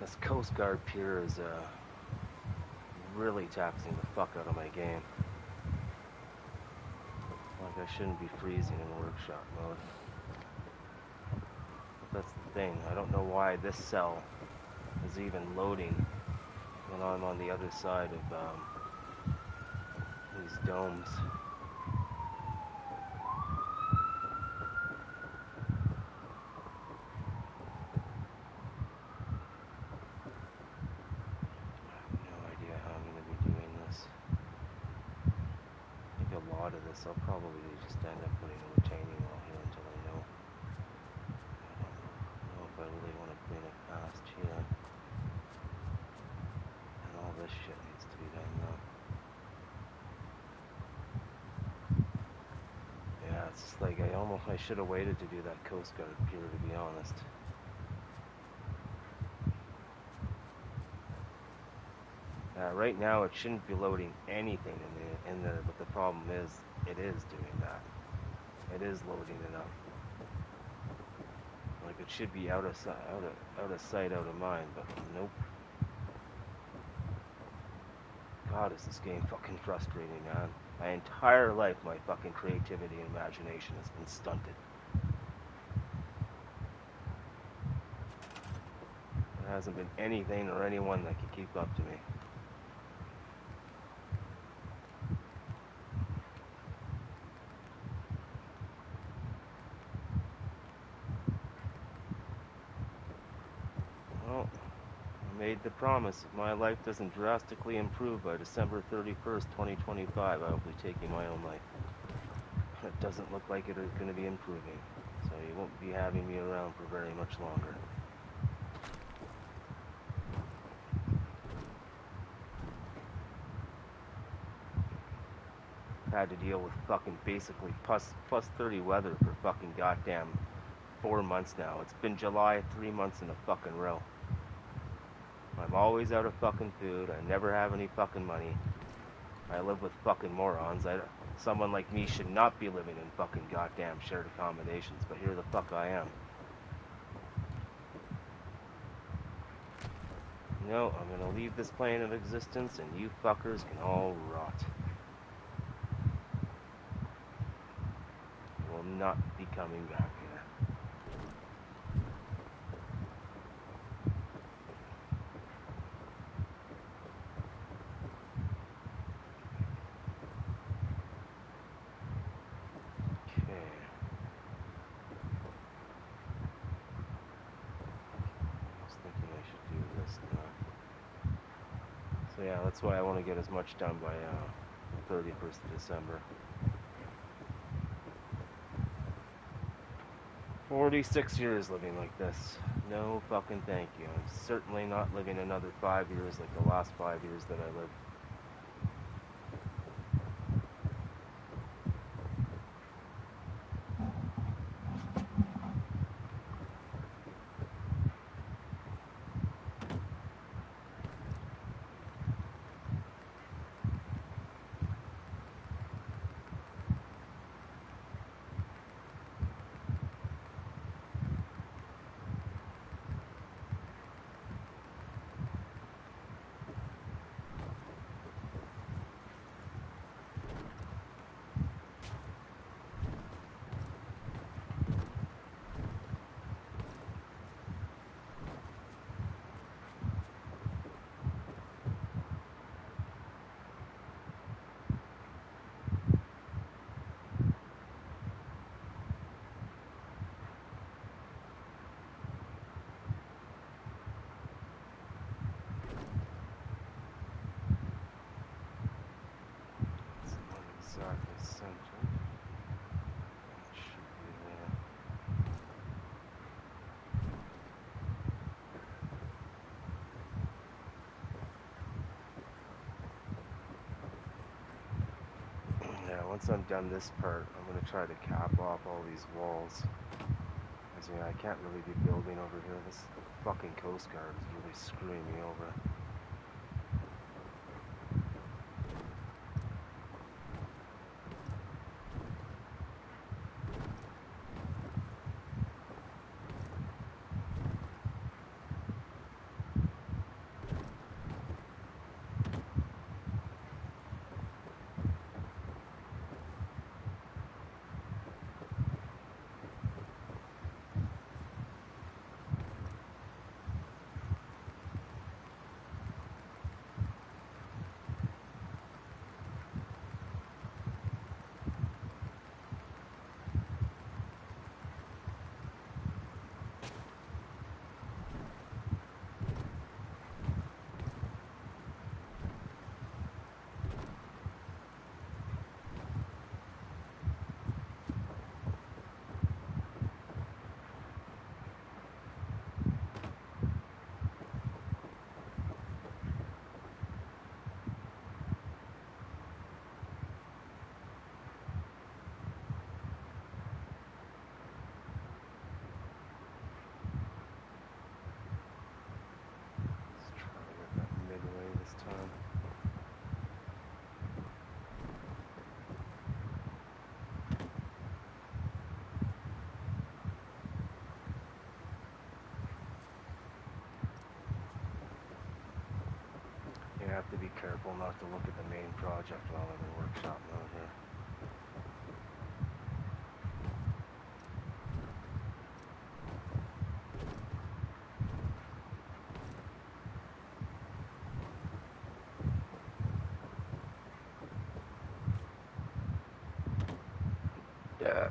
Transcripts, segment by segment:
This Coast Guard pier is really taxing the fuck out of my game. Like I shouldn't be freezing in workshop mode. But that's the thing. I don't know why this cell is even loading when I'm on the other side of these domes. I'll probably just end up putting a retaining wall here until I know. I don't know if I really want to clean it past here. And all this shit needs to be done now. Yeah, it's just like I should have waited to do that Coast Guard pier, to be honest. Right now it shouldn't be loading anything in there, but the problem is it is doing that. It is loading it up. Like it should be out of sight, out of mind, but nope. God, is this game fucking frustrating, man. My entire life, my fucking creativity and imagination has been stunted. There hasn't been anything or anyone that could keep up to me. Well, I made the promise. If my life doesn't drastically improve by December 31st, 2025, I will be taking my own life. It doesn't look like it is going to be improving, so you won't be having me around for very much longer. Had to deal with fucking basically plus 30 weather for fucking goddamn 4 months now. It's been July 3 months in a fucking row. I'm always out of fucking food. I never have any fucking money. I live with fucking morons. Someone like me should not be living in fucking goddamn shared accommodations, but here the fuck I am. No, I'm gonna leave this plane of existence and you fuckers can all rot. I will not be coming back here. So yeah, that's why I want to get as much done by 31st of December. 46 years living like this. No fucking thank you. I'm certainly not living another 5 years like the last 5 years that I lived. Exactly centered. It should be there. Yeah, once I'm done this part, I'm going to try to cap off all these walls. Because, yeah, I can't really be building over here. This fucking Coast Guard is really screwing me over. to be careful not to look at the main project while I'm in workshop mode here. Yeah.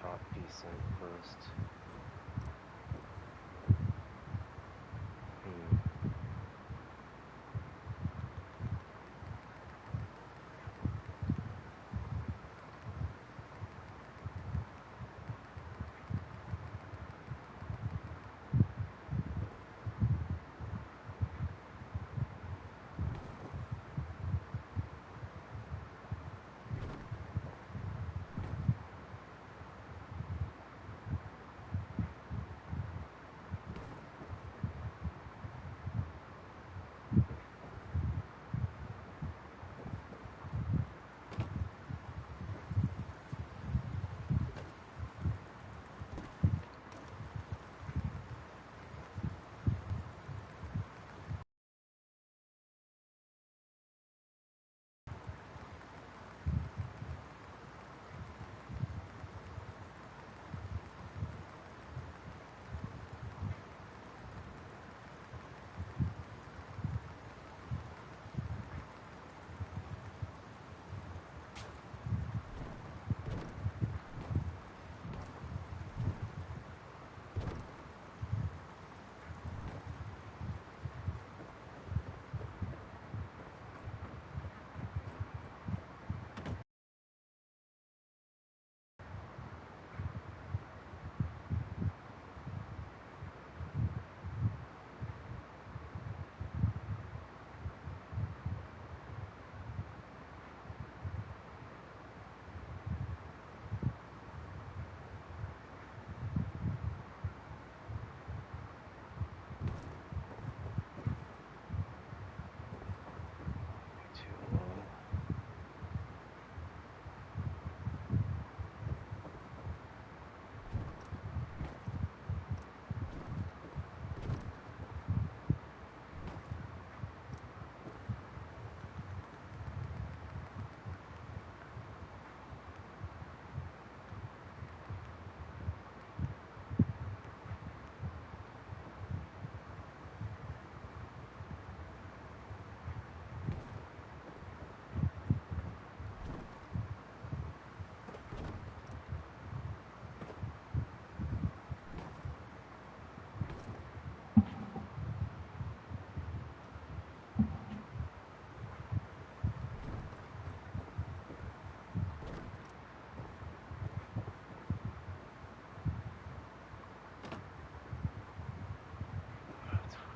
top piece in first.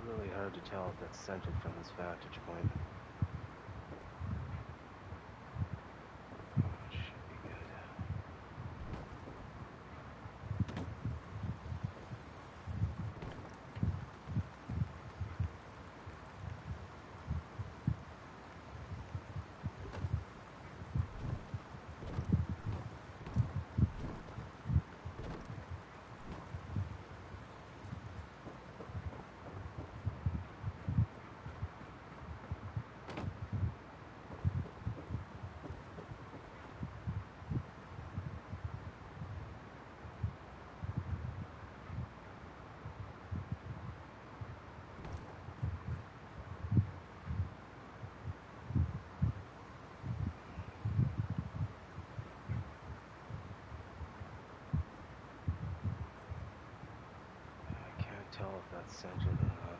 Really hard to tell if that's centered from this vantage point. Oh, it should be good. I can't tell if that's centered or not.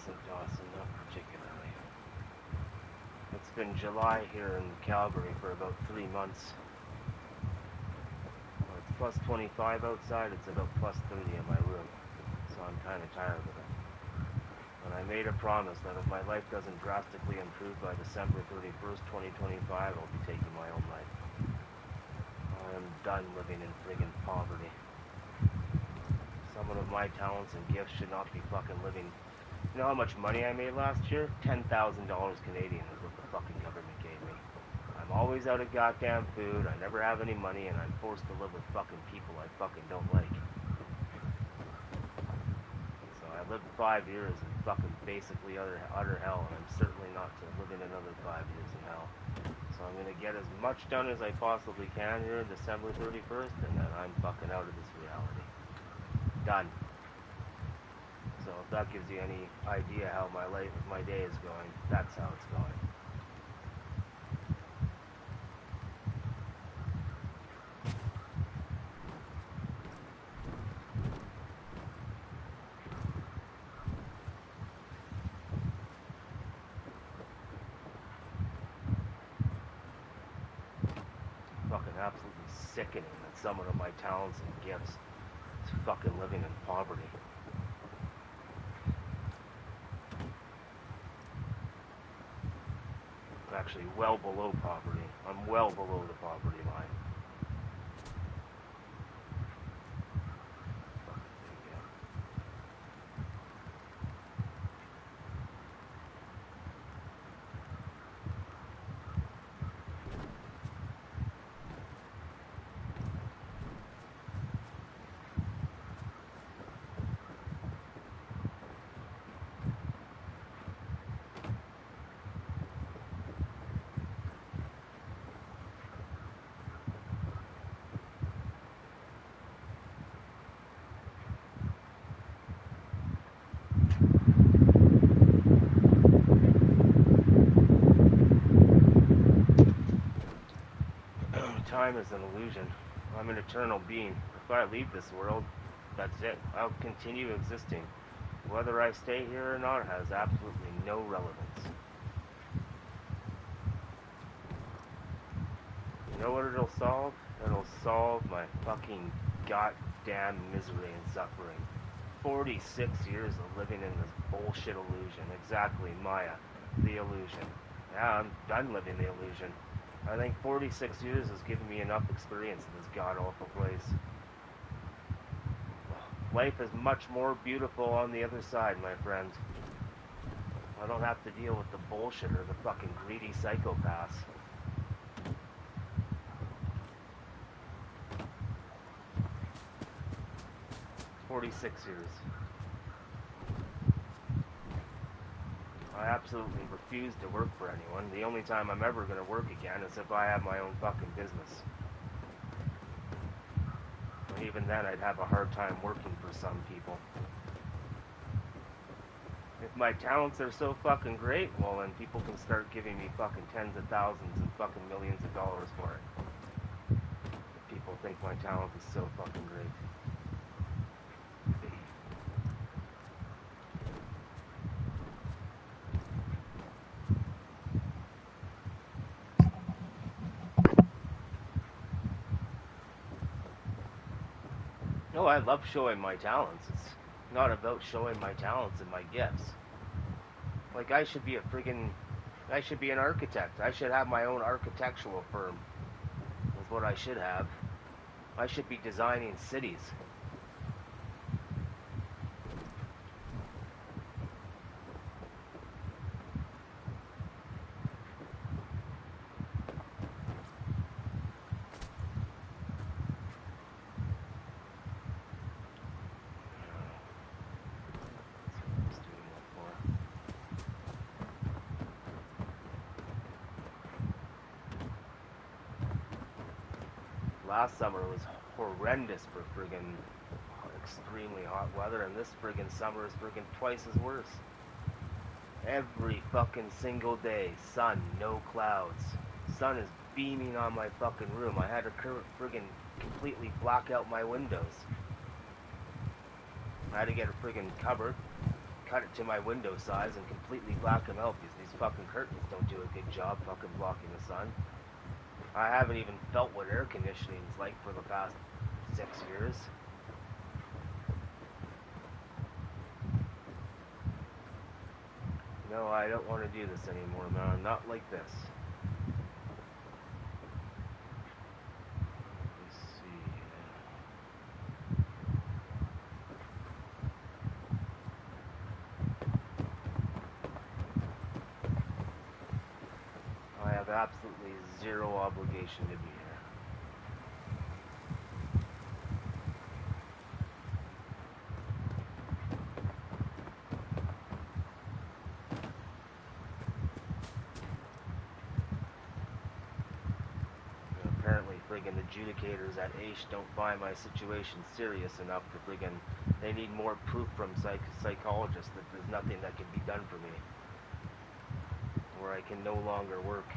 isn't Dawson, not particularly. It's been July here in Calgary for about 3 months. Well, it's plus 25 outside, it's about plus 30 in my room. So I'm kind of tired of it. And I made a promise that if my life doesn't drastically improve by December 31st, 2025, I'll be taking my own life. I am done living in friggin' poverty. Someone of my talents and gifts should not be fucking living. You know how much money I made last year? $10,000 Canadian is what the fucking government gave me. I'm always out of goddamn food, I never have any money, and I'm forced to live with fucking people I fucking don't like. So I lived 5 years in fucking basically utter hell, and I'm certainly not living another 5 years in hell. So I'm gonna get as much done as I possibly can here December 31st, and then I'm fucking out of this reality. Done. So if that gives you any idea how my day is going, that's how it's going. Fucking absolutely sickening that someone of my talents and gifts is fucking living in poverty. I'm actually well below poverty. I'm well below the poverty line. Time is an illusion. I'm an eternal being. If I leave this world, that's it. I'll continue existing. Whether I stay here or not has absolutely no relevance. You know what it'll solve? It'll solve my fucking goddamn misery and suffering. 46 years of living in this bullshit illusion. Exactly, Maya. The illusion. Yeah, I'm done living the illusion. I think 46 years has given me enough experience in this god-awful place. Life is much more beautiful on the other side, my friend. I don't have to deal with the bullshit or the fucking greedy psychopaths. "46 years. I absolutely refuse to work for anyone. The only time I'm ever going to work again is if I have my own fucking business. And even then, I'd have a hard time working for some people. If my talents are so fucking great, well then people can start giving me fucking tens of thousands and fucking millions of dollars for it. If people think my talent is so fucking great. No, I love showing my talents. It's not about showing my talents and my gifts. Like, I should be an architect. I should have my own architectural firm. That's what I should have. I should be designing cities. Last summer was horrendous for friggin' extremely hot weather, and this friggin' summer is friggin' twice as worse. Every fucking single day, sun, no clouds. Sun is beaming on my fucking room. I had to friggin' completely block out my windows. I had to get a friggin' cut it to my window size and completely black them out because these fucking curtains don't do a good job fucking blocking the sun. I haven't even felt what air conditioning is like for the past 6 years. No, I don't want to do this anymore, man. Not like this. Let's see. I have absolutely zero obligation to be here. Apparently friggin' adjudicators at A.SS don't find my situation serious enough to friggin' they need more proof from psychologists that there's nothing that can be done for me, where I can no longer work.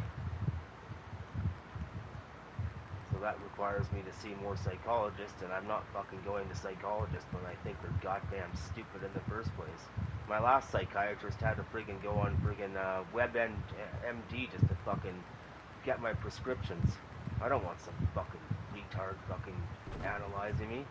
So that requires me to see more psychologists, and I'm not fucking going to psychologists when I think they're goddamn stupid in the first place. My last psychiatrist had to friggin' go on friggin' WebMD just to fucking get my prescriptions. I don't want some fucking retard fucking analyzing me.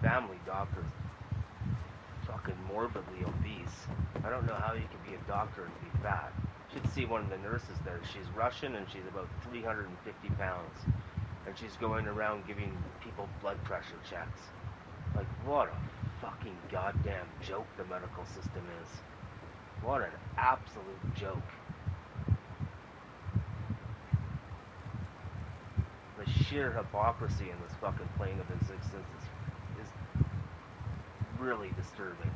Family doctor's fucking morbidly obese. I don't know how you can be a doctor and be fat. You should see one of the nurses there. She's Russian and she's about 350 pounds. And she's going around giving people blood pressure checks. Like, what a fucking goddamn joke the medical system is. What an absolute joke. The sheer hypocrisy in this fucking plane of existence is really disturbing.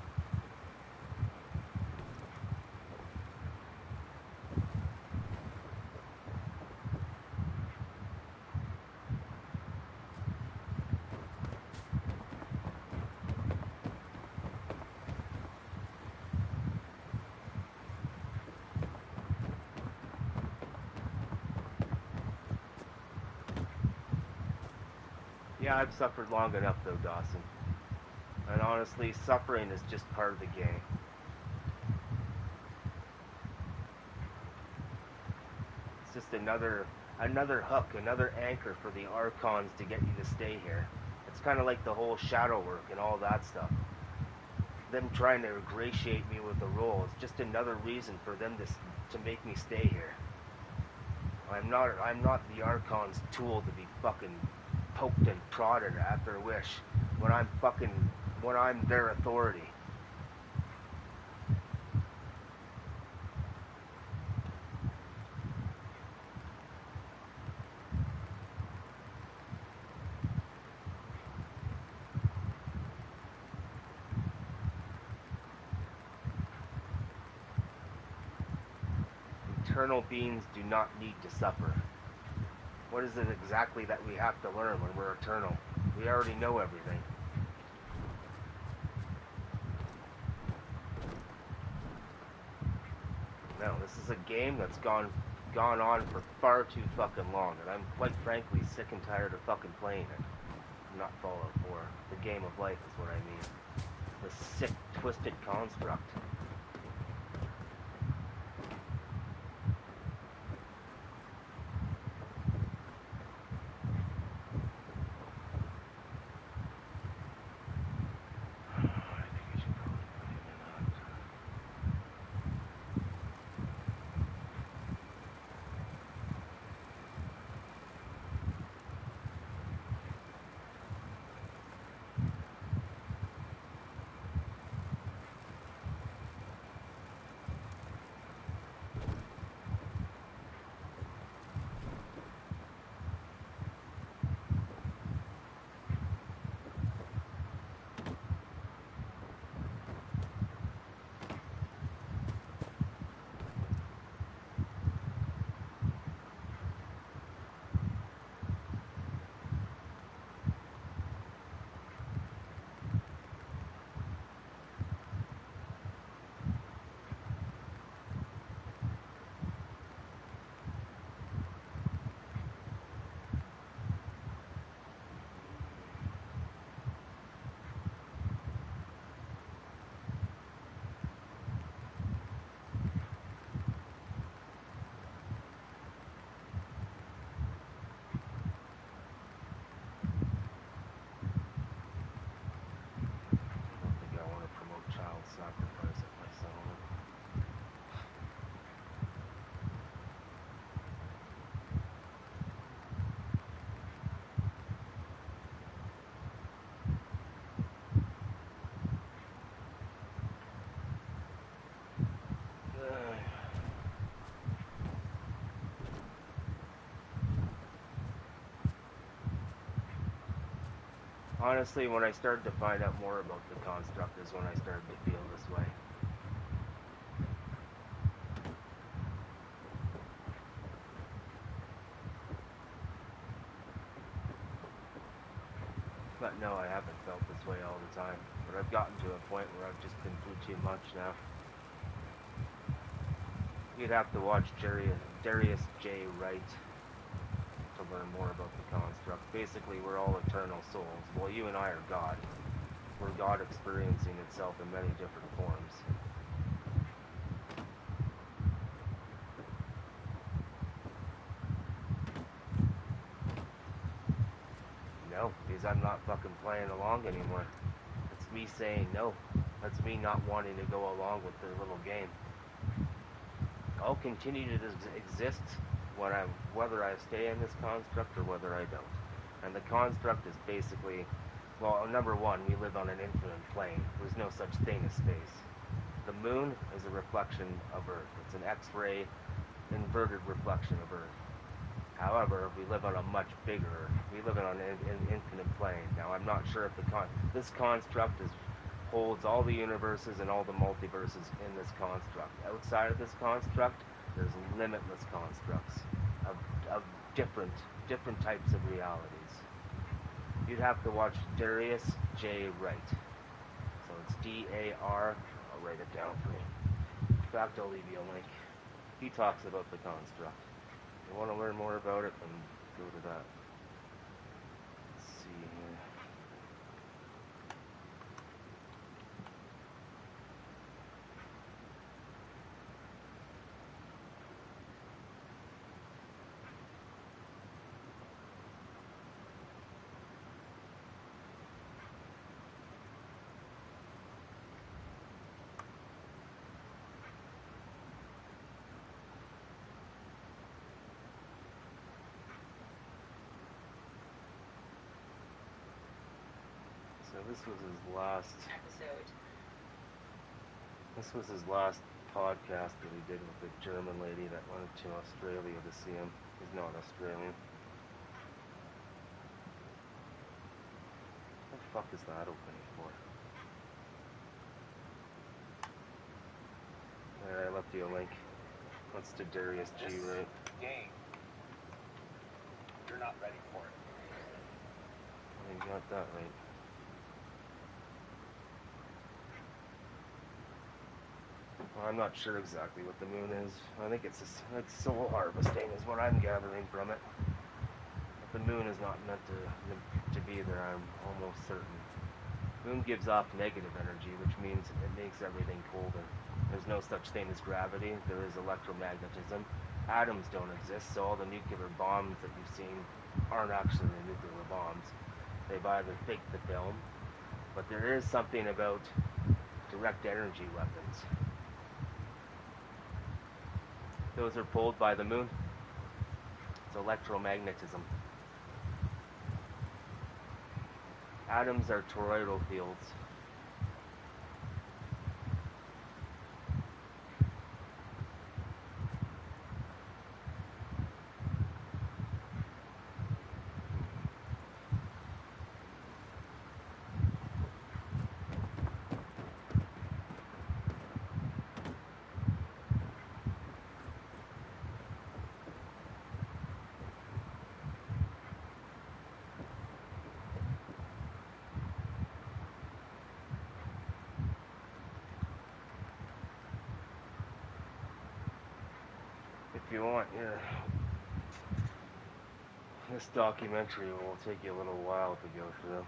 Yeah, I've suffered long enough though, Dawson. And honestly, suffering is just part of the game. It's just another hook, another anchor for the Archons to get you to stay here. It's kind of like the whole shadow work and all that stuff. Them trying to ingratiate me with the role is just another reason for them to make me stay here. I'm not the Archon's tool to be fucking poked and prodded at their wish when I'm their authority. Eternal beings do not need to suffer. What is it exactly that we have to learn when we're eternal? We already know everything. No, this is a game that's gone on for far too fucking long, and I'm quite frankly sick and tired of fucking playing it. Not Fallout 4. The game of life is what I mean. The sick, twisted construct. Honestly, when I started to find out more about the construct is when I started to feel this way. But no, I haven't felt this way all the time. But I've gotten to a point where I've just been through too much now. You'd have to watch Darius J. Wright to learn more about the construct. Basically, we're all eternal souls. Well, you and I are God. We're God experiencing itself in many different forms. No, because I'm not fucking playing along anymore. It's me saying no. That's me not wanting to go along with their little game. I'll continue to exist whether I stay in this construct or whether I don't. And the construct is basically, well, number one, we live on an infinite plane. There's no such thing as space. The moon is a reflection of Earth. It's an X-ray inverted reflection of Earth. However, we live on a much bigger, we live on an infinite plane. Now, I'm not sure if this construct holds all the universes and all the multiverses in this construct. Outside of this construct, there's limitless constructs of different types of realities. You'd have to watch Darius J. Wright. So it's D-A-R. I'll write it down for you. In fact, I'll leave you a link. He talks about the construct. If you want to learn more about it, then go to that. Let's see here. So this was his last episode. This was his last podcast that he did with the German lady that went to Australia to see him. He's not Australian. What the fuck is that opening for? Alright, I left you a link. That's to Darius G. Wright. Game. You're not ready for it. You got that right. Well, I'm not sure exactly what the moon is. I think it's soul harvesting is what I'm gathering from it. But the moon is not meant to be there, I'm almost certain. Moon gives off negative energy, which means it makes everything colder. There's no such thing as gravity. There is electromagnetism. Atoms don't exist, so all the nuclear bombs that you've seen aren't actually nuclear bombs. They've either faked the film, but there is something about direct energy weapons. Those are pulled by the moon. It's electromagnetism. Atoms are toroidal fields. If you want, yeah. This documentary will take you a little while to go through.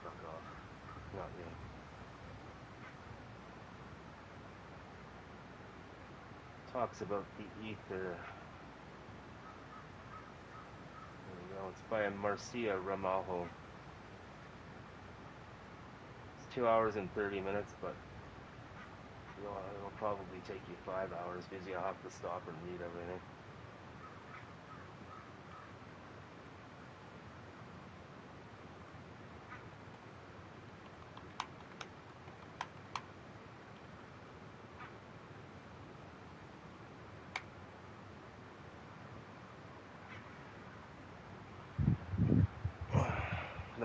Fuck off. Not yet. Talks about the ether. There we go. It's by Marcia Ramalho. It's 2 hours and 30 minutes, but it'll probably take you 5 hours because you'll have to stop and read everything.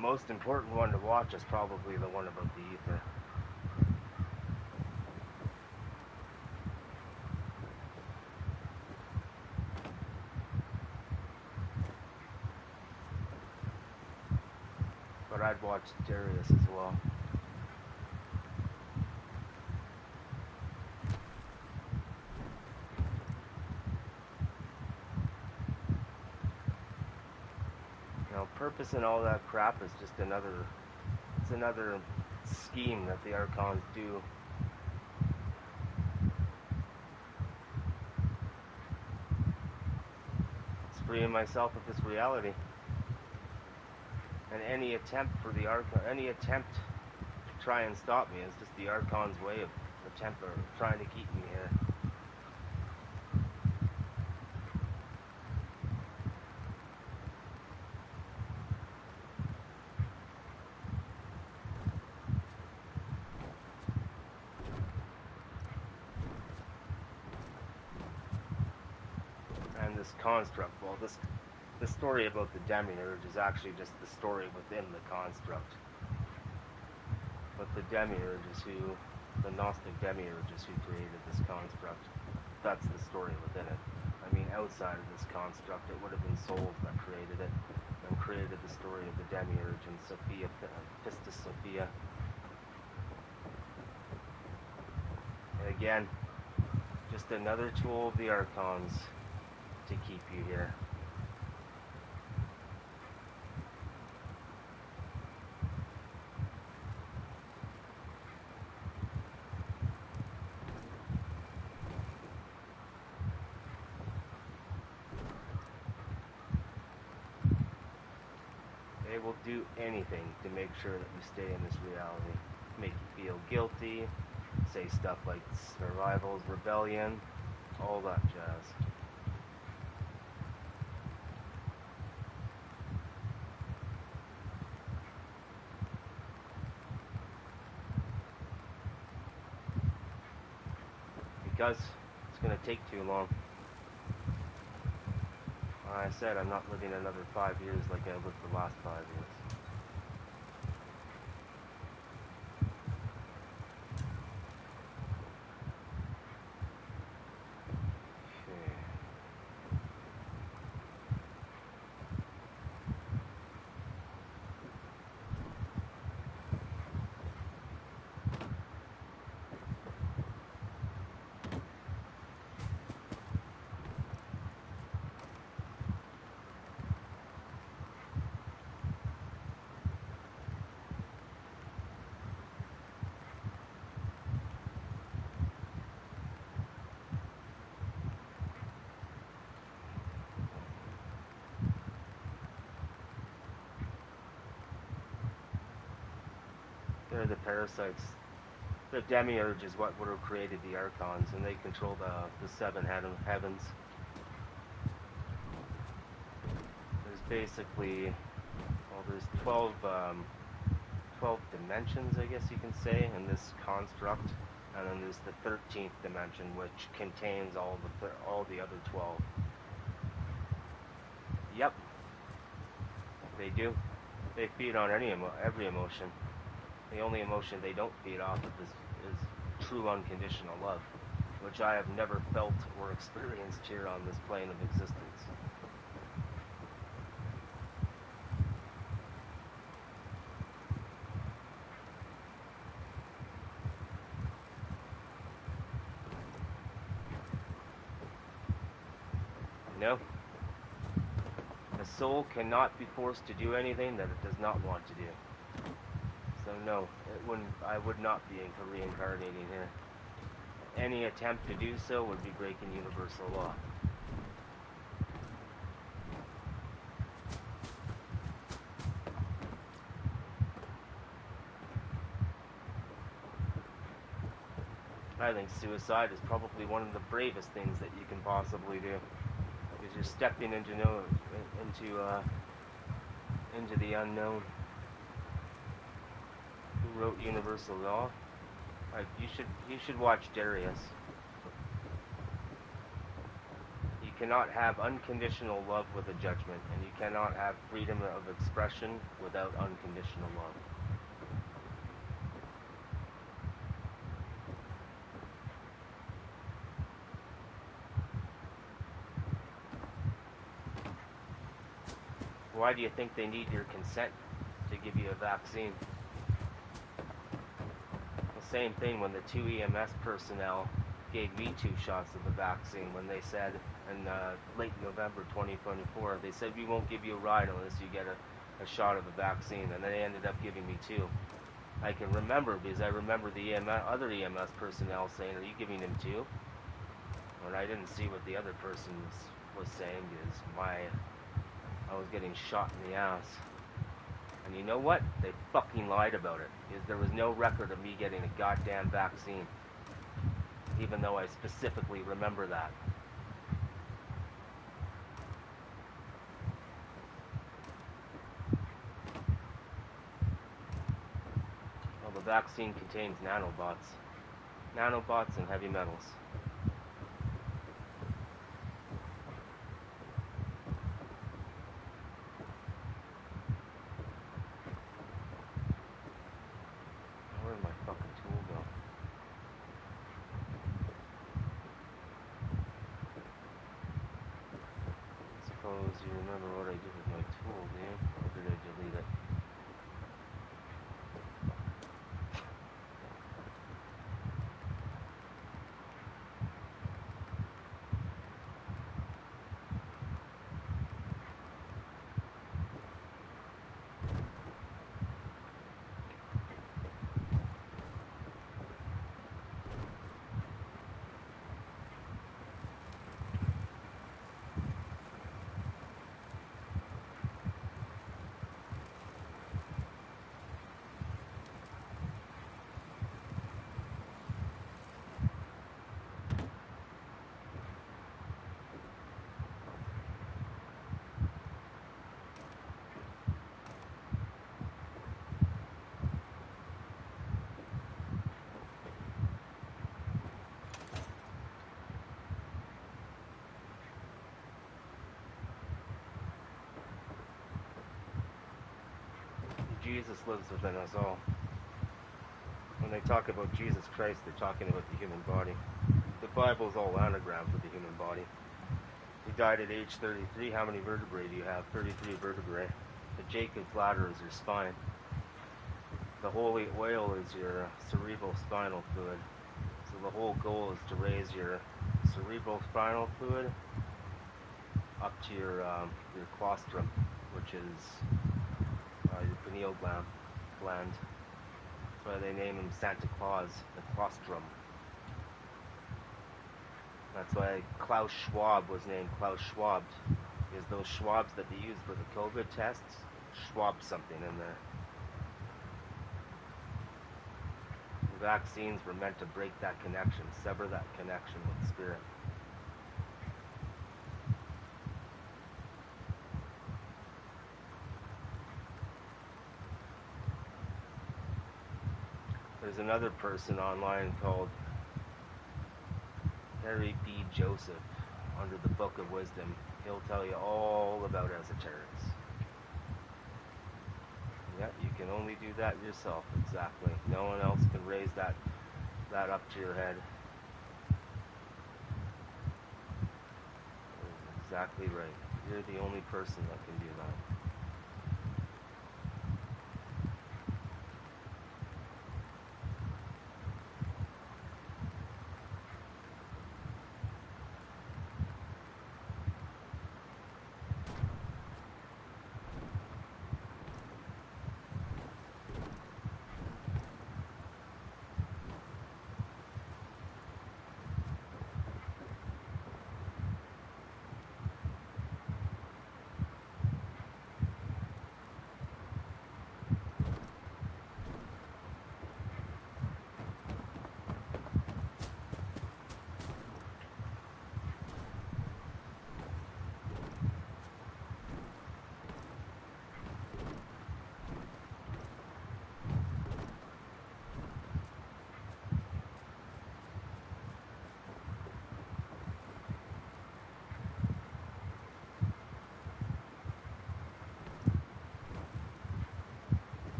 most important one to watch is probably the one about the ether. But I'd watch Darius as well. You know, purpose and all that crap is just another scheme that the Archons do. It's freeing myself of this reality. And any attempt to try and stop me is just the Archon's way of trying to keep me here. And this construct, well, the story about the demiurge is actually just the story within the construct. But the demiurge is the Gnostic demiurge is who created this construct. That's the story within it. I mean, outside of this construct, it would have been souls that created it and created the story of the demiurge and Pistis Sophia. And again, just another tool of the Archons to keep you here. They will do anything to make sure that you stay in this reality. Make you feel guilty, say stuff like survival's rebellion, all that jazz. Because it's going to take too long. Like I said, I'm not living another 5 years like I lived the last 5 years. They're the parasites. The demiurge is what would have created the Archons, and they control the seven heavens. There's basically, well, there's 12 dimensions, I guess you can say, in this construct, and then there's the 13th dimension, which contains all the other 12. Yep, they do. They feed on every emotion. The only emotion they don't feed off of is true unconditional love, which I have never felt or experienced here on this plane of existence. No. The soul cannot be forced to do anything that it does not want to do. So no, I would not be reincarnating here. Any attempt to do so would be breaking universal law. I think suicide is probably one of the bravest things that you can possibly do, because you're stepping into the unknown. Who wrote universal law? You should watch Darius. You cannot have unconditional love with a judgment, and you cannot have freedom of expression without unconditional love. Why do you think they need your consent to give you a vaccine? The same thing when the 2 EMS personnel gave me 2 shots of the vaccine when they said in late November 2024, they said we won't give you a ride unless you get a shot of the vaccine, and they ended up giving me 2. I can remember because I remember the other EMS personnel saying, are you giving him 2? And I didn't see what the other person was saying because I was getting shot in the ass. And you know what? They fucking lied about it. Because there was no record of me getting a goddamn vaccine. Even though I specifically remember that. Well, the vaccine contains nanobots. Nanobots and heavy metals. Where did my fucking tool go? Suppose you remember what I did with my tool, do you? Or did I delete it? Jesus lives within us all. When they talk about Jesus Christ, they're talking about the human body. The Bible's all anagrams of the human body. He died at age 33. How many vertebrae do you have? 33 vertebrae. The Jacob's ladder is your spine. The holy oil is your cerebral spinal fluid. So the whole goal is to raise your cerebral spinal fluid up to your colostrum, which is your pineal gland. That's why they name him Santa Claus, the colostrum. That's why Klaus Schwab was named Klaus Schwab, because those Schwabs that they used for the COVID tests, Schwab something in there. The vaccines were meant to break that connection, sever that connection with spirit. There's another person online called Harry B. Joseph under the Book of Wisdom. He'll tell you all about esoterics. Yeah, you can only do that yourself, exactly. No one else can raise that up to your head. Exactly right. You're the only person that can do that.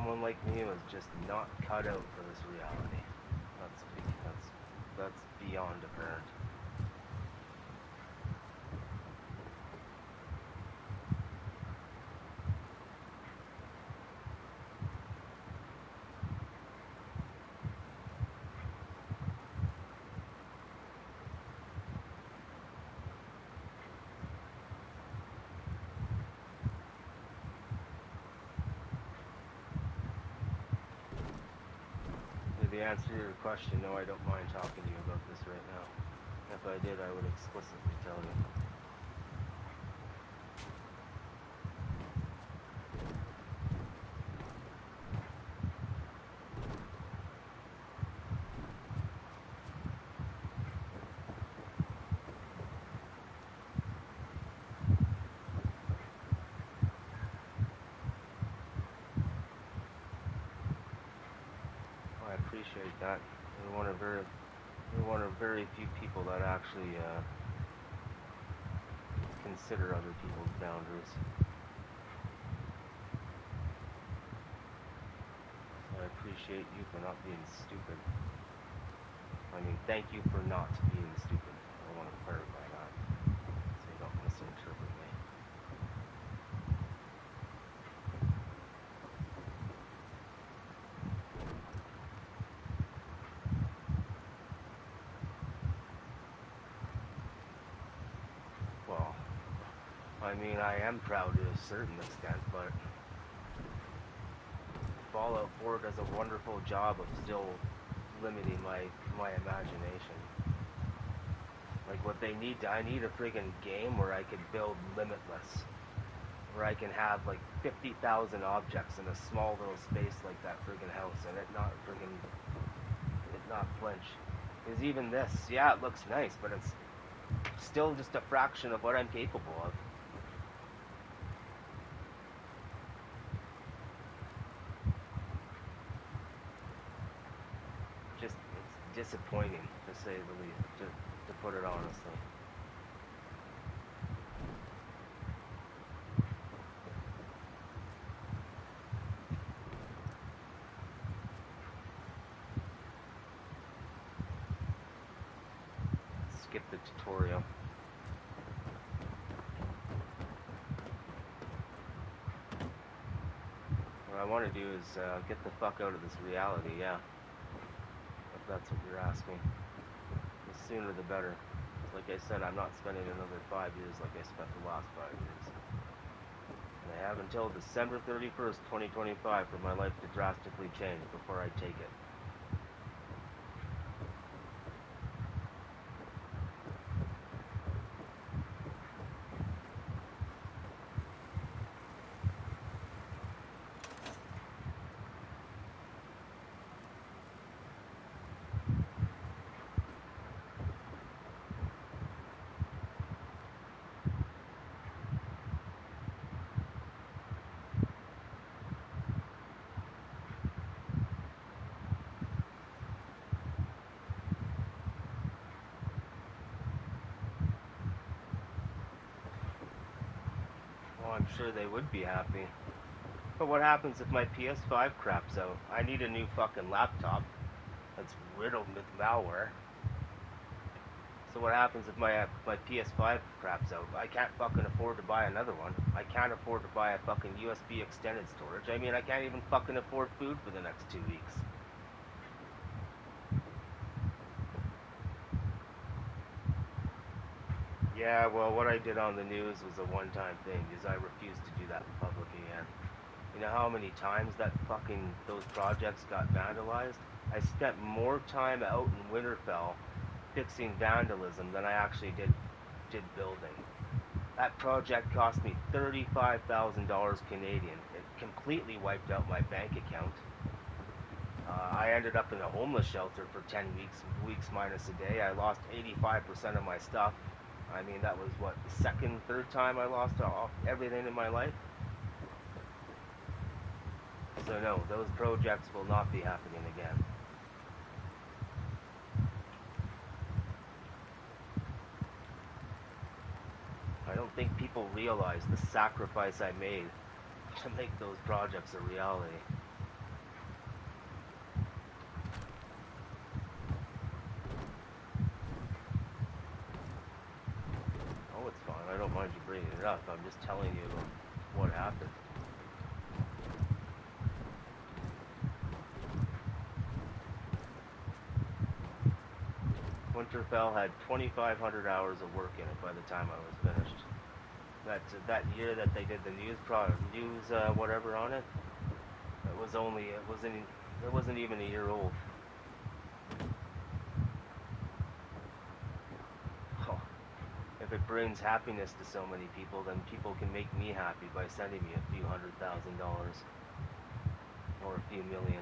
someone like me was just not cut out for this reality. That's beyond apparent. The answer to your question, no, I don't mind talking to you about this right now. If I did, I would explicitly tell you. I appreciate that. You're one of very few people that actually consider other people's boundaries. I appreciate you for not being stupid. I mean, thank you for not being stupid. I want to clarify that, so you don't misinterpret me. Well, I mean, I am proud to a certain extent, but Fallout 4 does a wonderful job of still limiting my imagination. Like what they need, I need a friggin' game where I could build limitless. Where I can have like 50,000 objects in a small little space like that friggin' house and it not flinch. Because even this, yeah, it looks nice, but it's still just a fraction of what I'm capable of. Just, it's disappointing, to say the least, to put it honestly. Skip the tutorial. What I want to do is get the fuck out of this reality, yeah. If that's what you're asking. The sooner the better. Like I said, I'm not spending another 5 years like I spent the last 5 years. And I have until December 31st, 2025 for my life to drastically change before I take it. Well, I'm sure they would be happy. But what happens if my PS5 craps out? I need a new fucking laptop that's riddled with malware. So what happens if my PS5 craps out? I can't fucking afford to buy another one. I can't afford to buy a fucking USB extended storage. I mean, I can't even fucking afford food for the next 2 weeks. Yeah, well, what I did on the news was a one-time thing, because I refused to do that in public again. You know how many times those projects got vandalized? I spent more time out in Winterfell fixing vandalism than I actually did building. That project cost me $35,000 Canadian. It completely wiped out my bank account. I ended up in a homeless shelter for 10 weeks minus a day. I lost 85% of my stuff. I mean, that was what, the second, third time I lost everything in my life? So no, those projects will not be happening again. I don't think people realize the sacrifice I made to make those projects a reality. mind you bringing it up. I'm just telling you what happened. Winterfell had 2,500 hours of work in it by the time I was finished. That year that they did the news whatever on it, it wasn't even a year old. Oh, if it brings happiness to so many people, then people can make me happy by sending me a few $100,000 or a few million.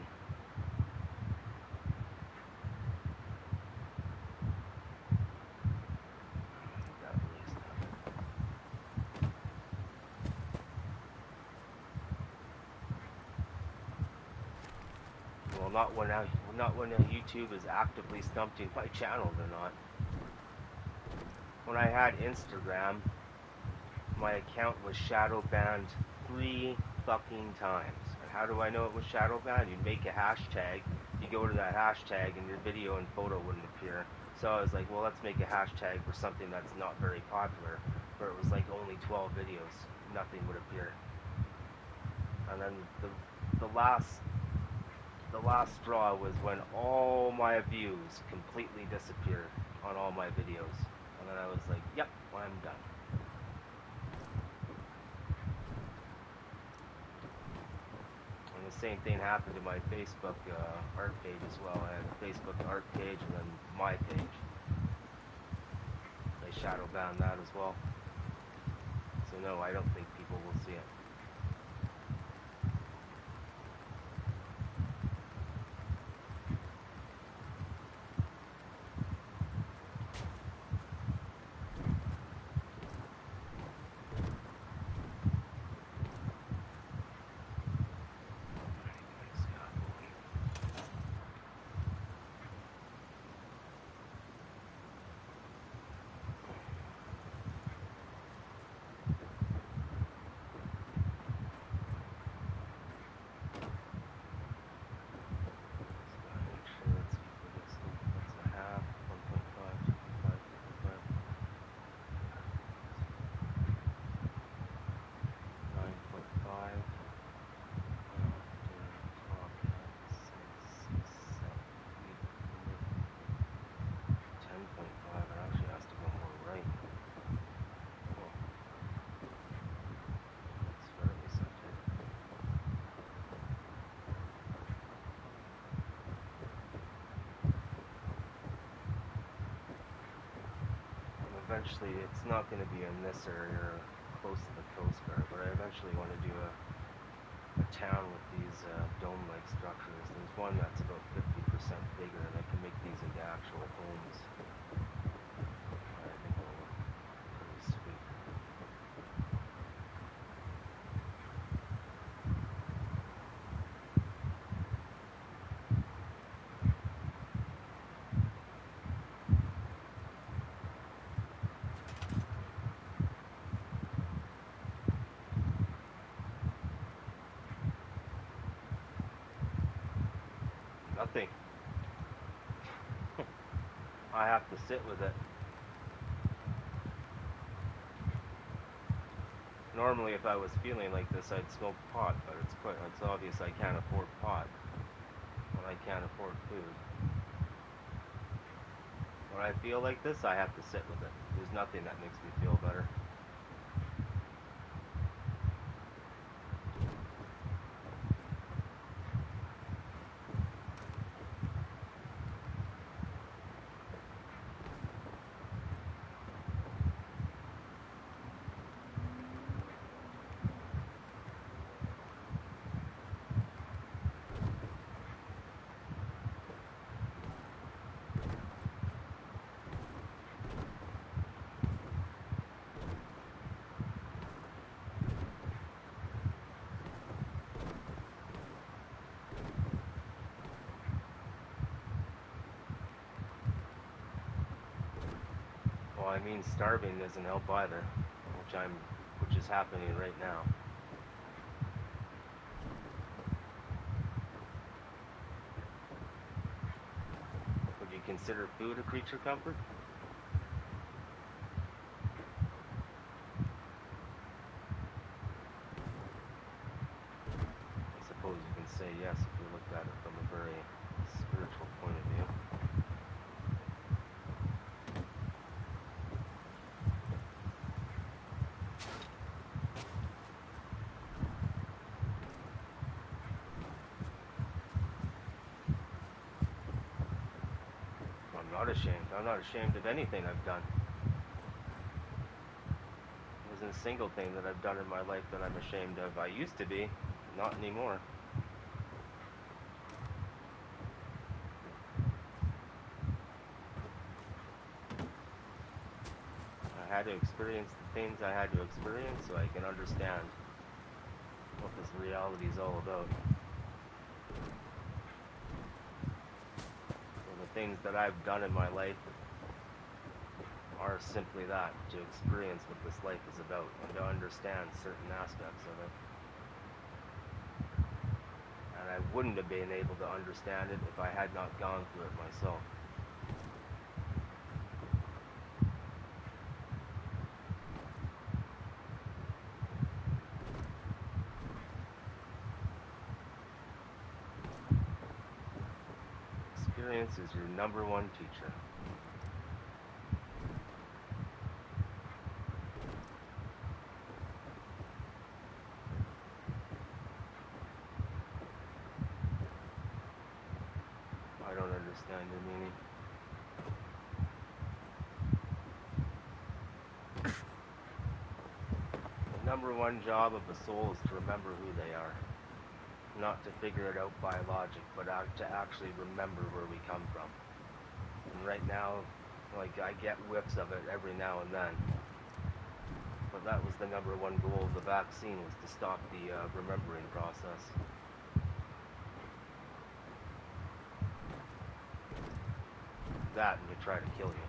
Well, not when YouTube is actively stumping my channel. They're not. When I had Instagram, my account was shadow banned 3 fucking times. And how do I know it was shadow banned? You make a hashtag, you go to that hashtag, and your video and photo wouldn't appear. So I was like, well, let's make a hashtag for something that's not very popular, where it was like only 12 videos, nothing would appear. And then the last straw was when all my views completely disappeared on all my videos. And then I was like, yep, I'm done. And the same thing happened to my Facebook art page as well. I had a Facebook art page and then my page. They shadow banned that as well. So no, I don't think people will see it. Eventually, it's not going to be in this area or close to the Coast Guard, but I eventually want to do a town with these dome-like structures. There's one that's about 50% bigger, and I can make these into actual homes. I think it'll look pretty sweet. Nothing. I have to sit with it. Normally, if I was feeling like this, I'd smoke pot, but it's obvious I can't afford pot when I can't afford food. When I feel like this, I have to sit with it. There's nothing that makes me feel better. Well, I mean, starving doesn't help either, which is happening right now. Would you consider food a creature comfort? say yes if you look at it from a very spiritual point of view. I'm not ashamed. I'm not ashamed of anything I've done. There isn't a single thing that I've done in my life that I'm ashamed of. I used to be, not anymore. I had to experience the things I had to experience so I can understand what this reality is all about. So the things that I've done in my life are simply that, to experience what this life is about and to understand certain aspects of it. And I wouldn't have been able to understand it if I had not gone through it myself. Experience is your number one teacher. I don't understand your meaning. The number one job of the soul is to remember who they are. Not to figure it out by logic, but to actually remember where we come from. And right now, like, I get whiffs of it every now and then. But that was the number one goal of the vaccine, was to stop the remembering process. That and to try to kill you.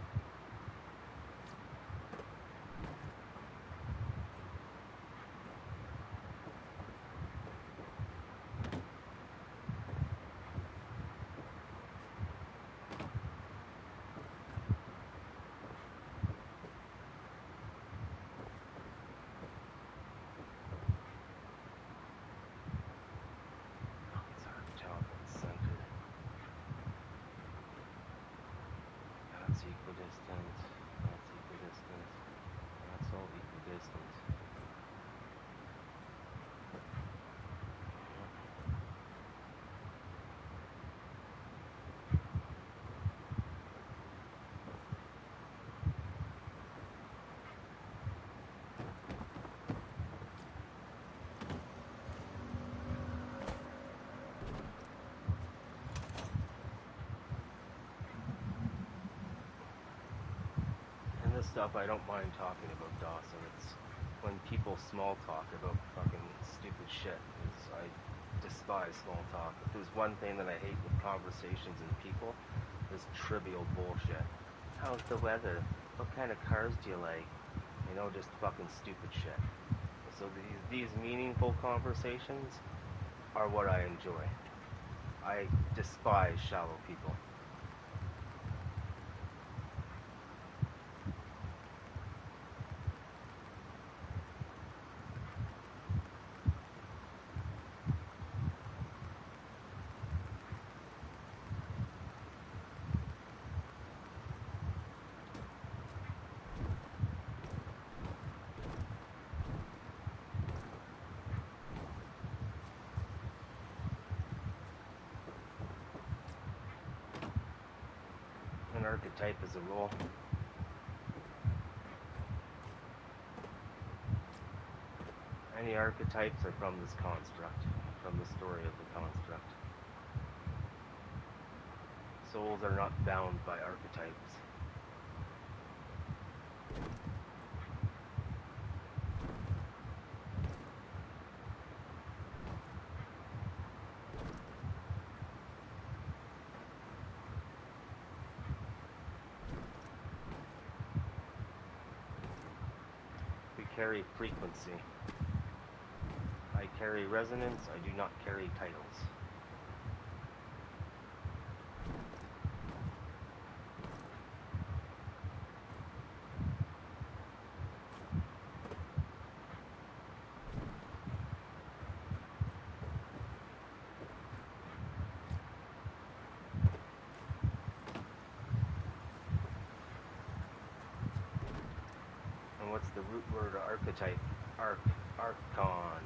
That's equidistant, that's equidistant, that's all equidistant. This stuff I don't mind talking about, Dawson. It's when people small talk about fucking stupid shit. I despise small talk. If there's one thing that I hate with conversations and people, it's trivial bullshit. How's the weather? What kind of cars do you like? You know, just fucking stupid shit. So these meaningful conversations are what I enjoy. I despise shallow people. An archetype is a role. Any archetypes are from this construct, from the story of the construct. Souls are not bound by archetypes. We carry frequency. I carry resonance, I do not carry titles. archetype, archon.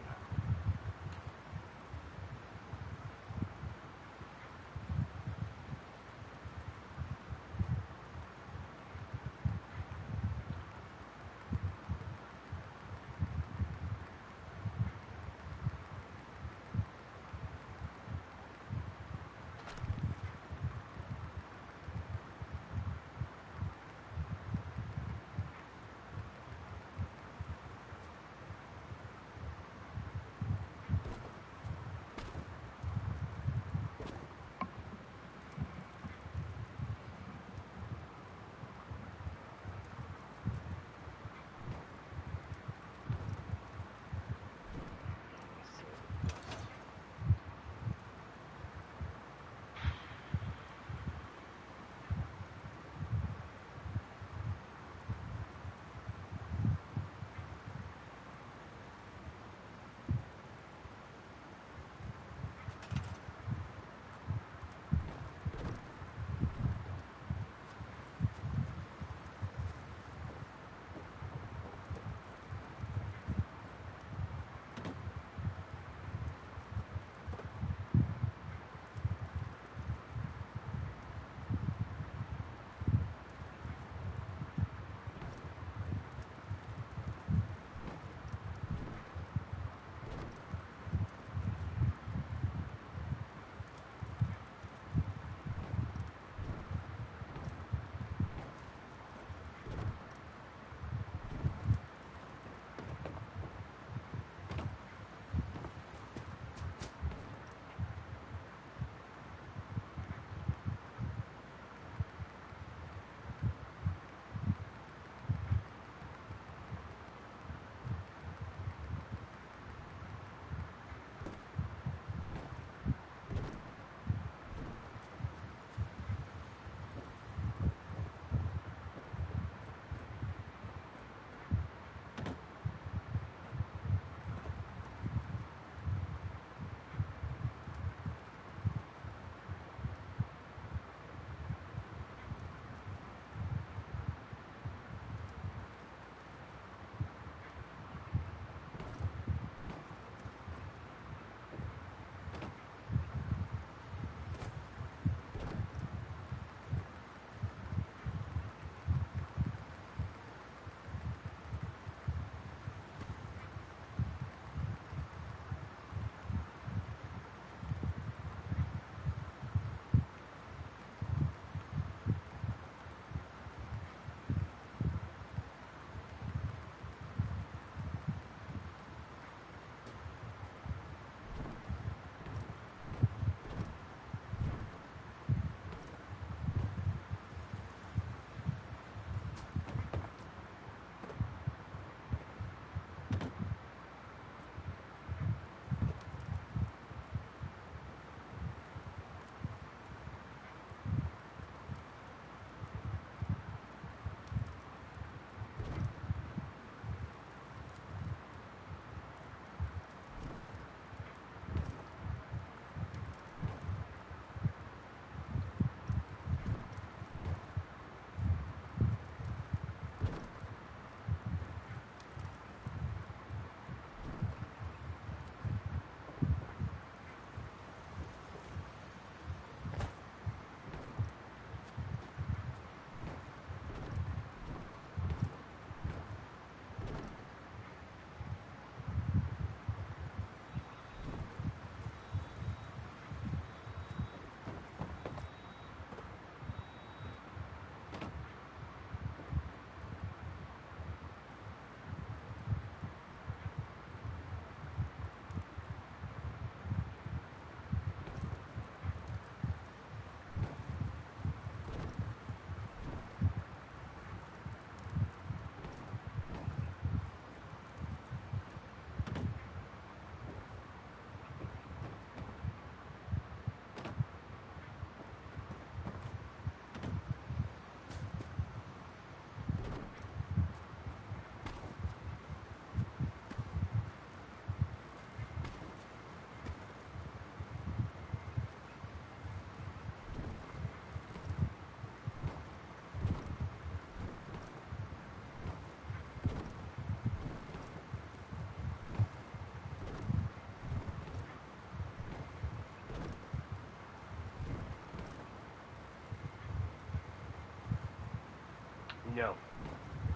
No,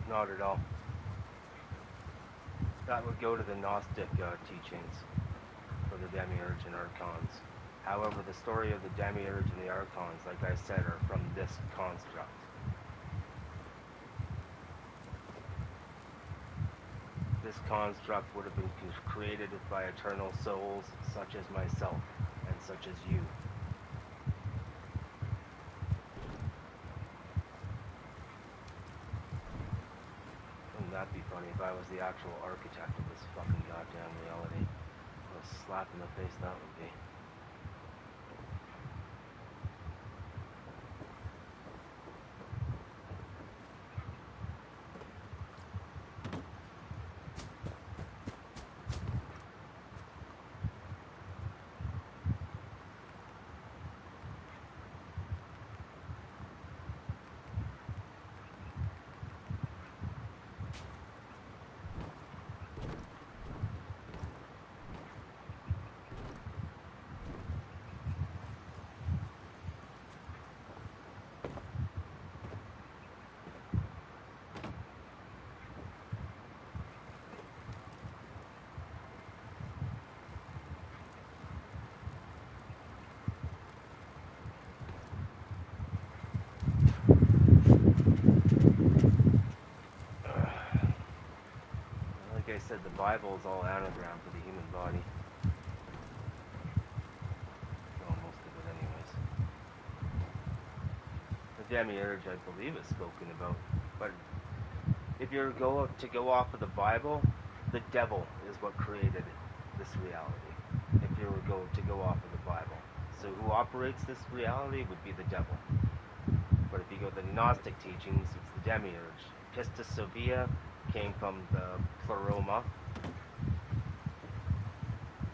not at all. That would go to the Gnostic teachings for the Demiurge and Archons. However, the story of the Demiurge and the Archons, like I said, are from this construct. This construct would have been created by eternal souls such as myself and such as you. Wouldn't that be funny if I was the actual architect of this fucking goddamn reality? What a slap in the face that would be. Like I said, the Bible is all anagram for the human body. Well, most of it anyways. The Demiurge, I believe, is spoken about. But if you're to go off of the Bible, the devil is what created this reality. If you were to go off of the Bible. So who operates this reality would be the devil. But if you go to the Gnostic teachings, it's the Demiurge. Pistis Sophia came from the Pleroma,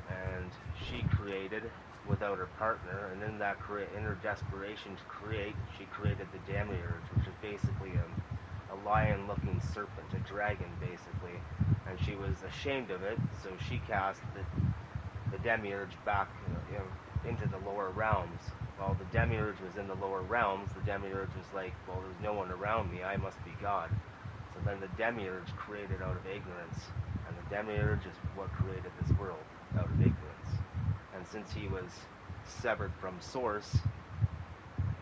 and she created without her partner, and in her desperation to create, she created the Demiurge, which is basically a lion-looking serpent, a dragon, basically, and she was ashamed of it, so she cast the Demiurge back into the lower realms. While the Demiurge was in the lower realms, the Demiurge was like, well, there's no one around me, I must be God. So then the Demiurge created out of ignorance, and the Demiurge is what created this world out of ignorance. And since he was severed from source,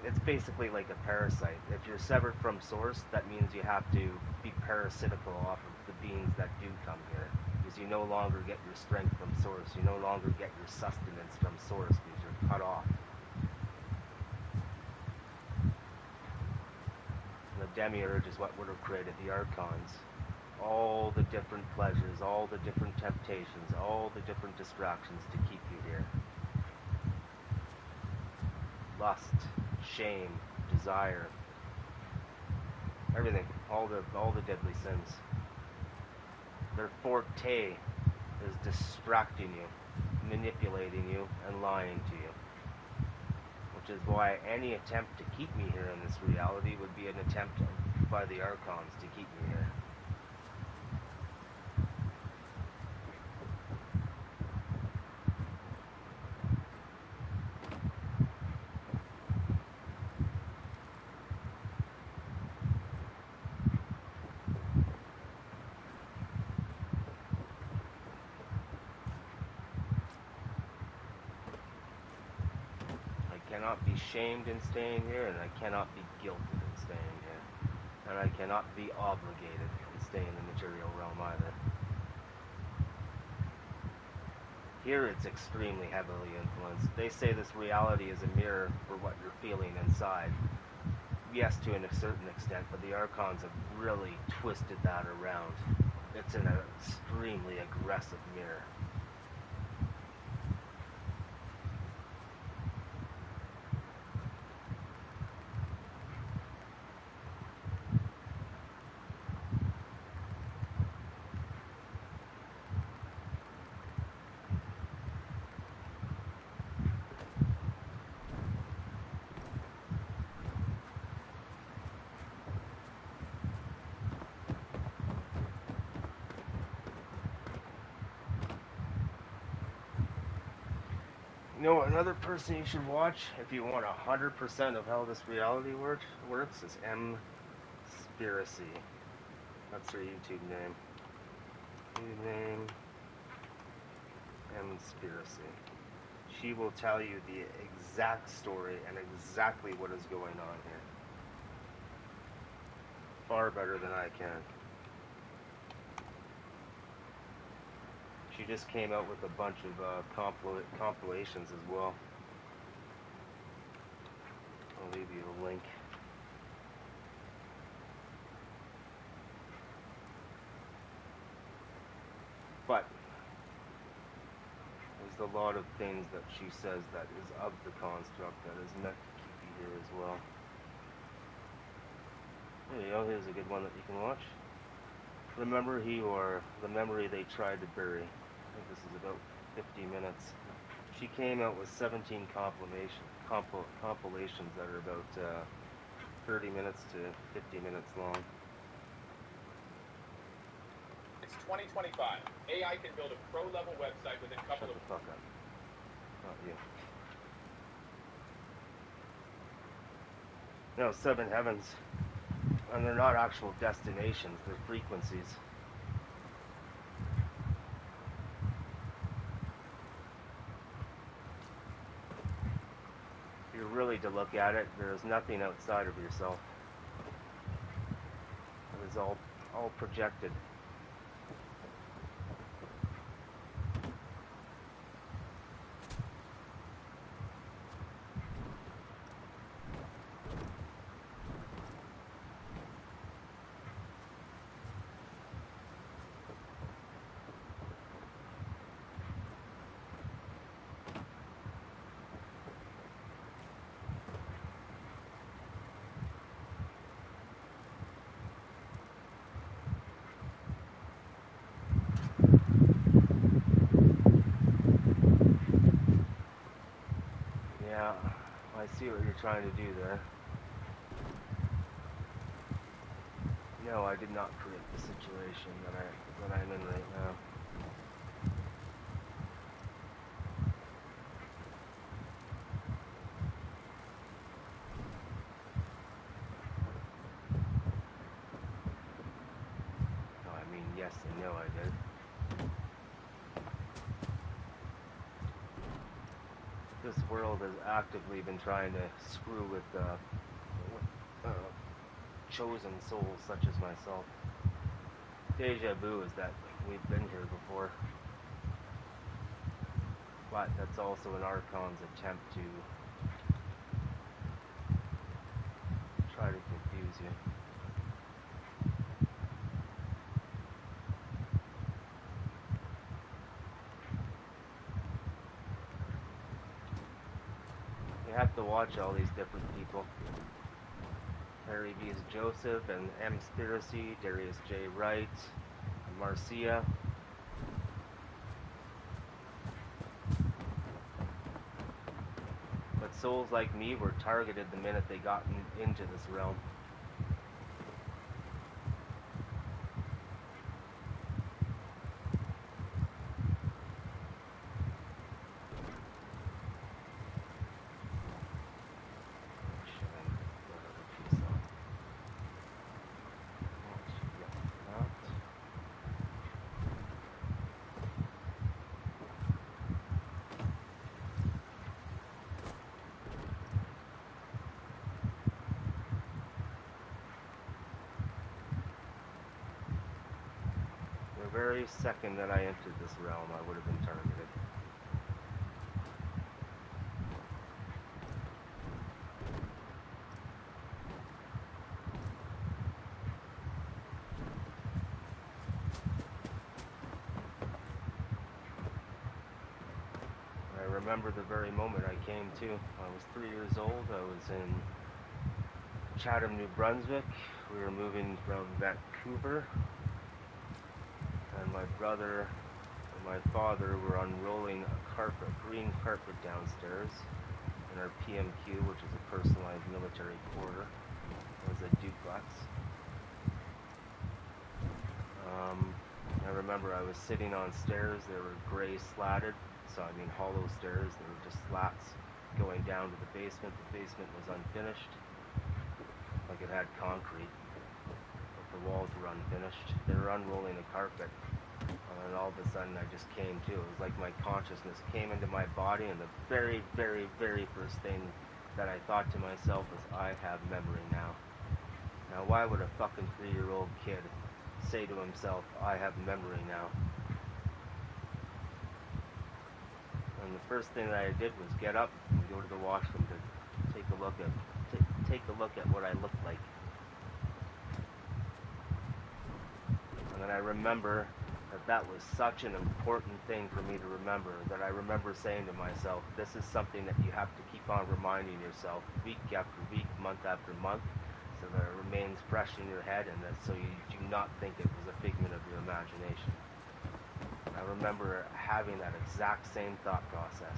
it's basically like a parasite. If you're severed from source, that means you have to be parasitical off of the beings that do come here, because you no longer get your strength from source, you no longer get your sustenance from source, because you're cut off. And the Demiurge is what would have created the Archons. All the different pleasures, all the different temptations, all the different distractions to keep you here. Lust, shame, desire, everything, all the deadly sins. Their forte is distracting you, manipulating you, and lying to you. Which is why any attempt to keep me here in this reality would be an attempt by the Archons to keep me here. I cannot be shamed in staying here, and I cannot be guilted in staying here. And I cannot be obligated in staying in the material realm either. Here it's extremely heavily influenced. They say this reality is a mirror for what you're feeling inside. Yes, to a certain extent, but the Archons have really twisted that around. It's an extremely aggressive mirror. You know, another person you should watch if you want 100% of how this reality works is Conspiracy. That's her YouTube name. YouTube name, Conspiracy. She will tell you the exact story and exactly what is going on here. Far better than I can. She just came out with a bunch of compilations as well. I'll leave you a link. But there's a lot of things that she says that is of the construct that is meant to keep you here as well. There you go, here's a good one that you can watch. Remember He or The Memory They Tried to Bury. I think this is about 50 minutes. She came out with 17 compilations that are about 30 minutes to 50 minutes long. It's 2025. AI can build a pro-level website within a couple Shut the fuck up. Not you. No, 7 heavens. And they're not actual destinations, they're frequencies. If you're really to look at it, there is nothing outside of yourself. It is all projected. Yeah, I see what you're trying to do there. No, I did not create the situation that I'm in right now. No, I mean yes and no, I did. This world has actively been trying to screw with chosen souls such as myself. Deja vu is that we've been here before. But that's also an Archon's attempt to try to confuse you. You have to watch all these different people. Harry V's Joseph and M-Spiracy, Darius J. Wright, and Marcia. But souls like me were targeted the minute they got into this realm. The very second that I entered this realm, I would have been targeted. I remember the very moment I came to. I was 3 years old. I was in Chatham, New Brunswick. We were moving from Vancouver. And my brother and my father were unrolling a green carpet downstairs in our PMQ, which is a personalized military quarter. It was a duplex. I remember I was sitting on stairs. They were gray slatted, so I mean hollow stairs. They were just slats going down to the basement. The basement was unfinished, like it had concrete. the walls were unfinished. They were unrolling the carpet. And then all of a sudden I just came to. It was like my consciousness came into my body, and the very, very, very first thing that I thought to myself was, I have memory now. Now why would a fucking 3-year-old kid say to himself, I have memory now? And the first thing that I did was get up and go to the washroom to take a look at what I looked like. And then I remember that was such an important thing for me to remember, that I remember saying to myself, this is something that you have to keep on reminding yourself week after week, month after month, so that it remains fresh in your head, and that so you do not think it was a figment of your imagination. I remember having that exact same thought process.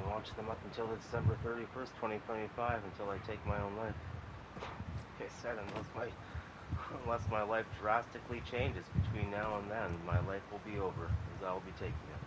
Launch them up until December 31st, 2025, until I take my own life. Like I said, unless my life drastically changes between now and then, my life will be over, as I will be taking it.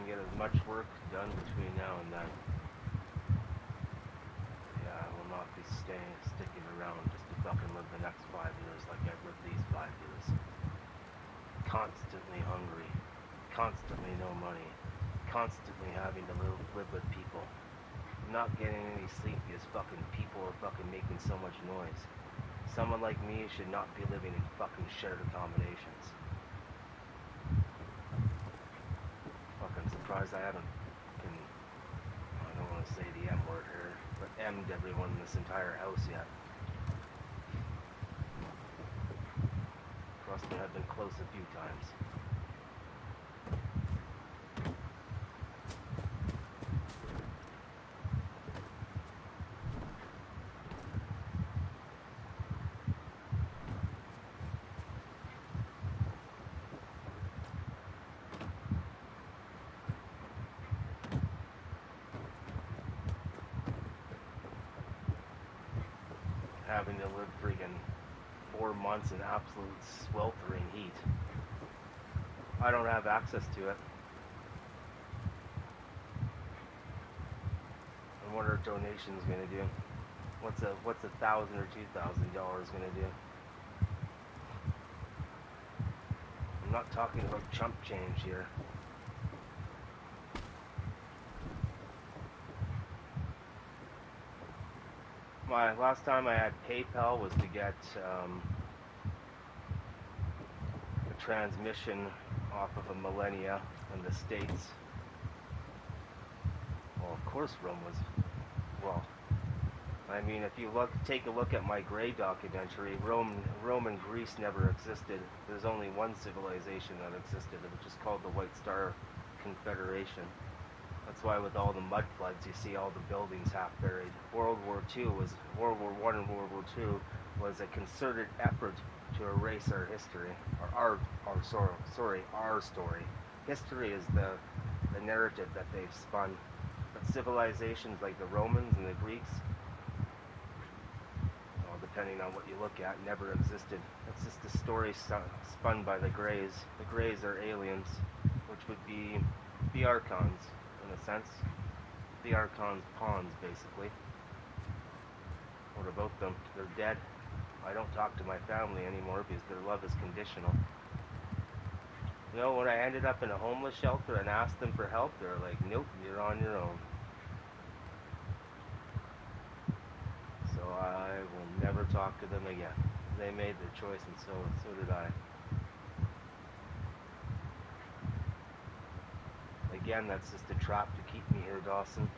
and get as much work done between now and then. Yeah, I will not be sticking around just to fucking live the next 5 years like I've lived these 5 years. Constantly hungry, constantly no money, constantly having to live with people, not getting any sleep because fucking people are fucking making so much noise. Someone like me should not be living in fucking shared accommodations. Fucking surprised I haven't fucking, I don't want to say the M word here, but M'd everyone in this entire house yet. Trust me, I've been close a few times. Having to live friggin' 4 months in absolute sweltering heat. I don't have access to it. And what are donations gonna do? What's $1,000 or $2,000 gonna do? I'm not talking about chump change here. My last time I had PayPal was to get a transmission off of a Millennia in the States. Well, of course Rome was, well, I mean, if you take a look at my Gray documentary, Rome and Greece never existed. There's only one civilization that existed, which is called the White Star Confederation. That's why with all the mud floods, you see all the buildings half buried. World War I and World War II was a concerted effort to erase our history, or our story. History is the narrative that they've spun. But civilizations like the Romans and the Greeks, well, depending on what you look at, never existed. It's just a story spun by the Greys. The Greys are aliens, which would be the Archons, in a sense. The Archons' pawns, basically. What about them? They're dead. I don't talk to my family anymore because their love is conditional. You know, when I ended up in a homeless shelter and asked them for help, they were like, nope, you're on your own. So I will never talk to them again. They made their choice, and so did I. Again, that's just a trap to keep me here, Dawson.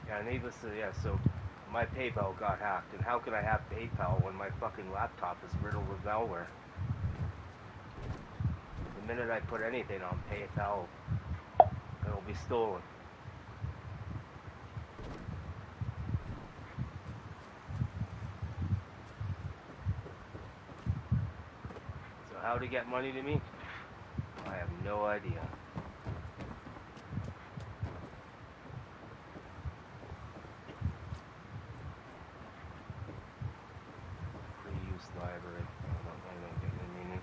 Yeah, needless to say, so my PayPal got hacked, and how can I have PayPal when my fucking laptop is riddled with malware? The minute I put anything on PayPal, it'll be stolen. So how to get money to me? I have no idea. Pre-use library. I don't get the meaning.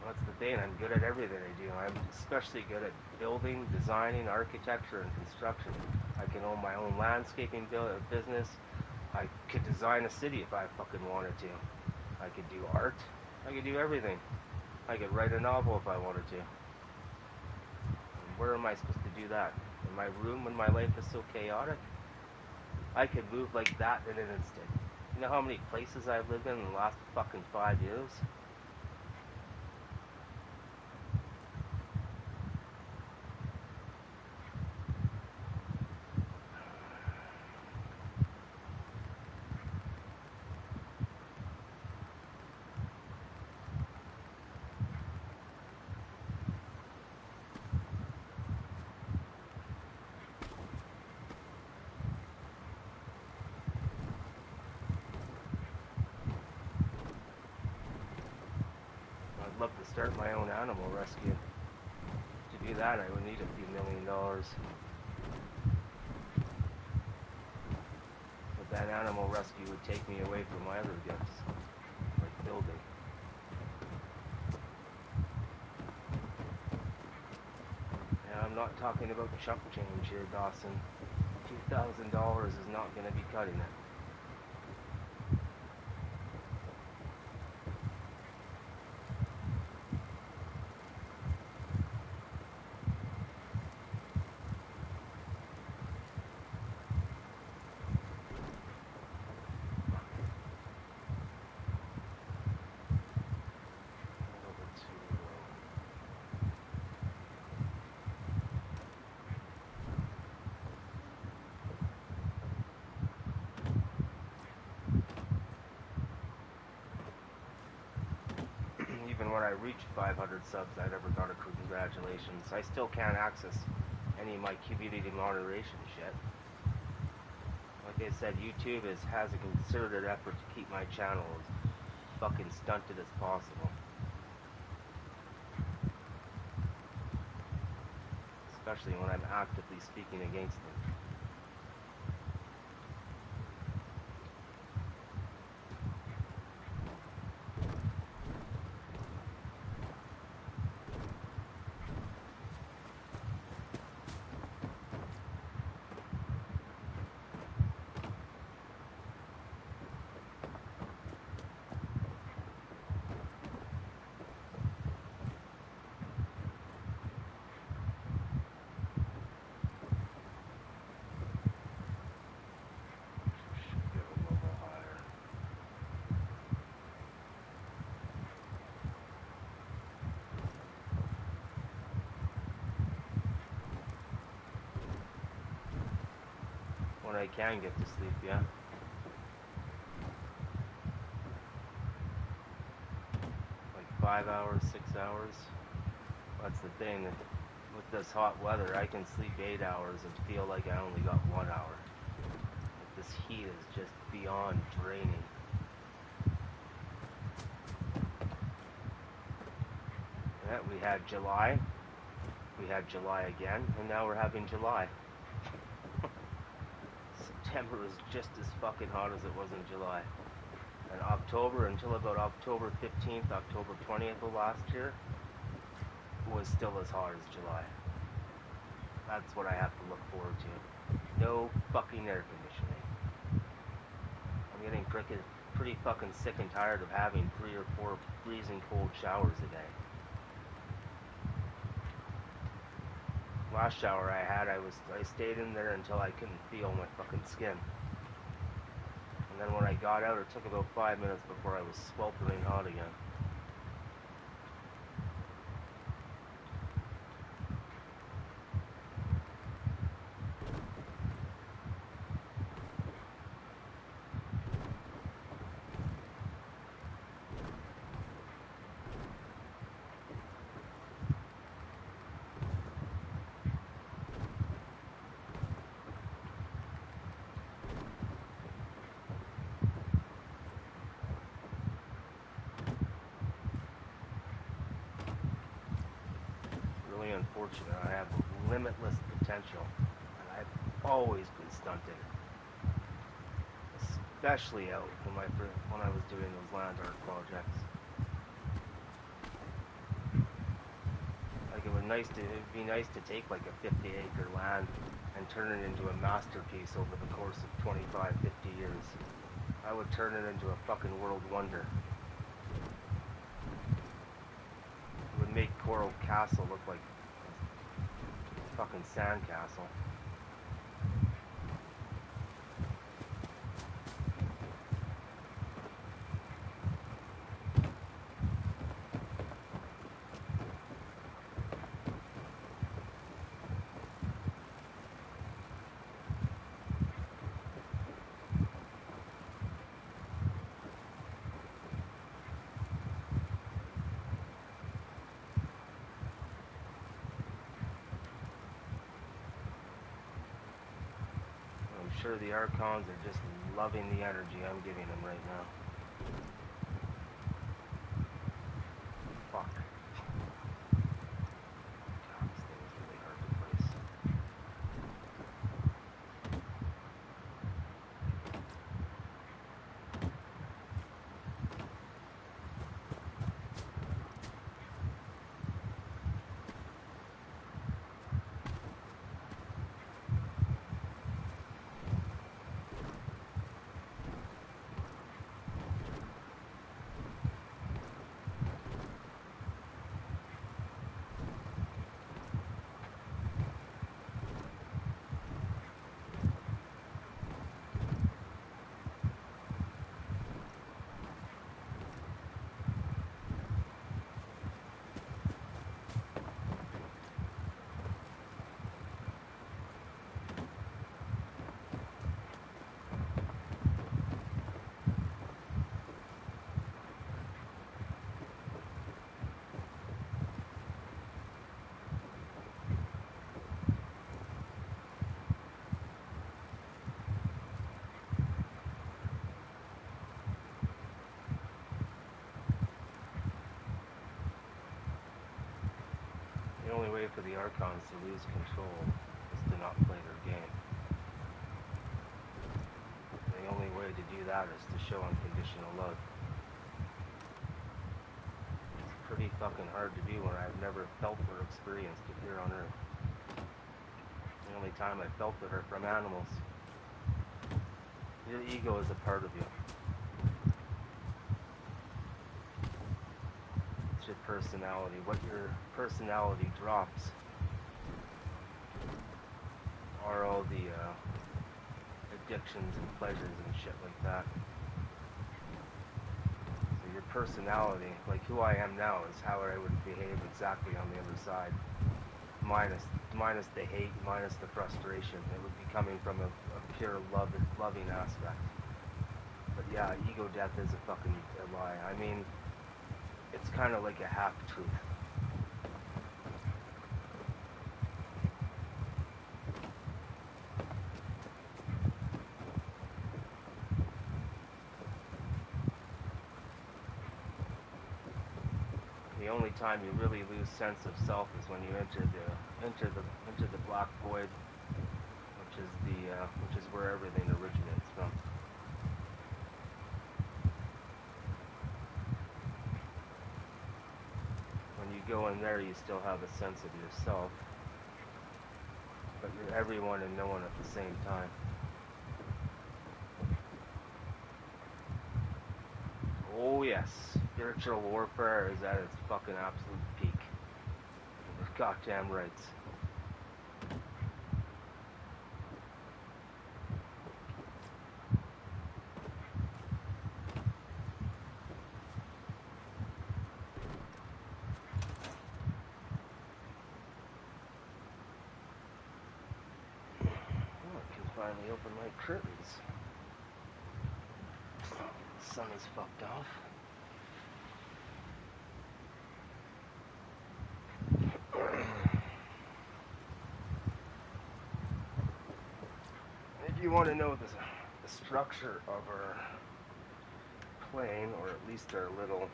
That's the thing, I'm good at everything I do. I'm especially good at building, designing, architecture, and construction. I can own my own landscaping business. I could design a city if I fucking wanted to. I could do art. I could do everything. I could write a novel if I wanted to. And where am I supposed to do that? In my room when my life is so chaotic? I could move like that in an instant. You know how many places I've lived in the last fucking 5 years? love to start my own animal rescue. To do that, I would need a few $1 million. But that animal rescue would take me away from my other gifts, like building. And I'm not talking about chump change here, Dawson. $2,000 is not going to be cutting it. Even when I reached 500 subs, I never got a congratulations. I still can't access any of my community moderation shit. Like I said, YouTube has a concerted effort to keep my channel as fucking stunted as possible. Especially when I'm actively speaking against them. When I can get to sleep, yeah. Like 5 hours, 6 hours. That's the thing. With this hot weather, I can sleep 8 hours and feel like I only got 1 hour. Like this heat is just beyond draining. Yeah, we had July. We had July again, and now we're having July. September was just as fucking hot as it was in July. And October, until about October 15th, October 20th of last year, was still as hot as July. That's what I have to look forward to. No fucking air conditioning. I'm getting pretty fucking sick and tired of having 3 or 4 freezing cold showers a day. Last shower I had, I stayed in there until I couldn't feel my fucking skin. And then when I got out, it took about 5 minutes before I was sweltering hot again. Unfortunate. I have limitless potential, and I've always been stunted, especially out when I was doing those land art projects. Like it'd be nice to take like a 50-acre land and turn it into a masterpiece over the course of 25, 50 years. I would turn it into a fucking world wonder. It would make Coral Castle look like fucking sandcastle. I'm sure the Archons are just loving the energy I'm giving them right now. Fuck. God, this thing is really hard to place. The only way for the Archons to lose control is to not play their game. The only way to do that is to show unconditional love. It's pretty fucking hard to do when I've never felt or experienced it here on Earth. The only time I felt it are from animals. Your ego is a part of you. It's your personality. What your personality drops are all the addictions and pleasures and shit like that. So your personality, like who I am now, is how I would behave exactly on the other side. Minus the hate, minus the frustration. It would be coming from a pure loving aspect. But yeah, ego death is a fucking lie. I mean, it's kind of like a half-truth. The only time you really lose sense of self is when you enter the black void, which is where everything originates from. When you go in there, you still have a sense of yourself, but you're everyone and no one at the same time. Oh yes, spiritual warfare is at its fucking absolute peak. You're goddamn right. Finally open my curtains. The sun is fucked off. If you want to know the structure of our plane, or at least our little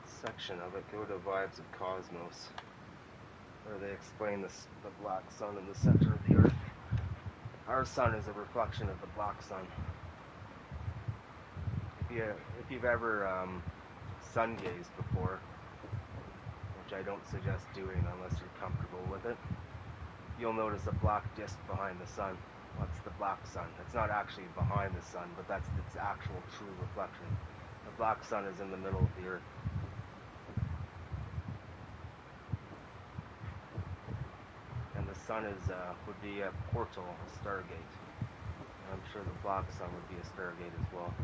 section of it, go to Vibes of Cosmos, where they explain the black sun in the center of the Earth. Our sun is a reflection of the black sun. If you've ever sun gazed before, which I don't suggest doing unless you're comfortable with it, you'll notice a black disc behind the sun. That's the black sun. It's not actually behind the sun, but that's its actual true reflection. The black sun is in the middle of the Earth. And the sun would be a portal, a stargate. And I'm sure the black sun would be a stargate as well.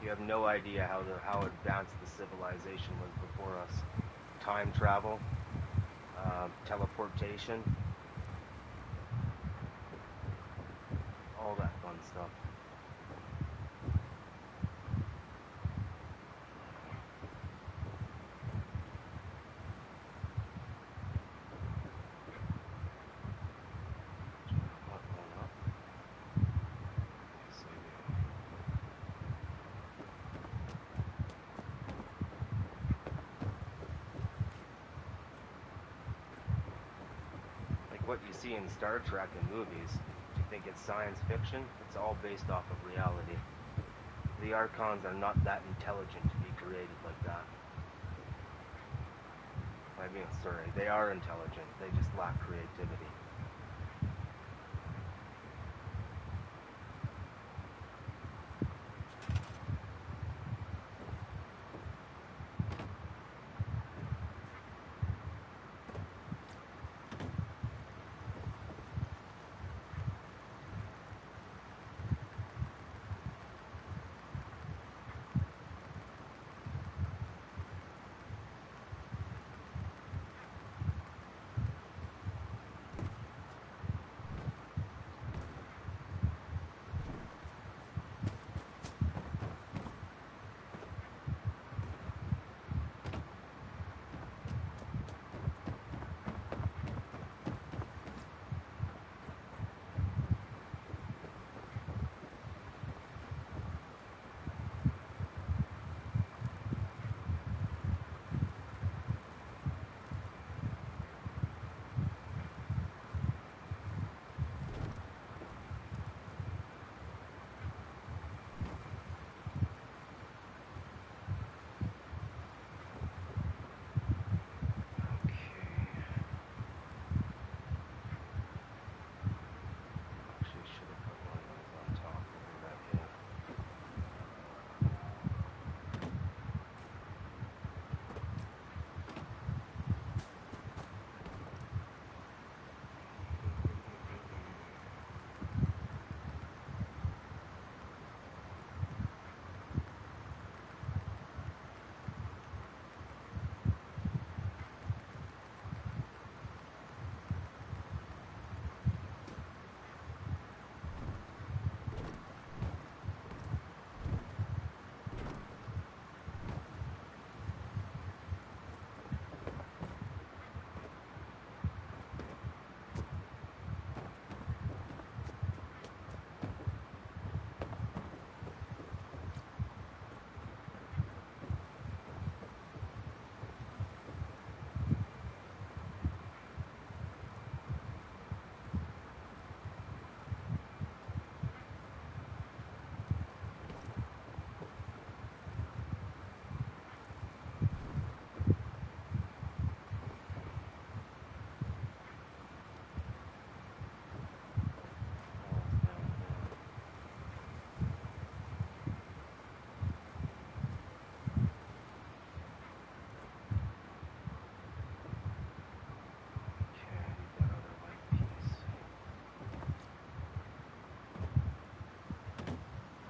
You have no idea how advanced the civilization was before us. Time travel, teleportation, all that fun stuff. what you see in Star Trek and movies, you think it's science fiction? It's all based off of reality. The Archons are not that intelligent to be created like that. I mean, sorry, they are intelligent, they just lack creativity.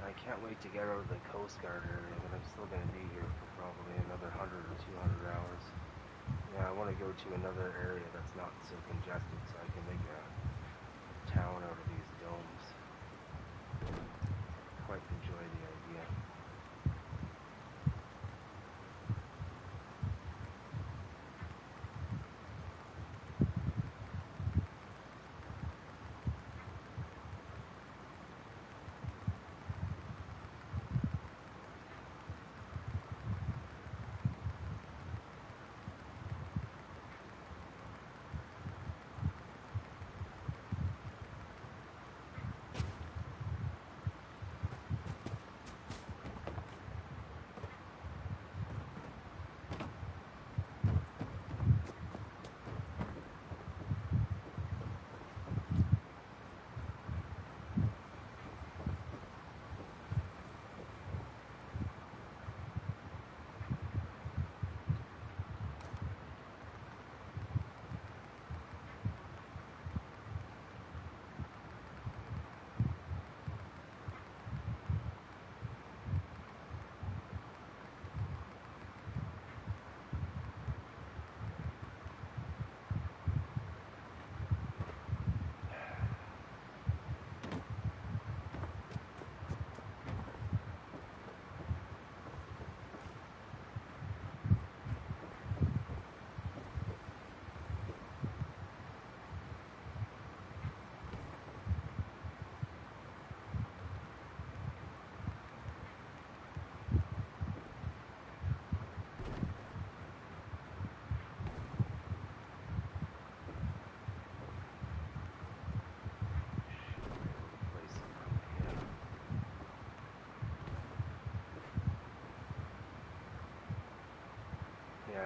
I can't wait to get out of the Coast Guard area, but I'm still going to be here for probably another 100 or 200 hours. Yeah, I want to go to another area that's not so congested so I can make a town out of these domes. Quite enjoy the idea.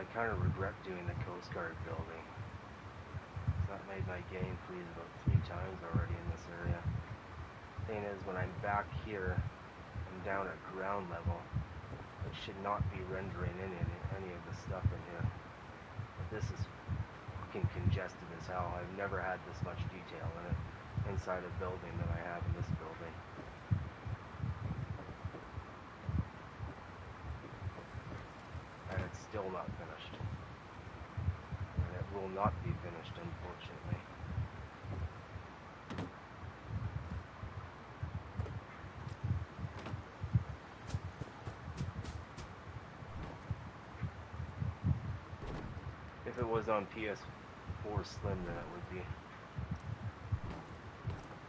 I kind of regret doing the Coast Guard building. That made my game freeze about 3 times already in this area. Thing is, when I'm back here, I'm down at ground level. It should not be rendering in any of the stuff in here. But this is fucking congested as hell. I've never had this much detail in it inside a building than I have in this building. And it's still not finished. And it will not be finished, unfortunately. If it was on PS4 Slim, then it would be.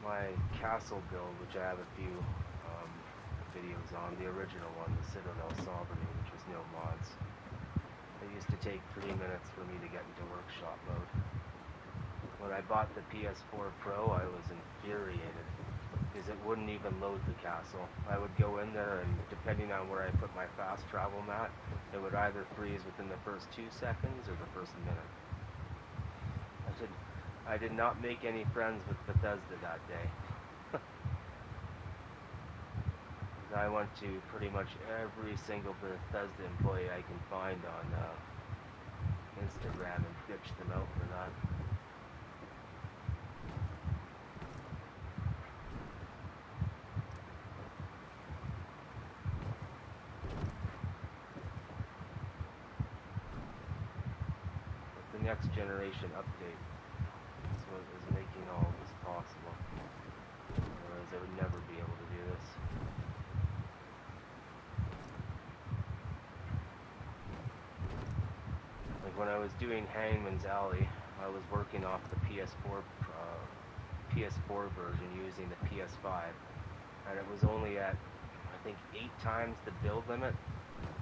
My castle build, which I have a few videos on, the original one, the Citadel Sovereignty, which was no mods. It used to take 3 minutes for me to get into workshop mode. When I bought the PS4 Pro, I was infuriated because it wouldn't even load the castle. I would go in there, and depending on where I put my fast travel mat, it would either freeze within the first 2 seconds or the first minute. I did not make any friends with Bethesda that day. I went to pretty much every single Bethesda employee I can find on Instagram and bitched them out for that. But the next generation update is what is making all of this possible. Otherwise I would never be able to do this. When I was doing Hangman's Alley, I was working off the PS4 version using the PS5, and it was only at, I think, 8 times the build limit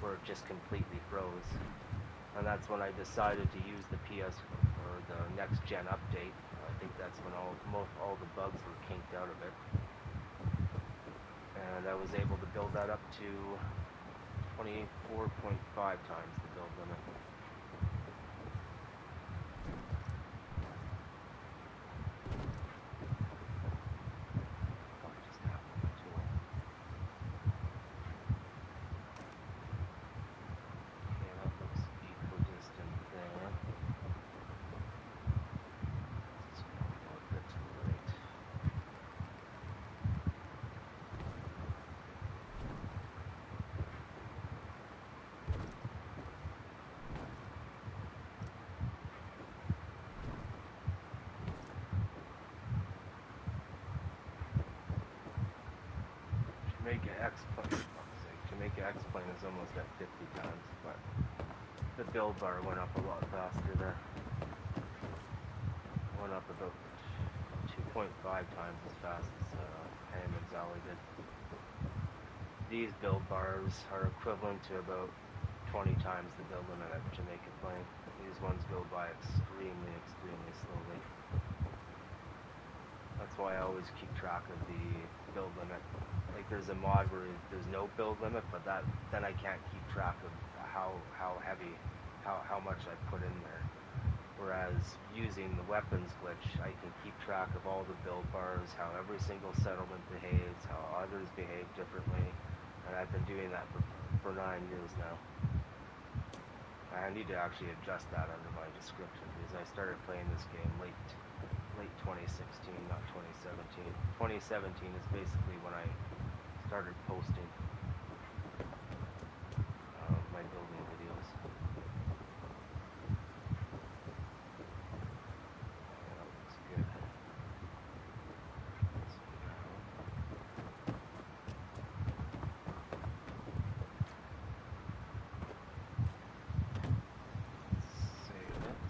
where it just completely froze. And that's when I decided to use the the next gen update. I think that's when all the bugs were kinked out of it, and I was able to build that up to 24.5 times the build limit. To make an X-plane is almost at 50 times, but the build bar went up a lot faster there. Went up about 2.5 times as fast as Hammond's Alley did. These build bars are equivalent to about 20 times the build limit at Jamaica Plane. These ones go by extremely, extremely slowly. That's why I always keep track of the build limit. Like, there's a mod where there's no build limit, but then I can't keep track of how much I put in there. Whereas using the weapons glitch, I can keep track of all the build bars, how every single settlement behaves, how others behave differently, and I've been doing that for 9 years now. I need to actually adjust that under my description, because I started playing this game late 2016, not 2017. 2017 is basically when I started posting my building videos. That looks good. Save it.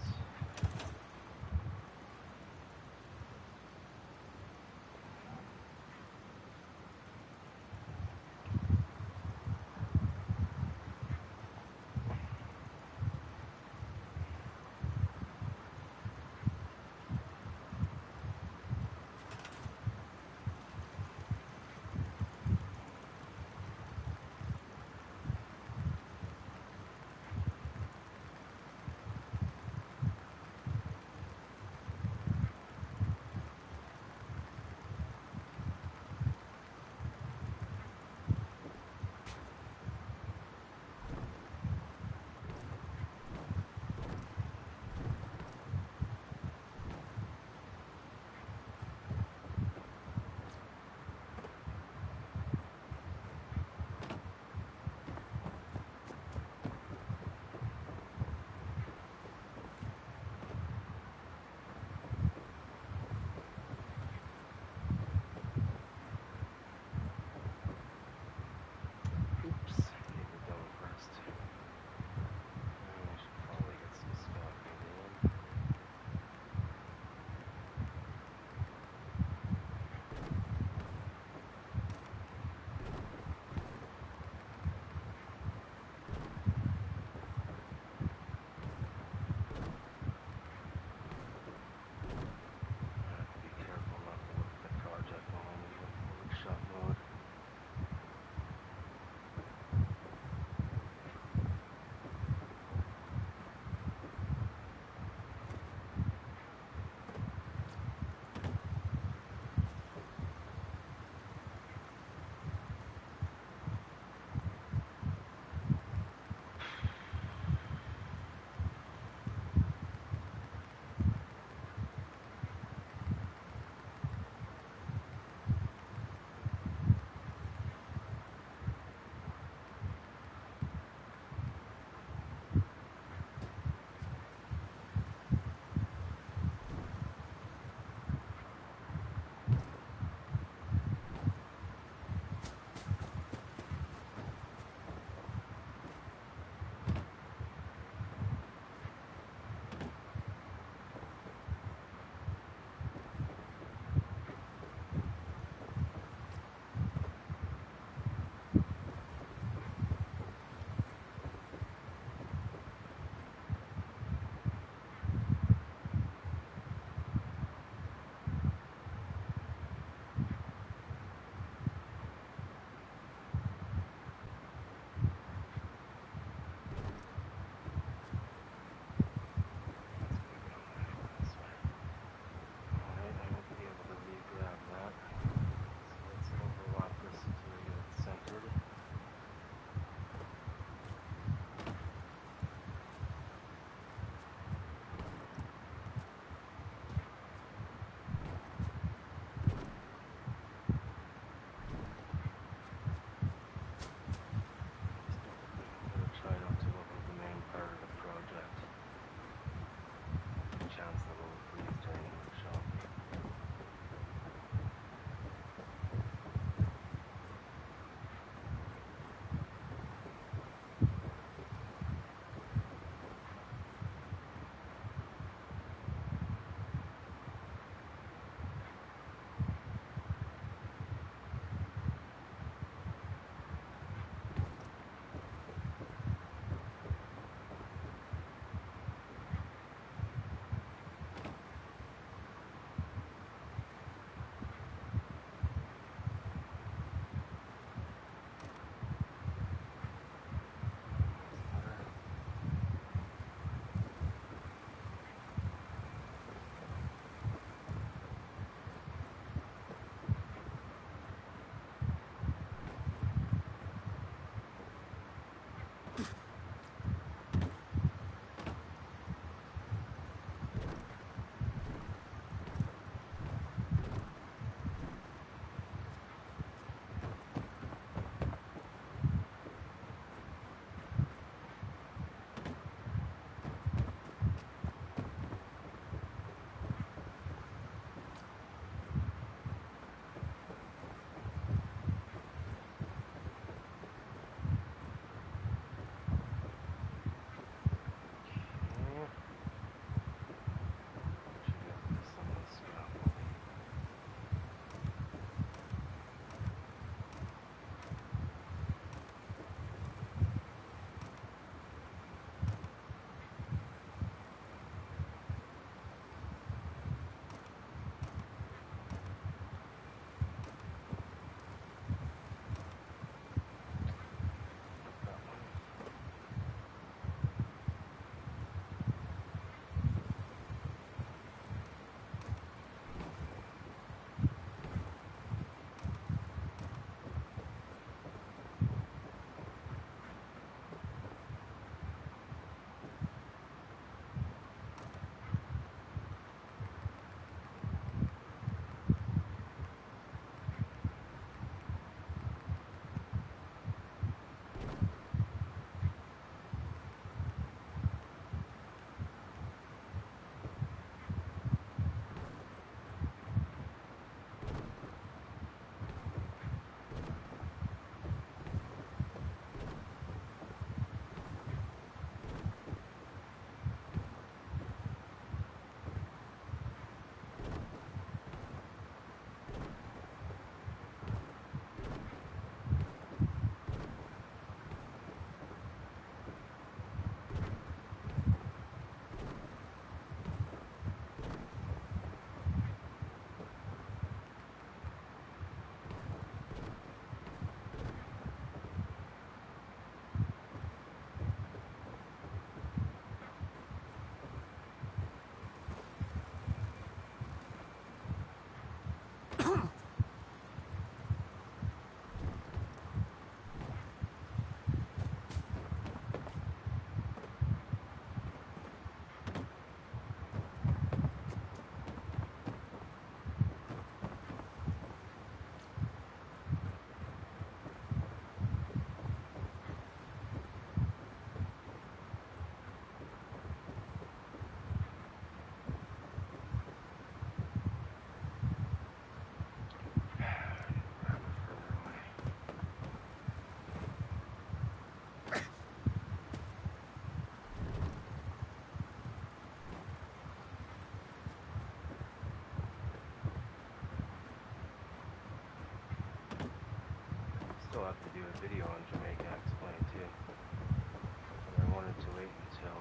still have to do a video on Jamaica Explain too. But I wanted to wait until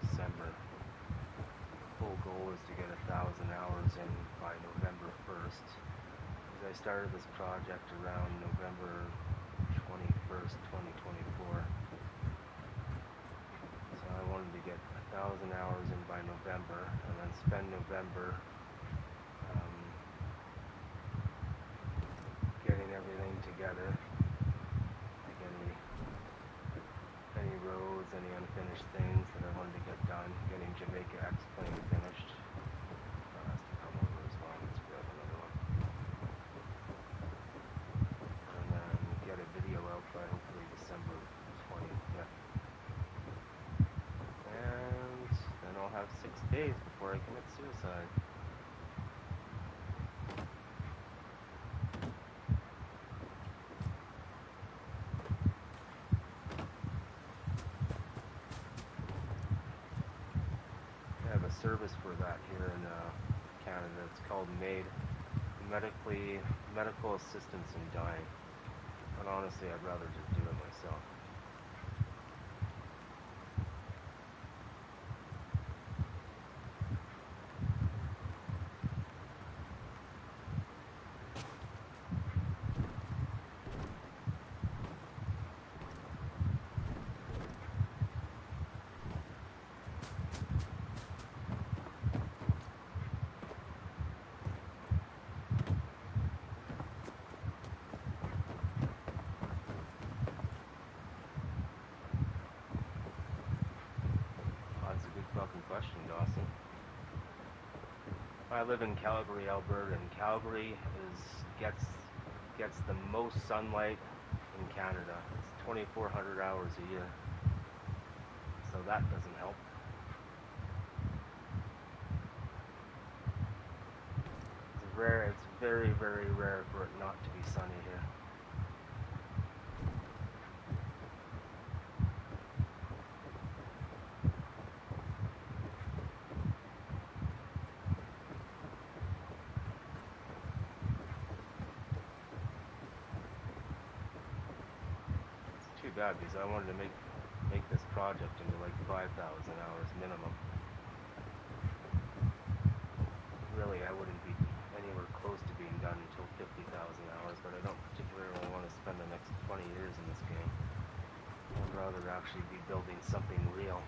December. The whole goal is to get 1,000 hours in by November 1st. Because I started this project around November 21st, 2024. So I wanted to get 1,000 hours in by November, and then spend November getting everything together, like any roads, any unfinished things that I wanted to get done, getting Jamaica Explain finished. That has to come over as well. Let's grab another one. And then get a video out by hopefully December 25th. And then I'll have 6 days before I commit suicide. I have a service for that here in Canada. It's called MAID, Medical Assistance in Dying. But honestly, I'd rather just do it myself. That's a good fucking question, Dawson. I live in Calgary, Alberta, and Calgary gets the most sunlight in Canada. It's 2,400 hours a year, so that doesn't help. It's very, very rare for it not to be sunny here. It's too bad because I wanted to make this project into like 5,000 hours minimum. Really, I wouldn't be anywhere close to being done until 50,000 hours, but I don't particularly want to spend the next 20 years in this game. I'd rather actually be building something real.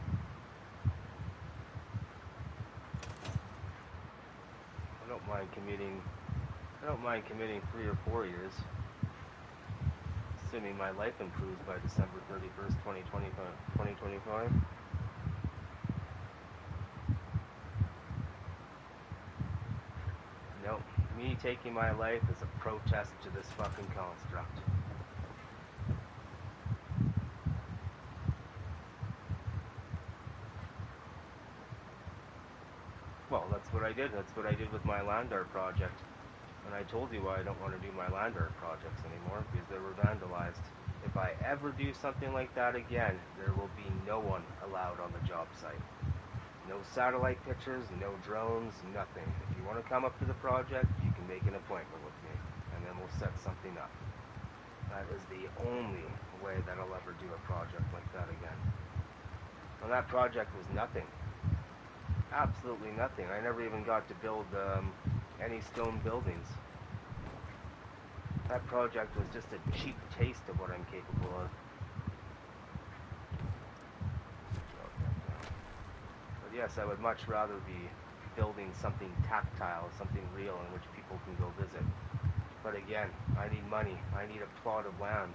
I don't mind committing 3 or 4 years, assuming my life improves by December 31st, 2025. No, me taking my life is a protest to this fucking construct. Well, that's what I did. That's what I did with my land art project. And I told you why I don't want to do my land art projects anymore, because they were vandalized. If I ever do something like that again, there will be no one allowed on the job site. No satellite pictures, no drones, nothing. If you want to come up to the project, you can make an appointment with me, and then we'll set something up. That is the only way that I'll ever do a project like that again. And that project was nothing. Absolutely nothing. I never even got to build any stone buildings. That project was just a cheap taste of what I'm capable of. But yes, I would much rather be building something tactile, something real in which people can go visit. But again, I need money. I need a plot of land.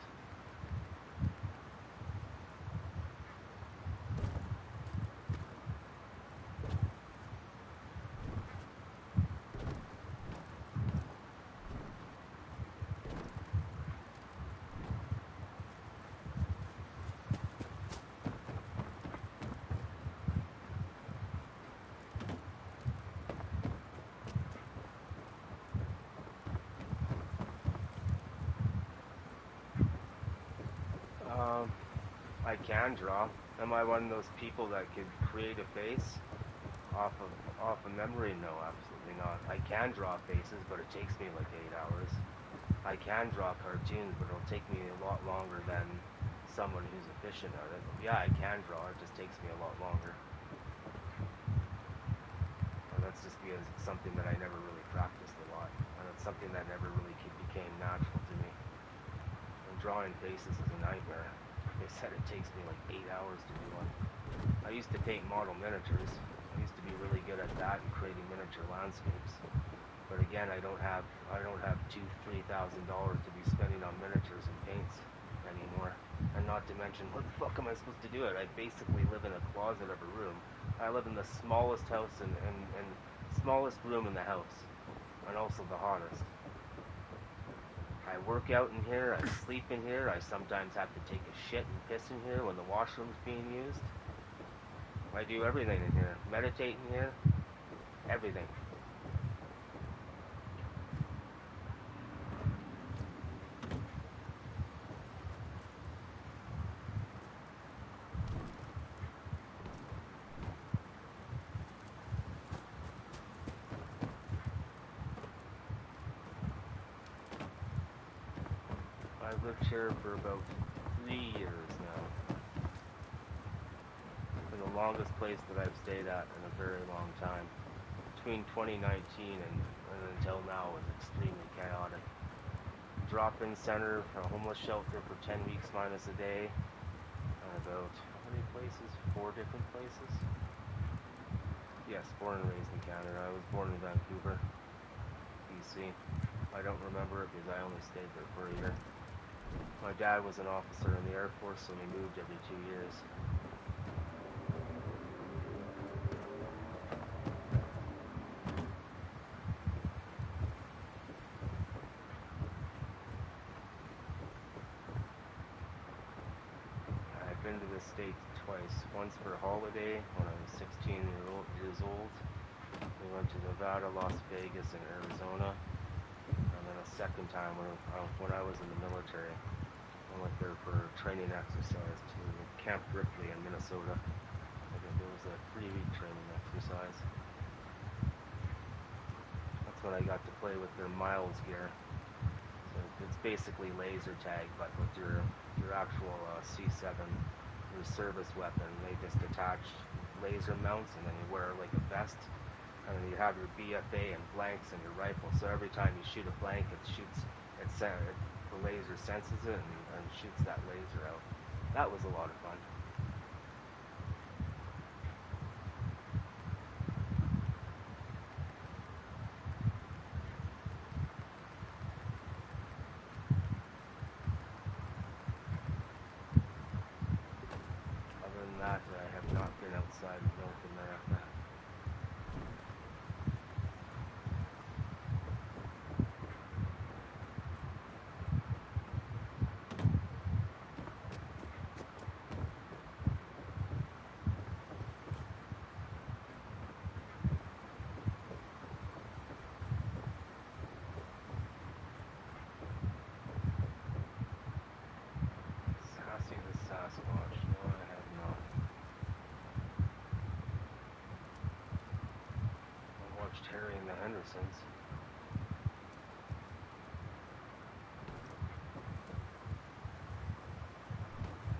I can draw. Am I one of those people that could create a face off of memory? No, absolutely not. I can draw faces, but it takes me like 8 hours. I can draw cartoons, but it'll take me a lot longer than someone who's efficient at it. Yeah, I can draw, it just takes me a lot longer. And that's just because it's something that I never really practiced a lot. And it's something that never really became natural to me. And drawing faces is a nightmare. Like I said, it takes me like 8 hours to do one. I used to paint model miniatures. I used to be really good at that and creating miniature landscapes. But again, I don't have $2,000–3,000 to be spending on miniatures and paints anymore. And not to mention, where the fuck am I supposed to do it? I basically live in a closet of a room. I live in the smallest house and smallest room in the house, and also the hottest. I work out in here, I sleep in here, I sometimes have to take a shit and piss in here when the washroom's being used. I do everything in here. Meditate in here, everything. I've lived here for about 3 years now. It's been the longest place that I've stayed at in a very long time. Between 2019 and until now was extremely chaotic. Drop-in center for a homeless shelter for 10 weeks minus a day. And about, how many places? 4 different places? Yes, born and raised in Canada. I was born in Vancouver, BC. I don't remember it because I only stayed there for a year. My dad was an officer in the Air Force, so we moved every 2 years. I've been to the States twice. Once for a holiday when I was 16 years old. We went to Nevada, Las Vegas, and Arizona. And then a second time when I was in the military. I went there for training exercise to Camp Ripley in Minnesota. I think it was a 3-week training exercise. That's when I got to play with their Miles gear. So it's basically laser tag, but with your actual C7, your service weapon. They just attach laser mounts, and then you wear like a vest, and then you have your BFA and blanks and your rifle. So every time you shoot a blank, the laser senses it and shoots that laser out. That was a lot of fun. Other than that, I have not been outside of North America. Sasquatch. No, I have not. I watched Harry and the Hendersons.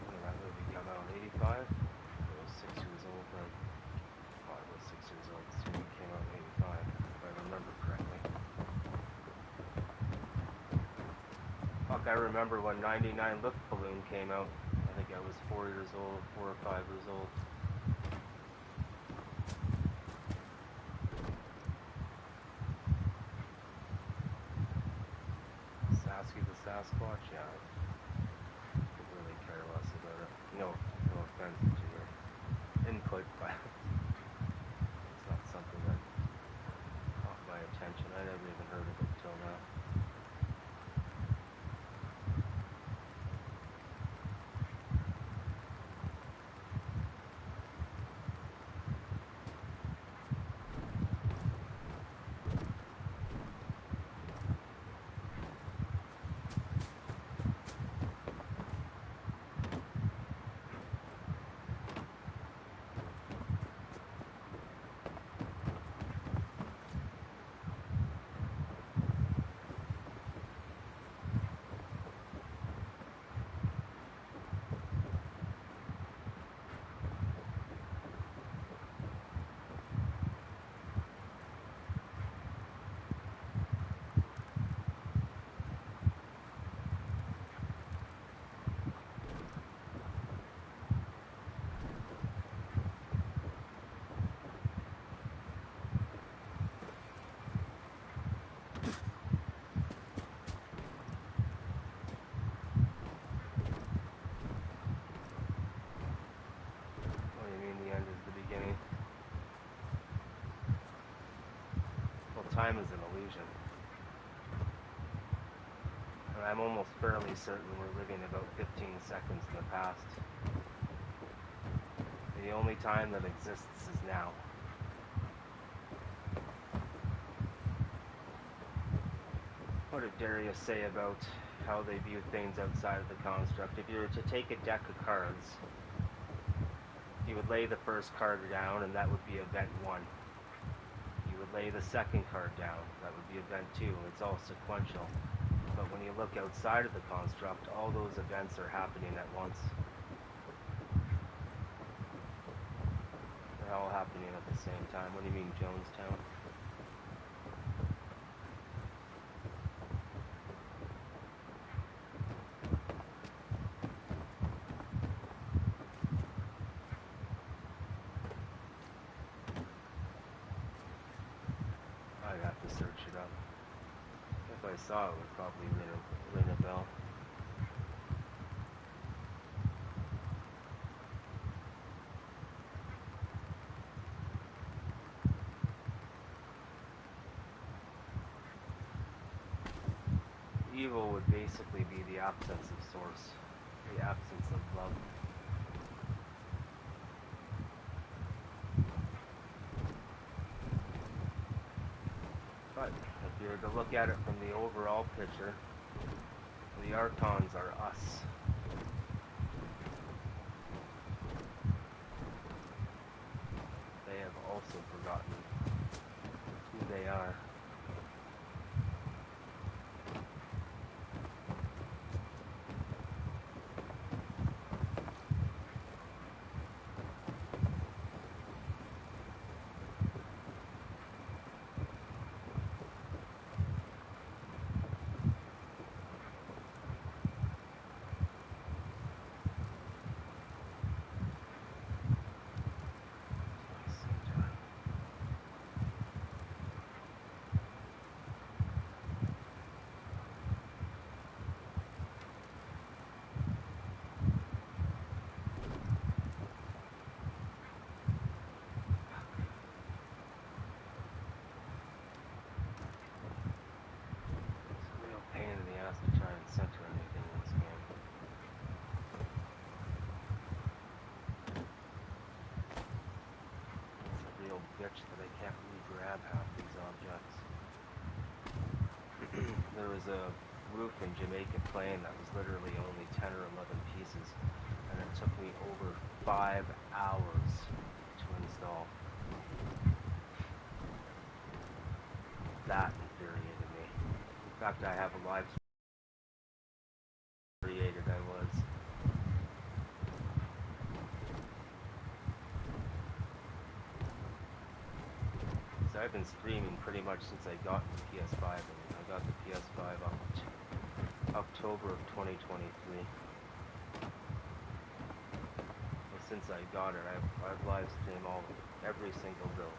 When did that movie come out? 85? I was 6 years old then. Oh, I was 6 years old. This movie came out in 85, if I remember correctly. Fuck, I remember when 99 Look Balloon came out. I think I was 4 years old, 4 or 5 years old. Sasky the Sasquatch, yeah. I could really care less about it. No offense to your input, but it's not something that caught my attention. I never even heard of it till now. time is an illusion. And I'm almost fairly certain we're living about 15 seconds in the past. The only time that exists is now. What did Darius say about how they view things outside of the construct? If you were to take a deck of cards, you would lay the first card down, and that would be event 1. You would lay the second card down, that would be event 2. It's all sequential. But when you look outside of the construct, all those events are happening at once. They're all happening at the same time. What do you mean, Jonestown? I'd have to search it up. If I saw it, would probably ring a bell. Evil would basically be the absence of source, the absence of love. But if you were to look at it from the overall picture, the Archons are us. They have also forgotten who they are. That I can't really grab half these objects. There was a roof in Jamaica Plain that was literally only 10 or 11 pieces, and it took me over 5 hours to install. That infuriated me. In fact, I have a live infuriated I was. I've been streaming pretty much since I got the PS5. I got the PS5 October of 2023. Well, since I got it, I've live streamed every single build.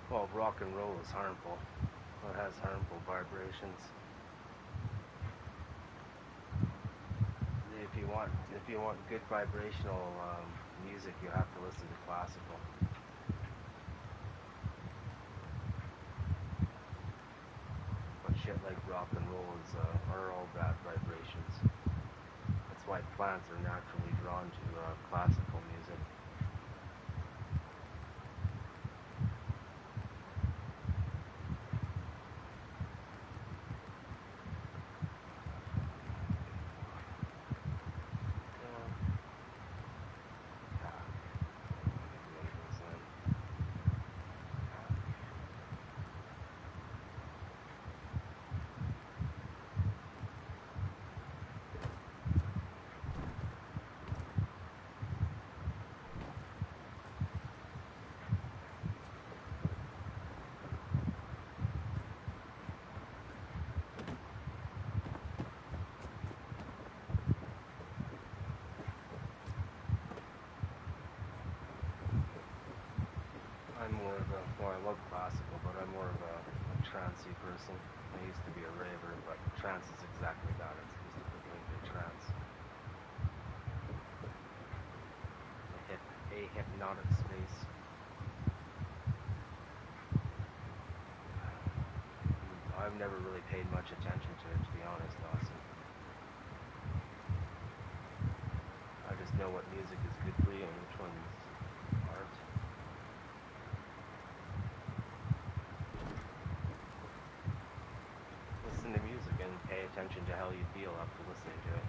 Well, rock and roll is harmful. It has harmful vibrations. If you want good vibrational music, you have to listen to classical. But shit like rock and roll are all bad vibrations. That's why plants are naturally drawn to classical music. I love classical, but I'm more of a trancey person. I used to be a raver, but trance is exactly that. It's used to put me into a trance. A hypnotic space. I've never really paid much attention to it, to be honest, Dawson. I just know what music is good for you and which one's art. Listen to music and pay attention to how you feel after listening to it.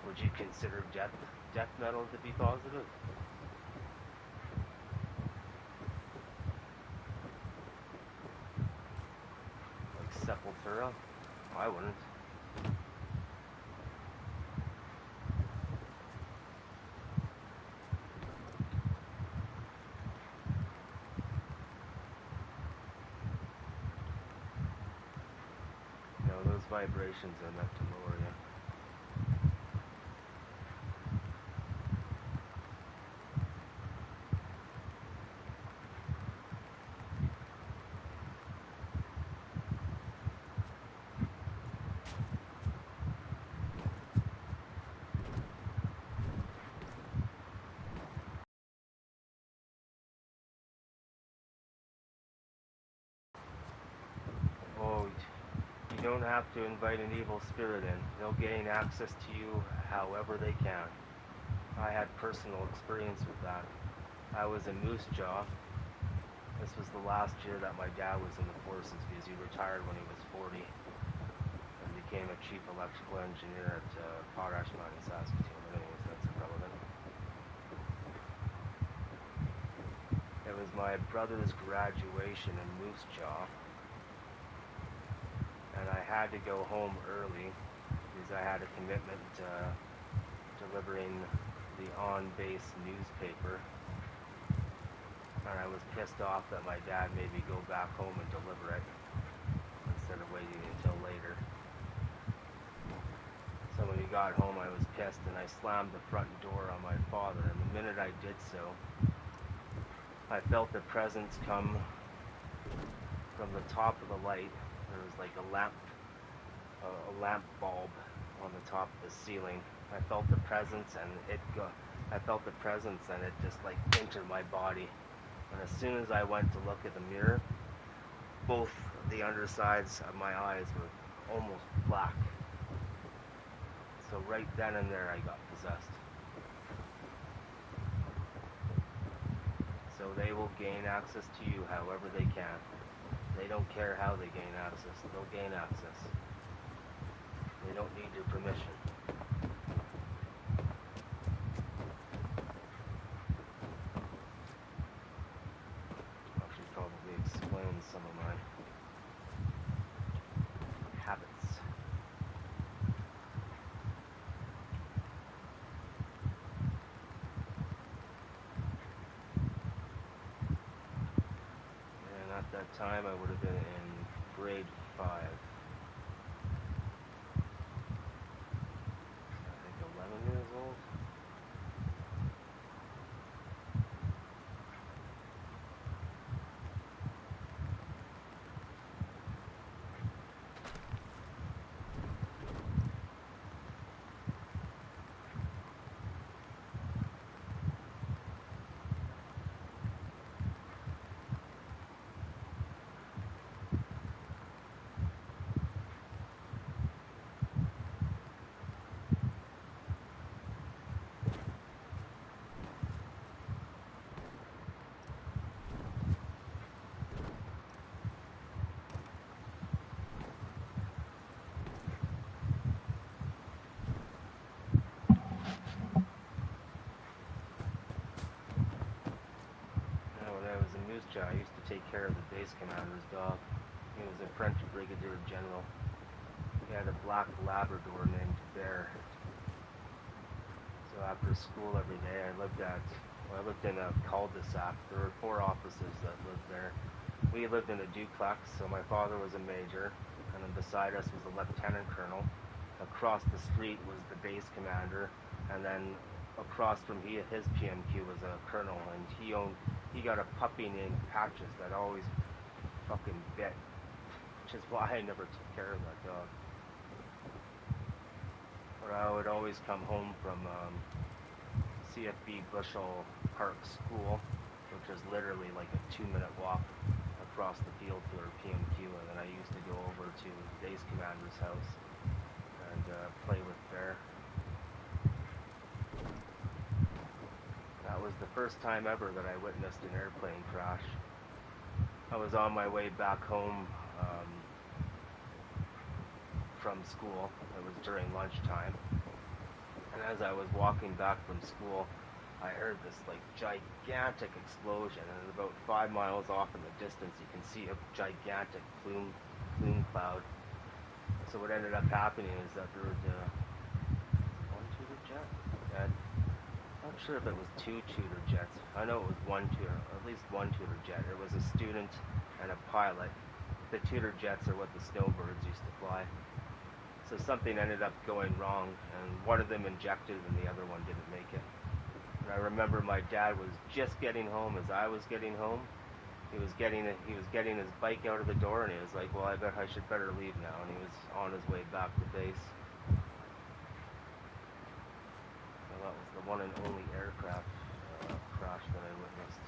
Would you consider death metal to be positive? Like Sepultura? I wouldn't. No, those vibrations are meant to lower you. Oh, you don't have to invite an evil spirit in. They'll gain access to you however they can. I had personal experience with that. I was in Moose Jaw. This was the last year that my dad was in the forces because he retired when he was 40 and became a chief electrical engineer at Potash Mine in Saskatoon. Anyways, that's irrelevant. It was my brother's graduation in Moose Jaw, and I had to go home early because I had a commitment delivering the on-base newspaper, and I was pissed off that my dad made me go back home and deliver it instead of waiting until later. So when we got home, I was pissed, and I slammed the front door on my father, and the minute I did so, I felt the presence come from the top of the light. There was like a lamp bulb on the top of the ceiling. I felt the presence, and it just like entered my body. And as soon as I went to look at the mirror, both the undersides of my eyes were almost black. So right then and there, I got possessed. So they will gain access to you however they can. They don't care how they gain access. They'll gain access. They don't need your permission. I should probably explain some of my habits. And at that time, I would have been in grade 5. take care of the base commander's dog. He was a French brigadier general. He had a black Labrador named Bear. So after school every day, I lived in a cul-de-sac. There were 4 officers that lived there. We lived in a duplex, so my father was a major, and then beside us was a lieutenant colonel. Across the street was the base commander, and then across from his PMQ was a colonel, and he got a puppy named Patches that always fucking bit, which is why I never took care of that dog. But I would always come home from CFB Bushel Park School, which is literally like a 2-minute walk across the field to our PMQ, and then I used to go over to the base commander's house and play with Bear. That was the first time ever that I witnessed an airplane crash. I was on my way back home from school. It was during lunchtime. And as I was walking back from school, I heard this like gigantic explosion, and about 5 miles off in the distance you can see a gigantic plume cloud. So what ended up happening is that there was a one-tutor jet? I'm not sure if it was 2 tutor jets. I know it was at least one tutor jet. It was a student and a pilot. The tutor jets are what the snowbirds used to fly. So something ended up going wrong, and one of them injected and the other one didn't make it. And I remember my dad was just getting home as I was getting home. He was getting his bike out of the door, and he was like, well, I bet I should better leave now, and he was on his way back to base. So that was the one and only aircraft crash that I witnessed.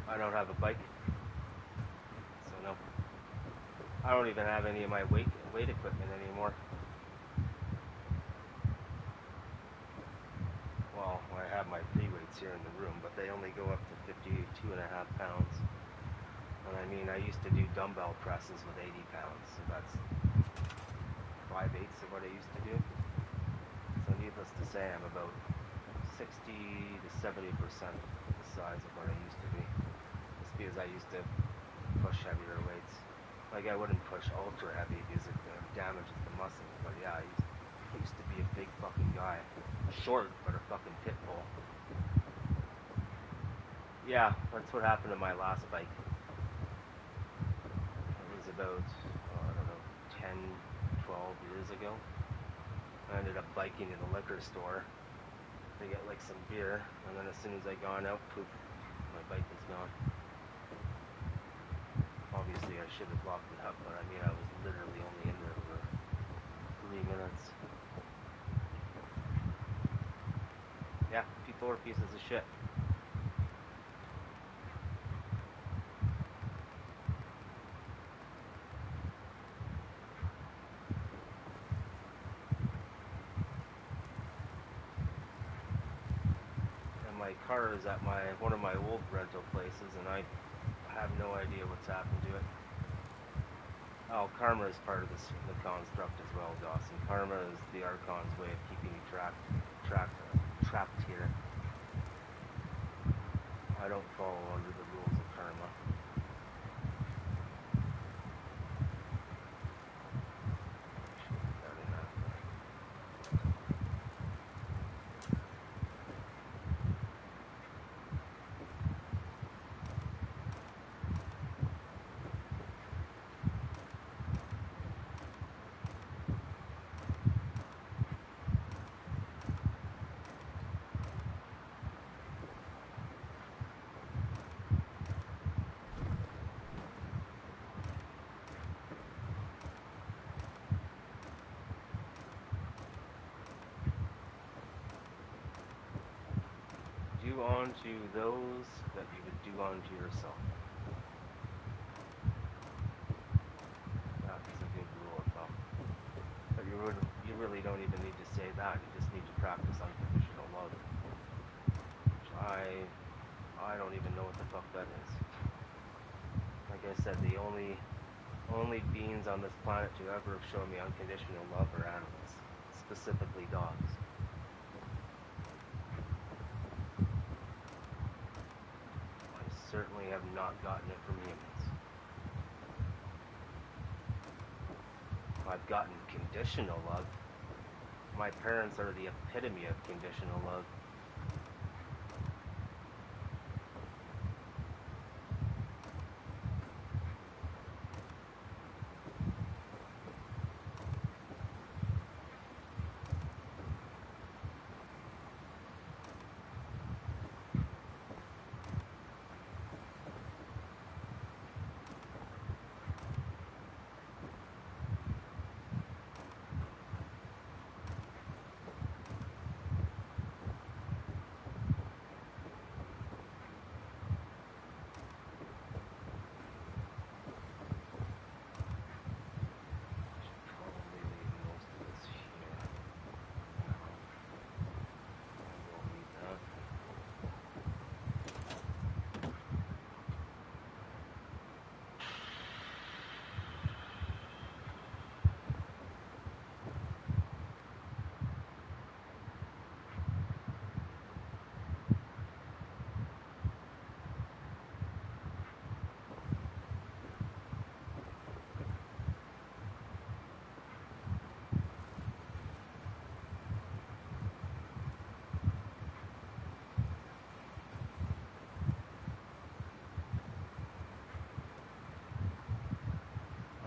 I don't have a bike, so no. I don't even have any of my weight equipment anymore. Well, I have my free weights here in the room, but they only go up to 52.5 pounds. And I mean, I used to do dumbbell presses with 80 pounds, so that's 5/8 of what I used to do. So needless to say, I'm about 60 to 70% the size of what I used to be. It's because I used to push heavier weights. Like, I wouldn't push ultra heavy because it damages the muscles, but yeah, I used to be a big fucking guy. Short, but a fucking pit bull. Yeah, that's what happened to my last bike. It was about, I don't know, 10, 12 years ago. I ended up biking in a liquor store to get like some beer, and then as soon as I gone out, poof, my bike was gone. Obviously I should have locked it up, but I mean, I was literally only in there for 3 minutes. Yeah, people are pieces of shit. And my car is at one of my old rental places, and I have no idea what's happened to it. Oh, karma is part of the construct as well, Dawson. Karma is the Archon's way of keeping you trapped here. I don't follow under the rules of karma. onto those that you would do onto yourself. That is a good rule of thumb. But you really don't even need to say that. You just need to practice unconditional love. Which I don't even know what the fuck that is. Like I said, the only beings on this planet to ever have shown me unconditional love are animals, specifically dogs. I certainly have not gotten it from humans. I've gotten conditional love. My parents are the epitome of conditional love.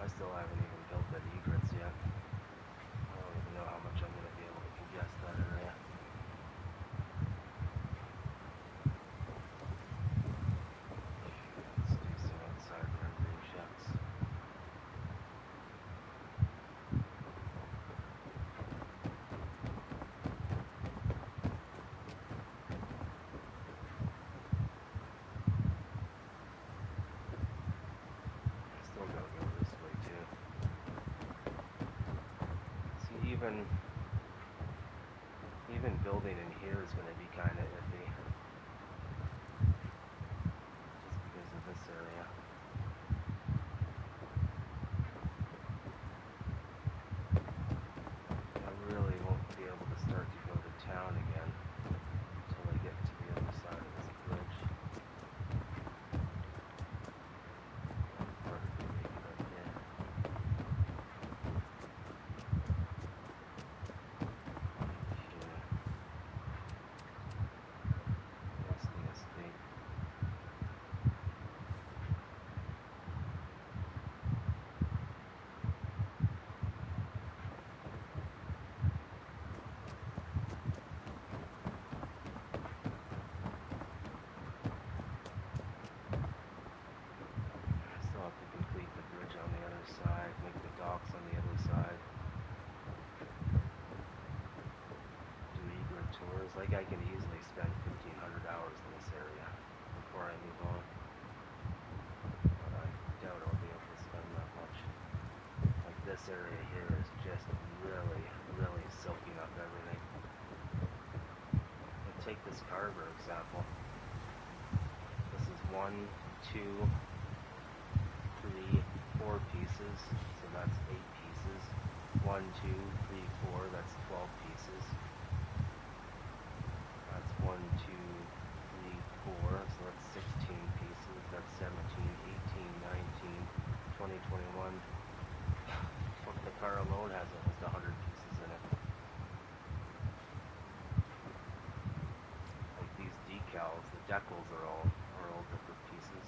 I still haven't even built that egrets yet. I don't even know how much I'm going to be able to congest that area. Let's do some outside rendering checks. Still gotta go this way too. See, even building in here is going to be kind of iffy. Just because of this area. I really won't be able to start to go to town again until I get to the other side of this bridge. Perfectly right there. That's the estate. Still have to complete the bridge on the other side, make the docks on the other side. Do egret tours. Like I can easily spend 1,500 hours in this area before I move on. But I doubt I'll be able to spend that much. Like this area here is just really, really soaking up everything. Take this carver example. This is 1, 2, 3, 4 pieces, so that's 8 pieces. 1, 2, 3, 4, that's 12 pieces. That's 1, 2, 3, 4, so that's 16 pieces. That's 17, 18, 19, 20, 21. Fuck, the car alone has almost 100 pieces in it. Decals, the decals are all different pieces.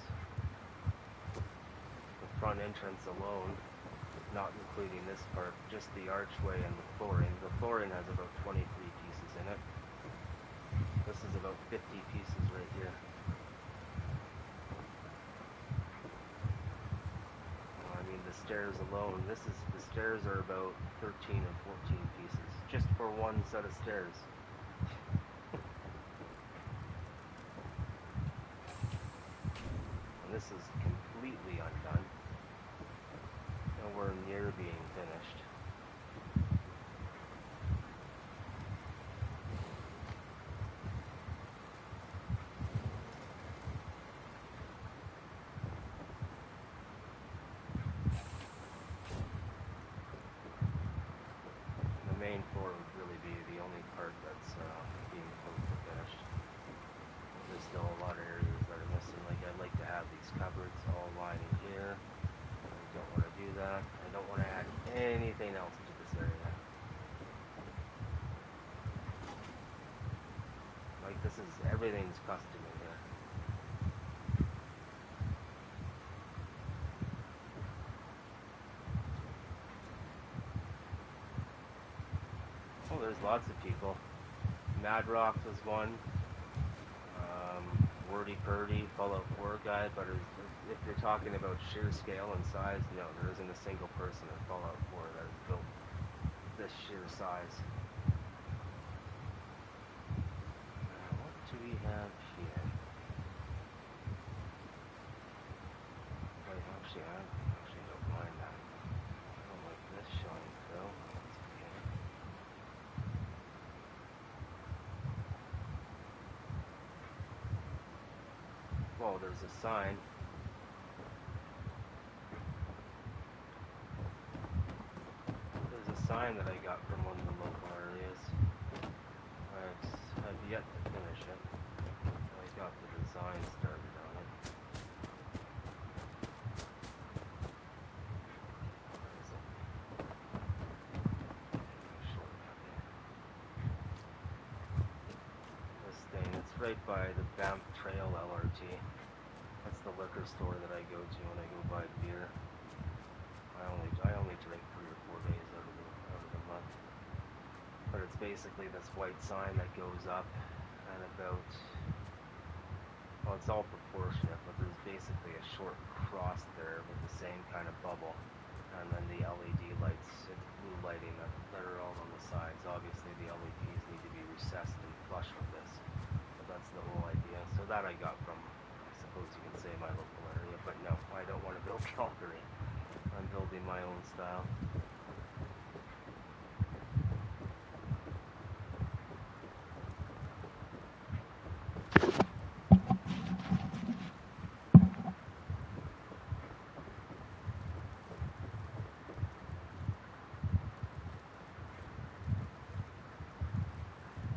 The front entrance alone, not including this part, just the archway and the flooring. The flooring has about 23 pieces in it. This is about 50 pieces right here. I mean, the stairs alone, the stairs are about 13 or 14 pieces, just for one set of stairs. this is completely undone. Nowhere near being finished. The main floor would really be the only part that's being close to finished. There's still a lot of areas that are missing. Like, I'd like to have these cupboards all lining here. I don't want to do that. I don't want to add anything else to this area. Like, this is, everything's custom in here. Oh, there's lots of people. Mad Rock was one. Wordy Purdy, Fallout4 guy, but if you're talking about sheer scale and size, no, there isn't a single person in Fallout 4 that has built this sheer size. What do we have here? Wait, actually, I actually don't mind that. I don't like this showing though. That's okay. Whoa, there's a sign. There's a sign that I got from one of the local areas. I've yet to finish it. I got the design started on it. Where is it? This thing, it's right by the Banff Trail LRT. That's the liquor store that I go to when I go buy beer. I only drink 3 or 4 days out of the month. But it's basically this white sign that goes up and about, well, it's all proportionate, but there's basically a short cross there with the same kind of bubble, and then the LED lights, it's blue lighting that are all on the sides. Obviously the LEDs need to be recessed and flush with this, but that's the whole idea. So that I got from, I suppose you can say, my local area, but no, I don't want to build Calgary. I'm building my own style.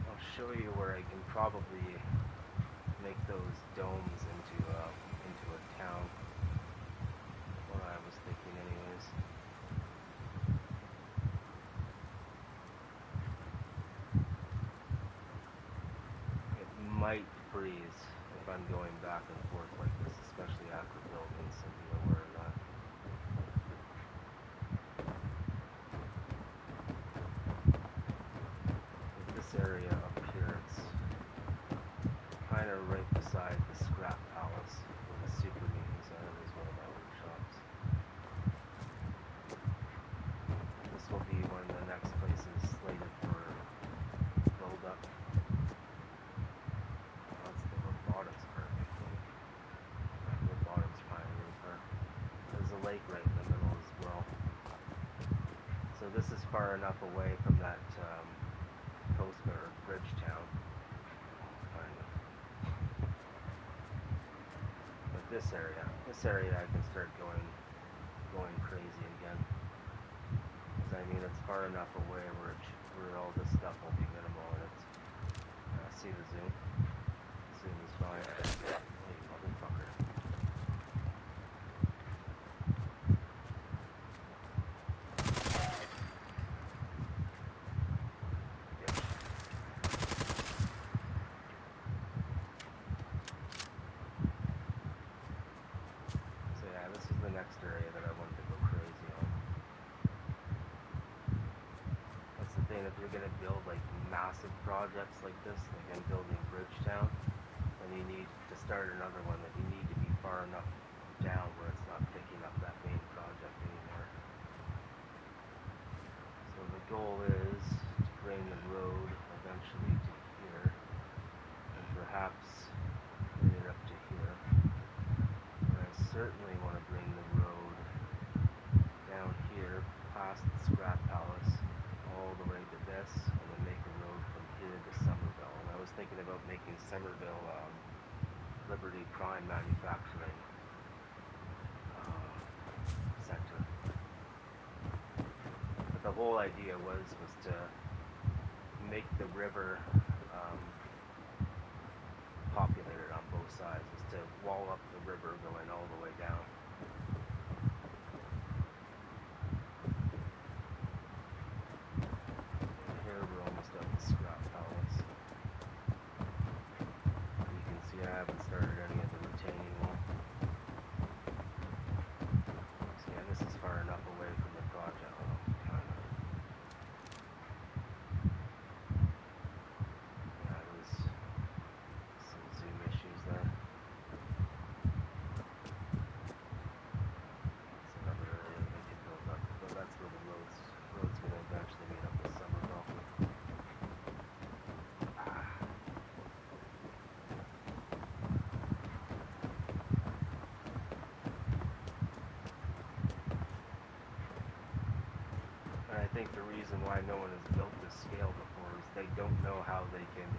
I'll show you where I can probably make those domes into a town. What I was thinking anyways. It might freeze if I'm going back and forth like this, especially after building, so be aware of that. Like this area up here, it's kind of right beside the scrap palace where the super meetings are. There's one of my workshops. This will be one of the next places slated for build up. That's the robotics park, I think. Robotics pioneer park. There's a lake right in the middle as well. So this is far enough away from that coast or bridge town. Kind of. But this area I can start going crazy again. Because I mean, it's far enough away where all this stuff will be minimal, and it's see the zoom. Zoom is fine. Hey, motherfucker. So yeah, this is the next area that I wanted to go crazy on. That's the thing, if you're gonna build like massive projects like this, like I'm building Bridgetown, then you need to start another one that you need to be far enough down where it's not picking up that main project anymore. So the goal is to bring the road eventually to here, and perhaps bring it up to here. When I thinking about making Somerville Liberty Prime Manufacturing center. But the whole idea was to make the river populated on both sides, was to wall up the river going all the way down. And here we're almost out of scrap pellets. You can see I haven't started any of the retaining wall. So yeah, this is far enough away from the project. Well, kind of. Yeah, there's some zoom issues there. It's another area they could build up, but that's where the road's going to eventually meet up with Somerville. And I think the reason why no one has built this scale before is they don't know how they can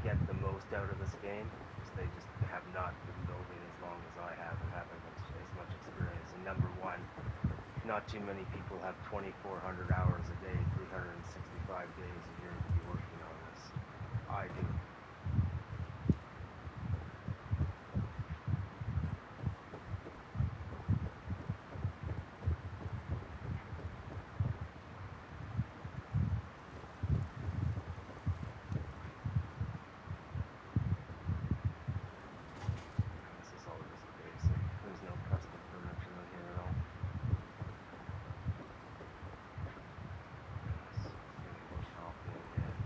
get the most out of this game, because they just have not been building as long as I have and haven't as much experience. And number one, not too many people have 2,400 hours a day, 365 days a year to be working on this. I do. This is all just basic. There's no custom furniture in here at all. Yes, it's gonna go shopping again.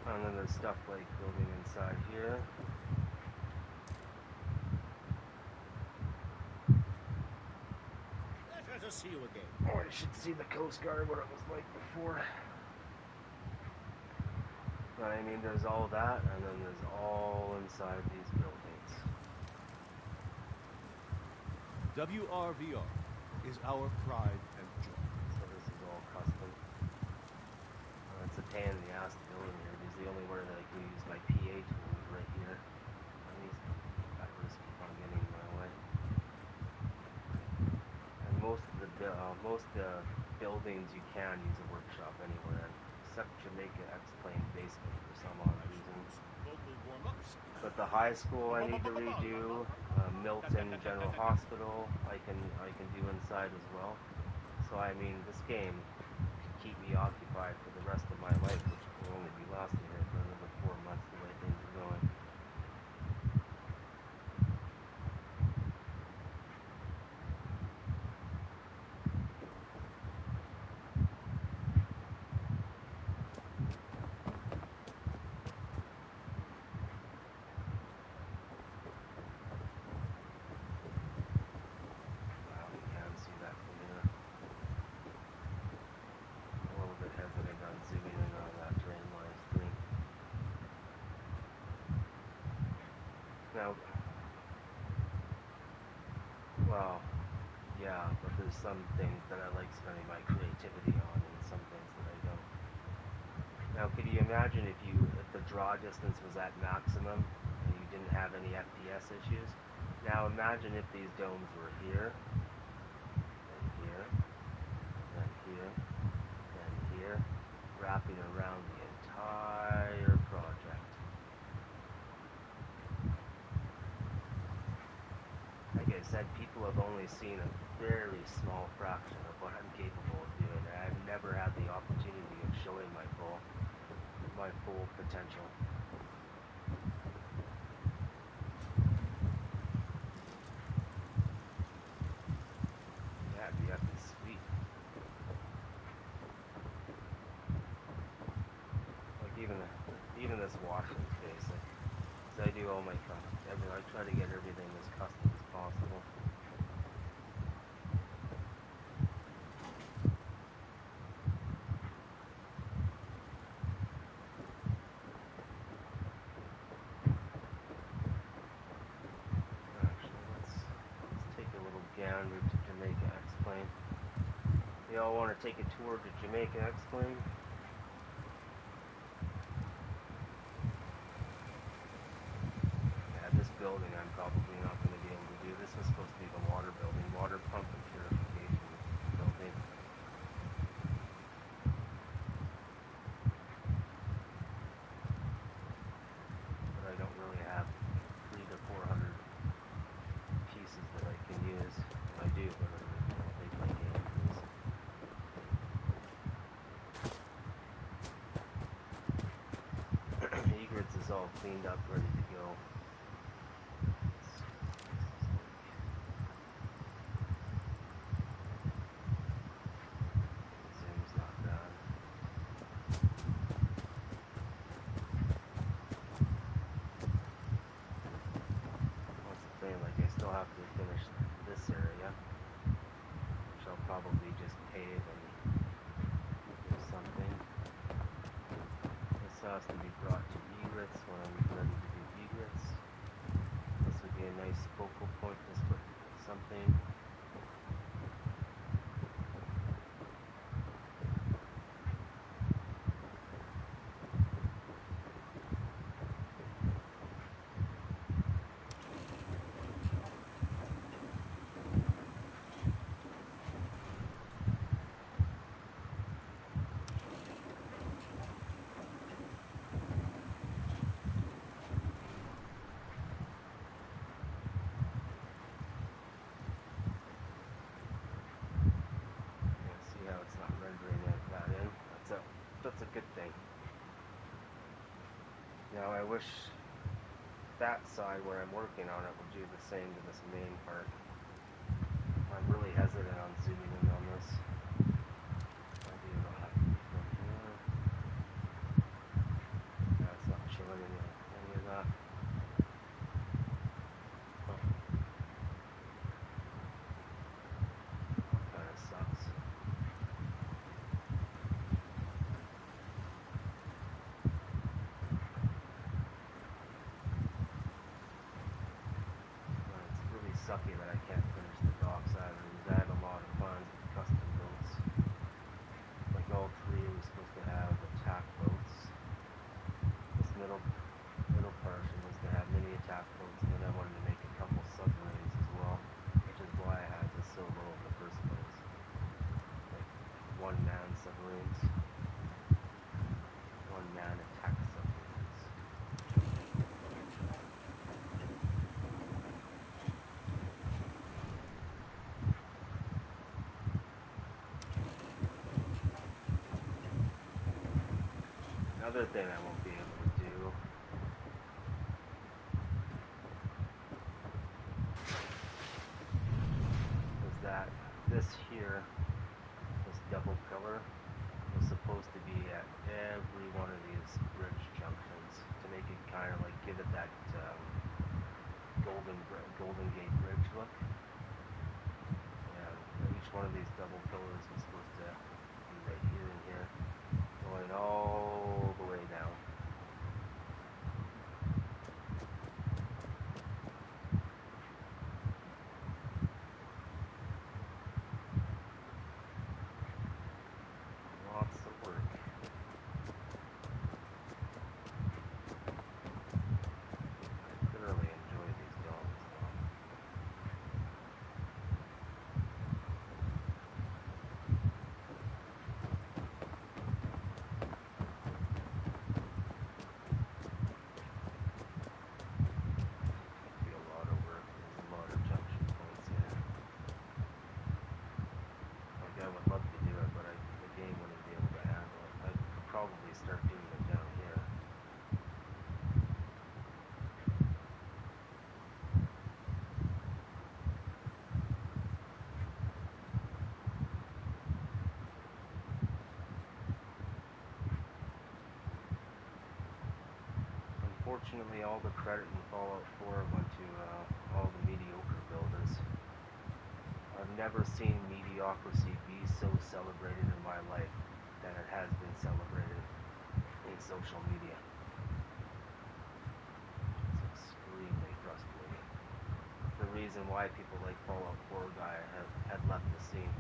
And then there's stuff like building inside here. Pleasure to see you again. Oh, you should see the Coast Guard, what it was like before. But I mean, there's all that, and then there's all inside these buildings. WRVR is our pride and joy. So this is all custom. It's a pain in the ass to build in here, because the only where that I can use my PA tool is right here. And these fuckers keep on getting in my way. And most of the buildings you can use a workshop anywhere, except Jamaica X-Plane basement for some odd reason. But the high school I need to redo, Milton General Hospital I can do inside as well. So I mean, this game could keep me occupied for the rest of my life, which will only be lasting here for another 4 months the way things are going. Wow, you can see that from here. A little bit hesitant on zooming in on that drain line screen. Now, well, yeah, but there's some things that I like spending my creativity on and some things that I don't. Now, could you imagine if the draw distance was at maximum and you didn't have any FPS issues? Now imagine if these domes were here, and here, and here, and here, wrapping around the entire project. Like I said, people have only seen a very small fraction of what I'm capable of doing. I've never had the opportunity of showing my full potential. Yeah, it'd be effing sweet. Like even this washing's basic. 'Cause I do all my I try to get everything as custom as possible. Actually, let's take a little gander to Jamaica X-Plane. Y'all want to take a tour to Jamaica X-Plane? Yeah, this building I'm probably not going to be able to do. This was supposed to be the water building, water pump and purification building. But I don't really have 300 to 400 pieces that I can use. I do, but I don't think my game is. Egrets is all cleaned up, ready to go. Zoom's not done. That's the thing, like I still have to finish this area, which I'll probably just pave and do something. This has to be brought to egrets when I'm ready to do egrets. This would be a nice focal point, just put something. See how it's not rendering that in? That's a good thing. Now I wish that side where I'm working on it would do the same to this main part. I'm really hesitant on zooming in on this. Maybe it'll have to be from here. Yeah, it's not showing any of that. Oh. That kind of sucks. It's really sucky that I can't finish the docks either. I had a lot of funds with custom boats. Like all three was supposed to have attack boats. This middle portion was to have mini attack boats, and then I wanted to make a couple submarines as well, which is why I had this so low in the first place. Like one-man submarines. One-man attack submarines. Another thing I won't be able to do is that this here, this double pillar, was supposed to be at every one of these bridge junctions to make it kind of like give it that Golden Gate Bridge look. Yeah, each one of these double pillars was supposed to be right here and here, going all the way down. Lots of work. I thoroughly enjoy these dogs though. It'd be a lot of work. There's a lot of junction points here. Like I would love to do it, but the game wouldn't be able to handle it. I could probably start doing it down here. Unfortunately, all the credit in Fallout 4 went to all the mediocre builders. I've never seen mediocrity be so celebrated in my life than it has been celebrated in social media. It's extremely frustrating. The reason why people like Fallout 4 guy had left the scene.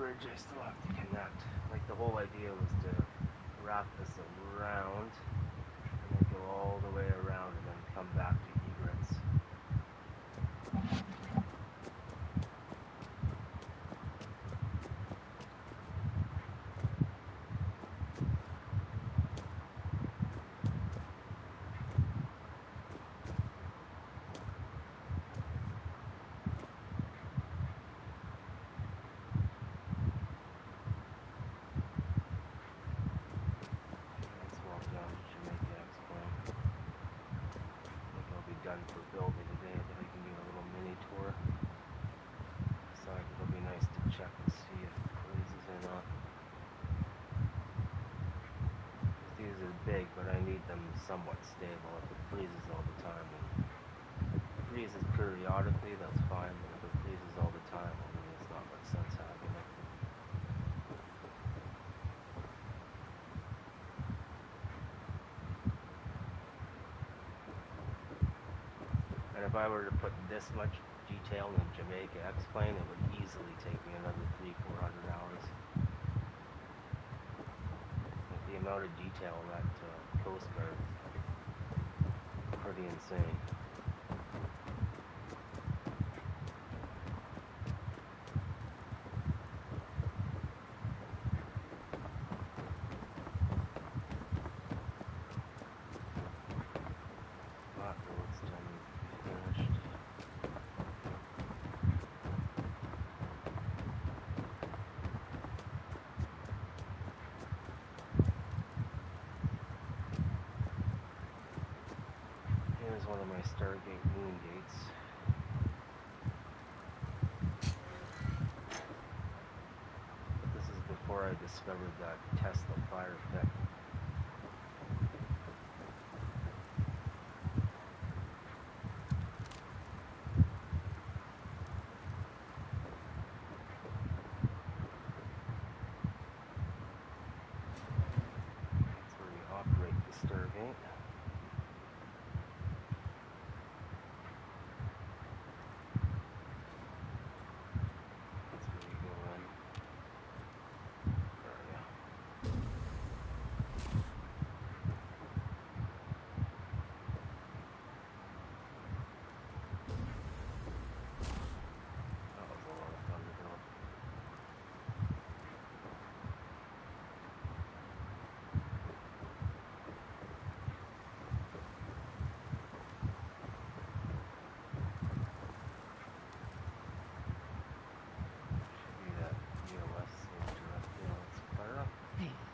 bridge I still have to connect. Like, the whole idea was to wrap this around and then go all the way around and then come back to egrets. Done for building today, but I can do a little mini tour. So it'll be nice to check to see if it freezes or not. These are big, but I need them somewhat stable. If it freezes all the time, and if it freezes periodically, that's fine. But if it freezes all the time, I mean, it's not much sense having it. And if I were to put this much detail in Jamaica X-Plane, it would easily take me another 300-400 hours. Like, the amount of detail in that Coast Guard is pretty insane. One of my Stargate moon gates. But this is before I discovered that Tesla fire pit. That's where you operate the Stargate.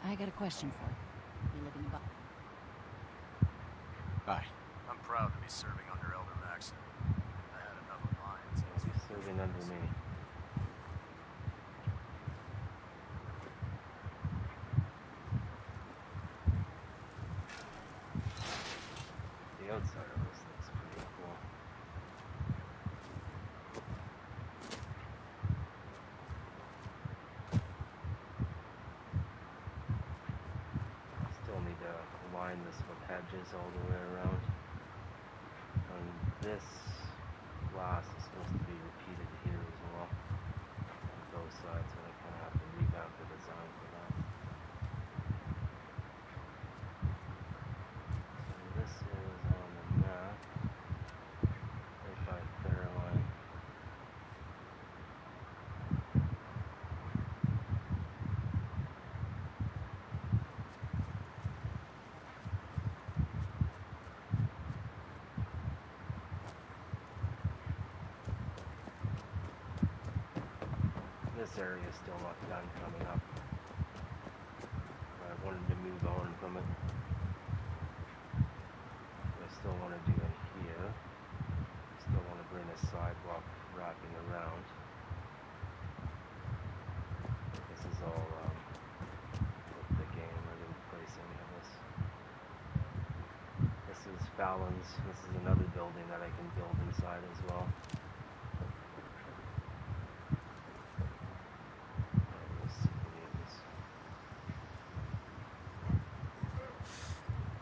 I got a question for you. You live in the Hi. I'm proud to be serving under Elder Maxon. I had enough of mines. He's serving under me. The outside of this looks pretty cool. Still need to align this with hedges all the way around. And this glass is supposed to be repeated here as well on both sides, so I kind of have to revamp the design for that. So this is on the map, right by Fairline. This area is still not done coming up. I wanted to move on from it. I still want to do it here. I still want to bring a sidewalk wrapping around. This is all the game. I didn't place any of this. This is Fallon's. This is another building that I can build inside as well.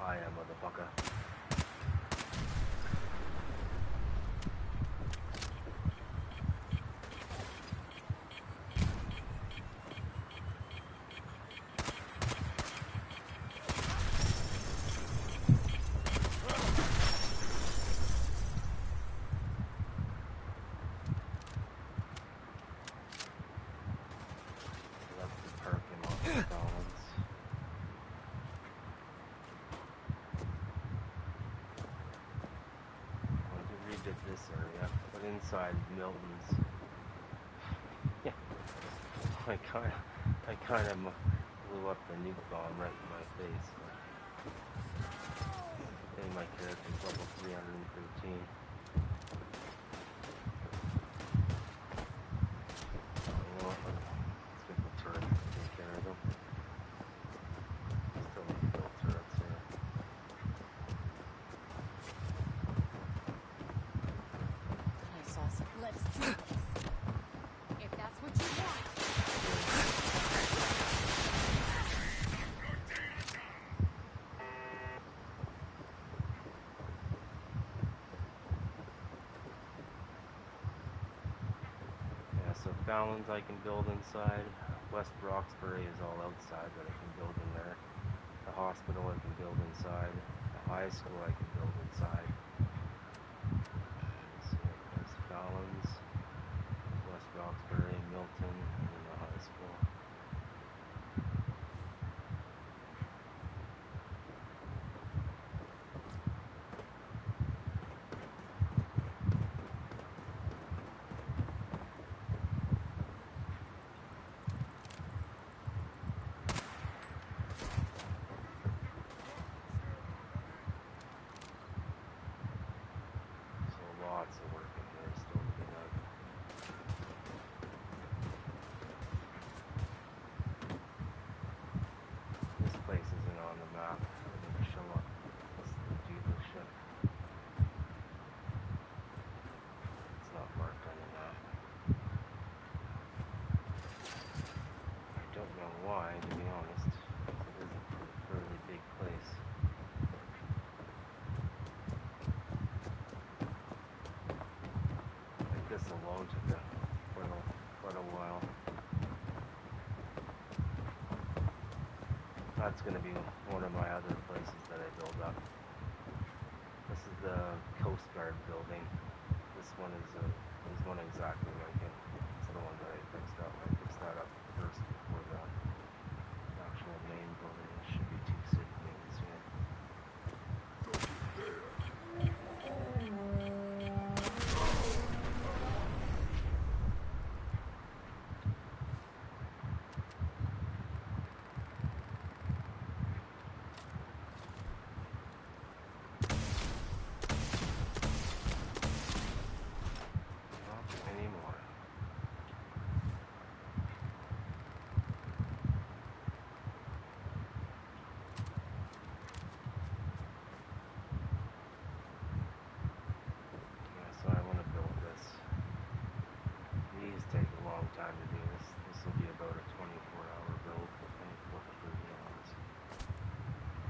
I am, motherfucker. inside Milton's. Yeah, I kind of blew up the nuke bomb right in my face. I think my character's level 313. You know what? Let's get the turret to take care of them. Still need to build turrets here. I saw some. Let's do this. If that's what you want. Yeah, so Fallon's I can build inside. West Roxbury is all outside, but I can build in there. The hospital I can build inside. The high school I can build inside. Let's see, there's Fallon's, West Roxbury, Milton, and then the high school. So lots of work in here still to be done. This place isn't on the map. I need to show up. What's the dealership? It's not marked on the map. I don't know why, to be honest. It is a fairly big place. Like this alone took quite a while. That's going to be one of my other places that I build up. This is the Coast Guard building. This one is one exactly like it. It's the one that I fixed up. I fixed that up first before the actual main building. It should be 2 city units here. Not anymore. Yeah, so I want to build this. These take a long time to do. This will be about a 24-hour build, 24 to 30 hours.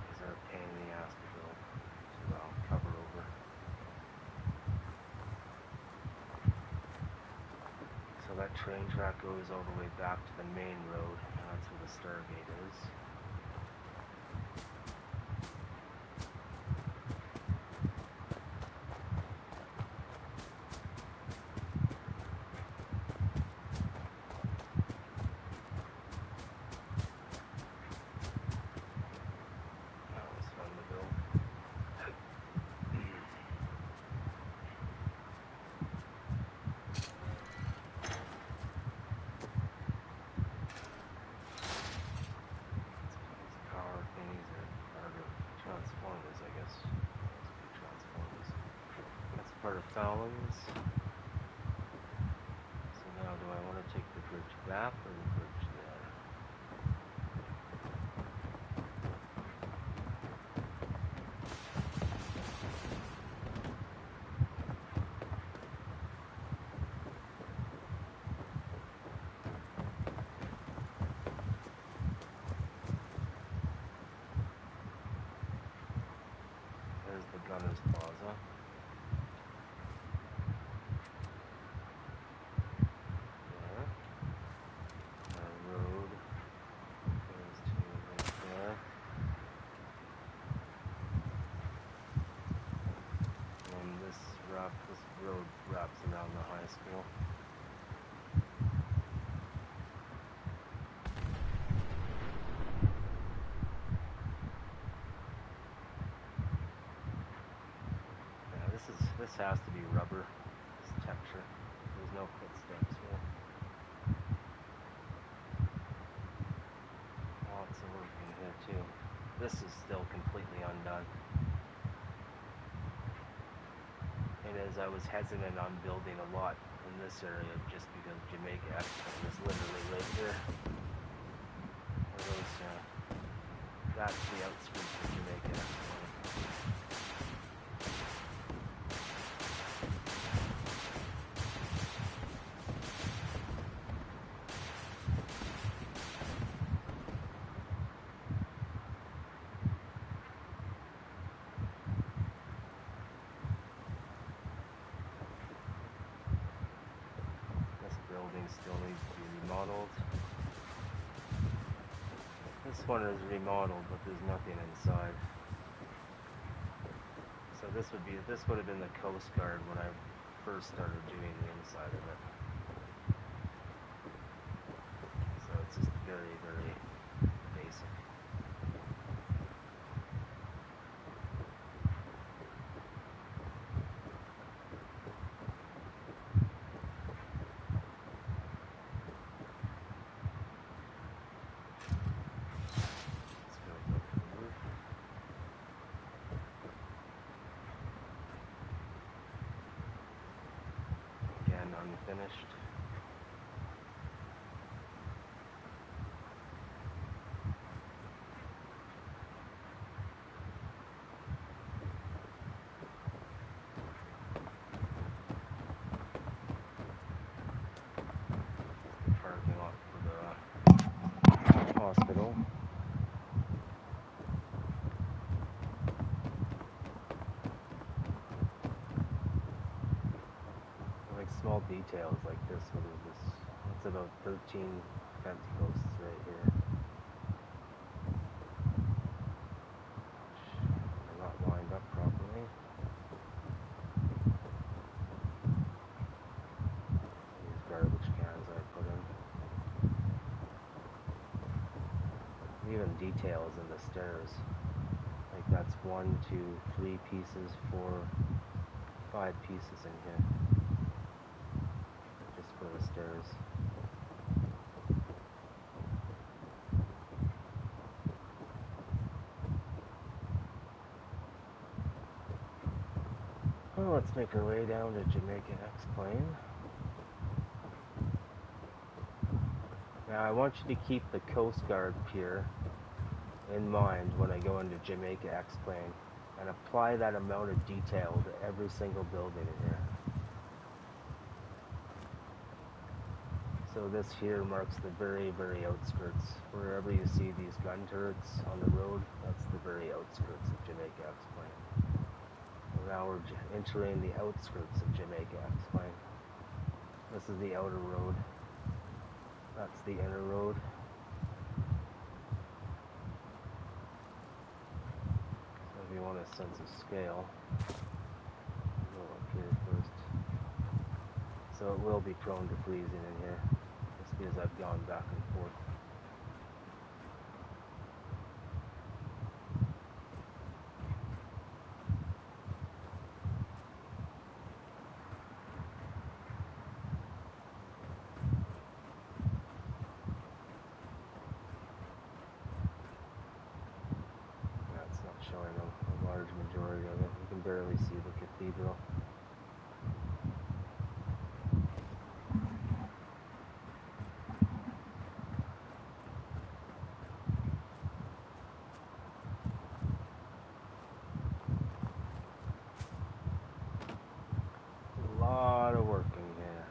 These are a pain in the ass to build, so I'll cover over. So that train track goes all the way back to the main road, and that's where the Stargate is. That was fun to build. These power thingies are part of Transformers, I guess. Transformers. That's part of Fallon's. So now, do I want to take the bridge back or the bridge there? There's the Gunners Plaza. There. Our road goes to right there. And this road wraps around the high school. Yeah, this has to be rubber. This texture. pressure. There's no footsteps here. Lots of work in here too. This is still completely undone. And as I was hesitant on building a lot in this area just because Jamaica Expo is literally right here. Or those, that's the outskirts of Jamaica Expo. Still needs to be remodeled. This one is remodeled, but there's nothing inside. So this would have been the Coast Guard when I first started doing the inside of it. So it's just very, very basic. Unfinished. Parking lot for the hospital. Like small details like this. What is this? It's about 13 fence posts right here. They're not lined up properly. These garbage cans I put in. Even details in the stairs. Like that's 1, 2, 3 pieces, 4, 5 pieces in here. Just for the stairs. Well, let's make our way down to Jamaica X-Plane. Now I want you to keep the Coast Guard Pier in mind when I go into Jamaica X-Plane and apply that amount of detail to every single building in here. So this here marks the very, very outskirts. Wherever you see these gun turrets on the road, that's the very outskirts of Jamaica X-Plane. Now we're entering the outskirts of Jamaica X-Plane. This is the outer road. That's the inner road. So if you want a sense of scale, go up here first. So it will be prone to freezing in here, just because I've gone back and forth. Showing a large majority of it. You can barely see the cathedral. A lot of work in here.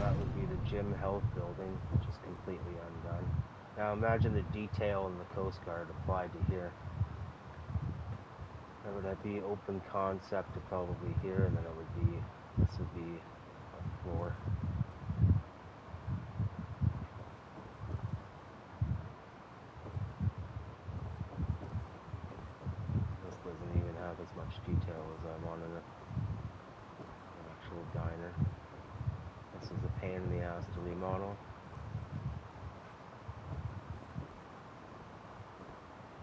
That would be the Gym Health building, which is completely undone. Now imagine the detail in the Coast Guard applied to here. That would be open concept to probably here, and then it would be, this would be a floor. This doesn't even have as much detail as I'm on an actual diner. This is a pain in the ass to remodel.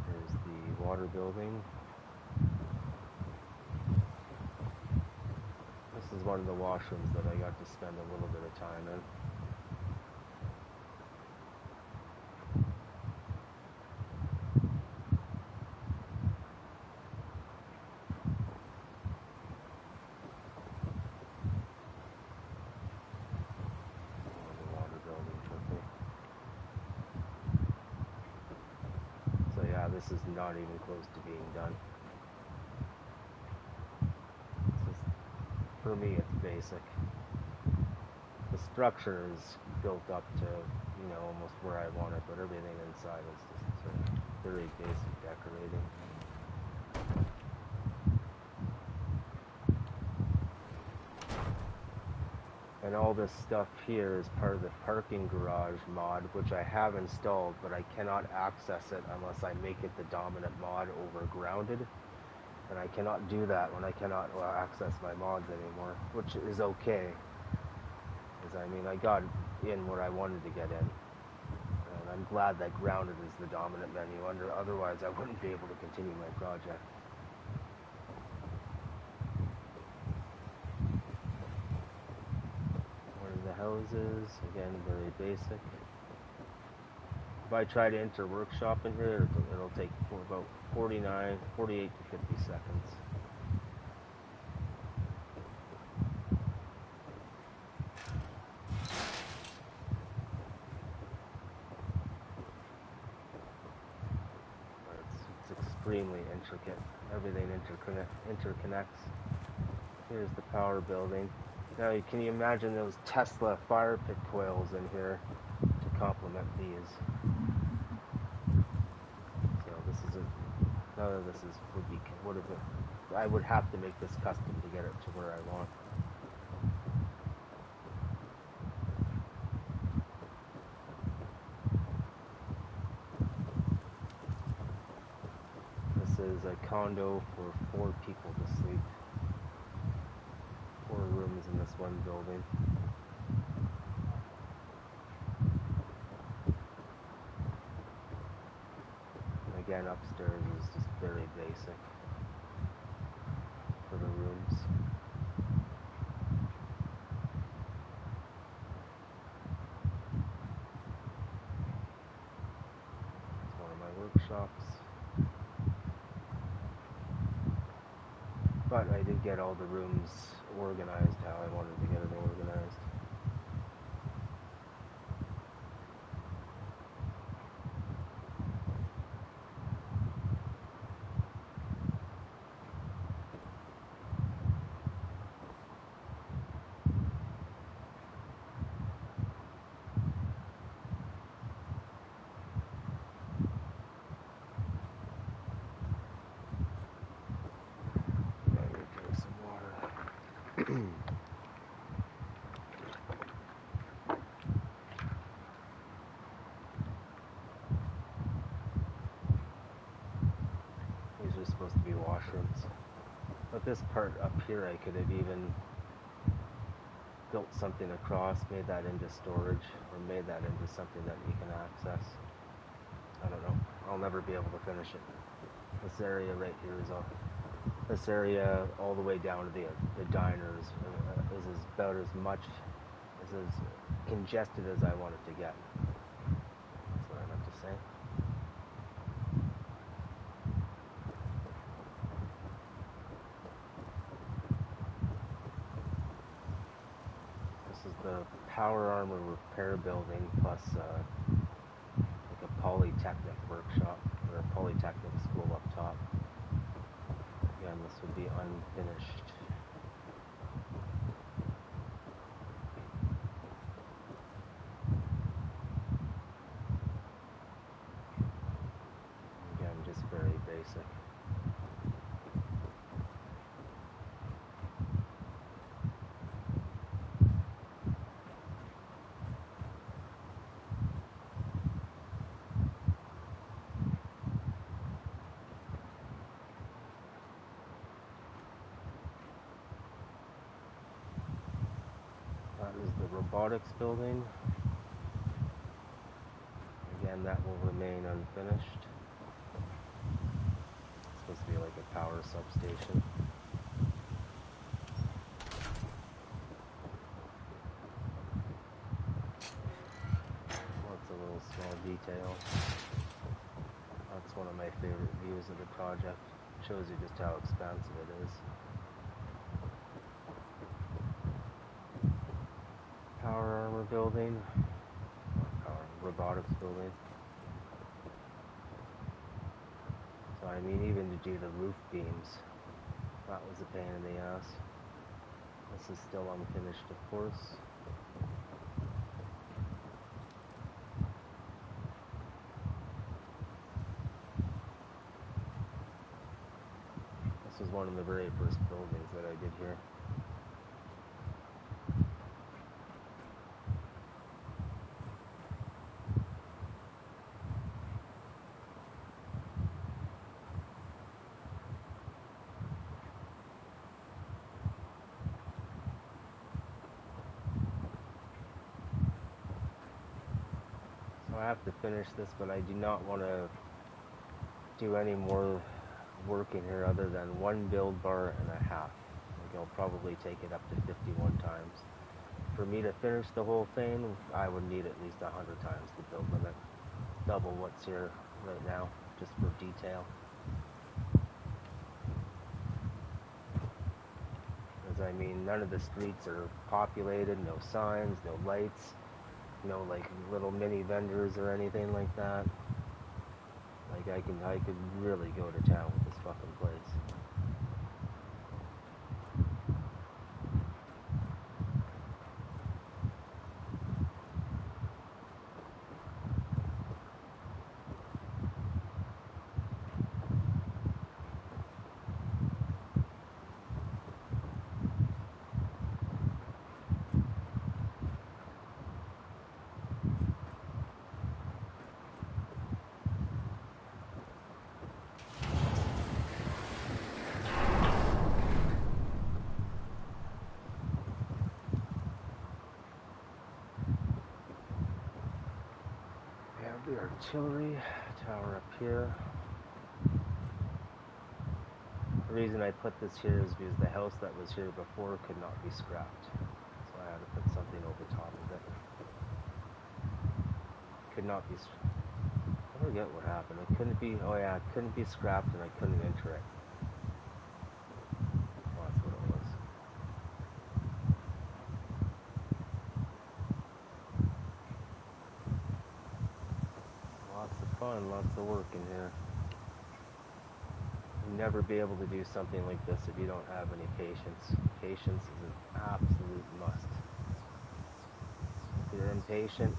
There's the water building. one of the washrooms that I got to spend a little bit of time in. The water building took me. So yeah, this is not even close to being done. For me, it's basic. The structure is built up to, you know, almost where I want it, but everything inside is just very basic decorating. And all this stuff here is part of the parking garage mod, which I have installed, but I cannot access it unless I make it the dominant mod over grounded. And I cannot do that when I cannot access my mods anymore, which is okay. Because, I mean, I got in what I wanted to get in. And I'm glad that grounded is the dominant menu. Otherwise, I wouldn't be able to continue my project. One of the houses, again, very basic. If I try to enter workshop in here, it'll take about 48 to 50 seconds. It's extremely intricate. Everything interconnects. Here's the power building. Now, can you imagine those Tesla fire pit coils in here to complement these? None of this I would have to make this custom to get it to where I want. This is a condo for 4 people to sleep. 4 rooms in this one building. Again, upstairs is just very basic for the rooms. It's one of my workshops. But I did get all the rooms organized how I wanted to get it organized. These are supposed to be washrooms. But this part up here, I could have even built something across, made that into storage, or made that into something that you can access. I don't know. I'll never be able to finish it. This area right here is all. This area all the way down to the diners is about as congested as I want it to get. That's what I have to say. This is the power armor repair building plus like a polytechnic workshop or a polytechnic school up top. Again, this would be unfinished. Again, just very basic. That is the robotics building. Again, that will remain unfinished. It's supposed to be like a power substation. Small details. That's one of my favorite views of the project. Shows you just how expansive it is. Power armor building. Robotics building. So I mean, even to do the roof beams, that was a pain in the ass. This is still unfinished, of course. This was one of the very first buildings that I did here. I have to finish this, but I do not want to do any more work in here other than one build bar and a half. Like I'll probably take it up to 51 times. For me to finish the whole thing, I would need at least 100 times the build limit. Double what's here right now, just for detail. Because I mean, none of the streets are populated, no signs, no lights. No like little mini vendors or anything like that. Like I could really go to town with this fucking place. The artillery tower up here. The reason I put this here is because the house that was here before could not be scrapped. So I had to put something over top of it. Could not be, I forget what happened. It couldn't be, oh yeah, it couldn't be scrapped and I couldn't enter it. Well, that's what it was. Lots of fun, lots of work in here. You'll never be able to do something like this if you don't have any patience. Patience is an absolute must. If you're impatient,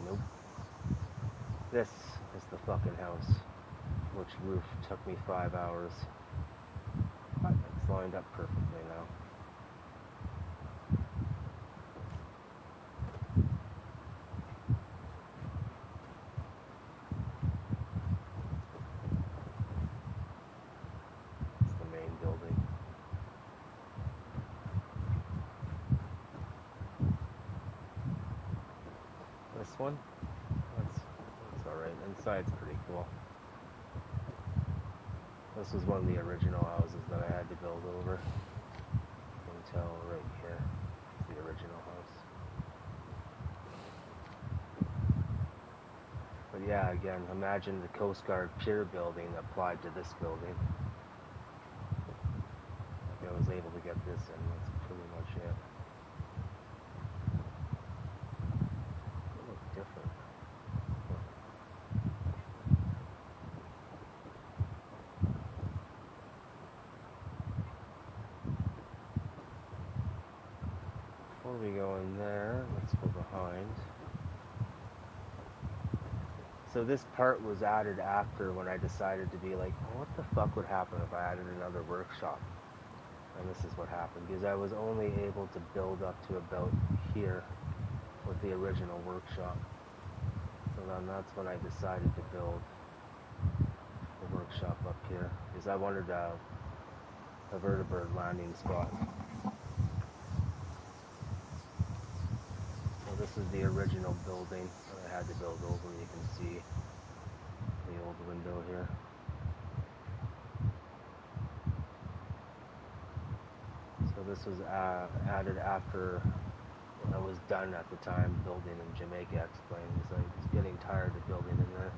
nope. This is the fucking house, which roof took me 5 hours. But it's lined up perfectly now. One. That's alright. Inside's pretty cool. This was one of the original houses that I had to build over. You can tell right here. It's the original house. But yeah, again, imagine the Coast Guard Pier building applied to this building. Like I was able to get this in. That's pretty much it. Different. Before we go in there, let's go behind. So this part was added after when I decided to be like, well, what the fuck would happen if I added another workshop? And this is what happened, because I was only able to build up to about here with the original workshop. So then that's when I decided to build the workshop up here, because I wanted a vertibird landing spot. So this is the original building that I had to build over. You can see the old window here. So this was added after I was done at the time building in Jamaica, explained. He's like, he's getting tired of building in there.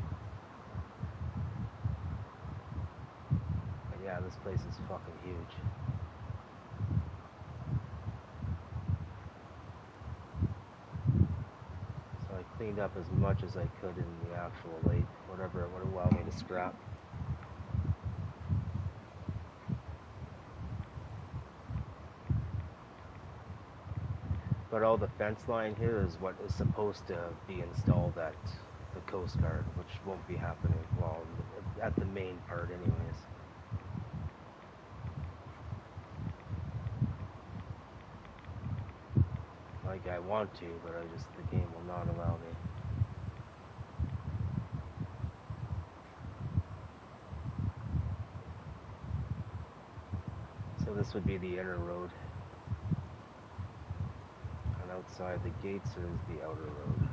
But yeah, this place is fucking huge. So I cleaned up as much as I could in the actual lake, whatever it would allow me to scrap. But all the fence line here is what is supposed to be installed at the Coast Guard, which won't be happening, well, at the main part anyways. Like I want to, but the game will not allow me. So this would be the inner road. And outside the gates is the outer road.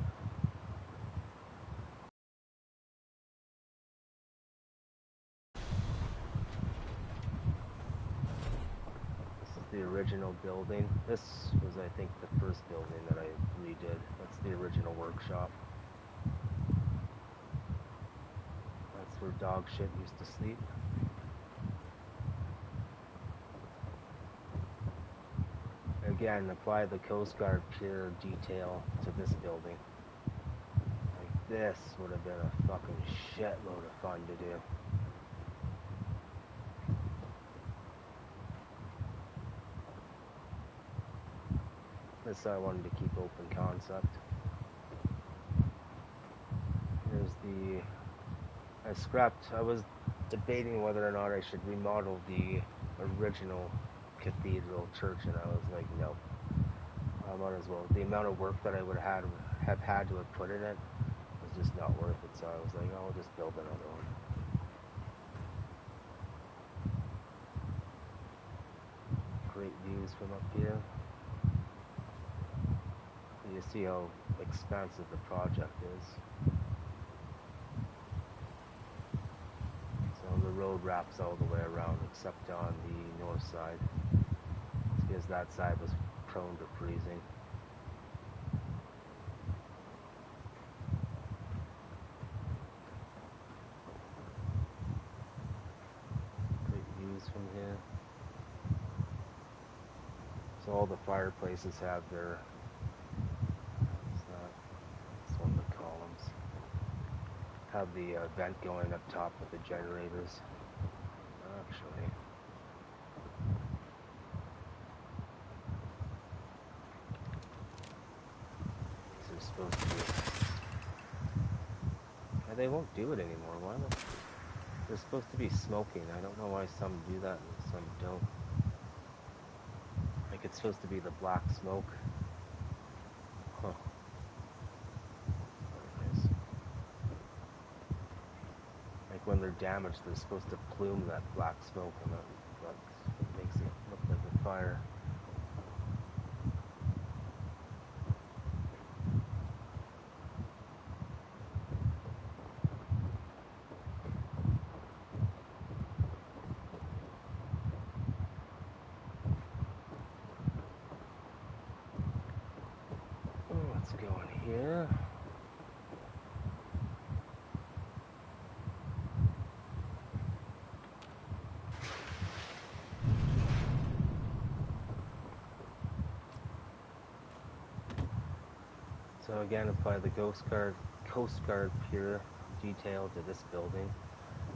This is the original building. This was, I think, the first building that I redid. That's the original workshop. That's where dog shit used to sleep. Again, apply the Coast Guard pure detail to this building. Like this would have been a fucking shitload of fun to do. This I wanted to keep open concept. Here's the... I was debating whether or not I should remodel the original cathedral church, and I was like, no. I might as well. The amount of work that I would have had to have put in it was just not worth it, so I was like, oh, I'll just build another one. Great views from up here. You see how expansive the project is. So the road wraps all the way around except on the north side. It's because that side was prone to freezing. Great views from here. So all the fireplaces have their... have the vent going up top with the generators. Actually, these are supposed to be... They won't do it anymore. Why not? They're supposed to be smoking. I don't know why some do that and some don't. Like it's supposed to be the black smoke. Huh. When they're damaged, they're supposed to plume that black smoke, and that's what makes it look like a fire. Oh, let's go in here. So again, apply the Coast Guard pure detail to this building.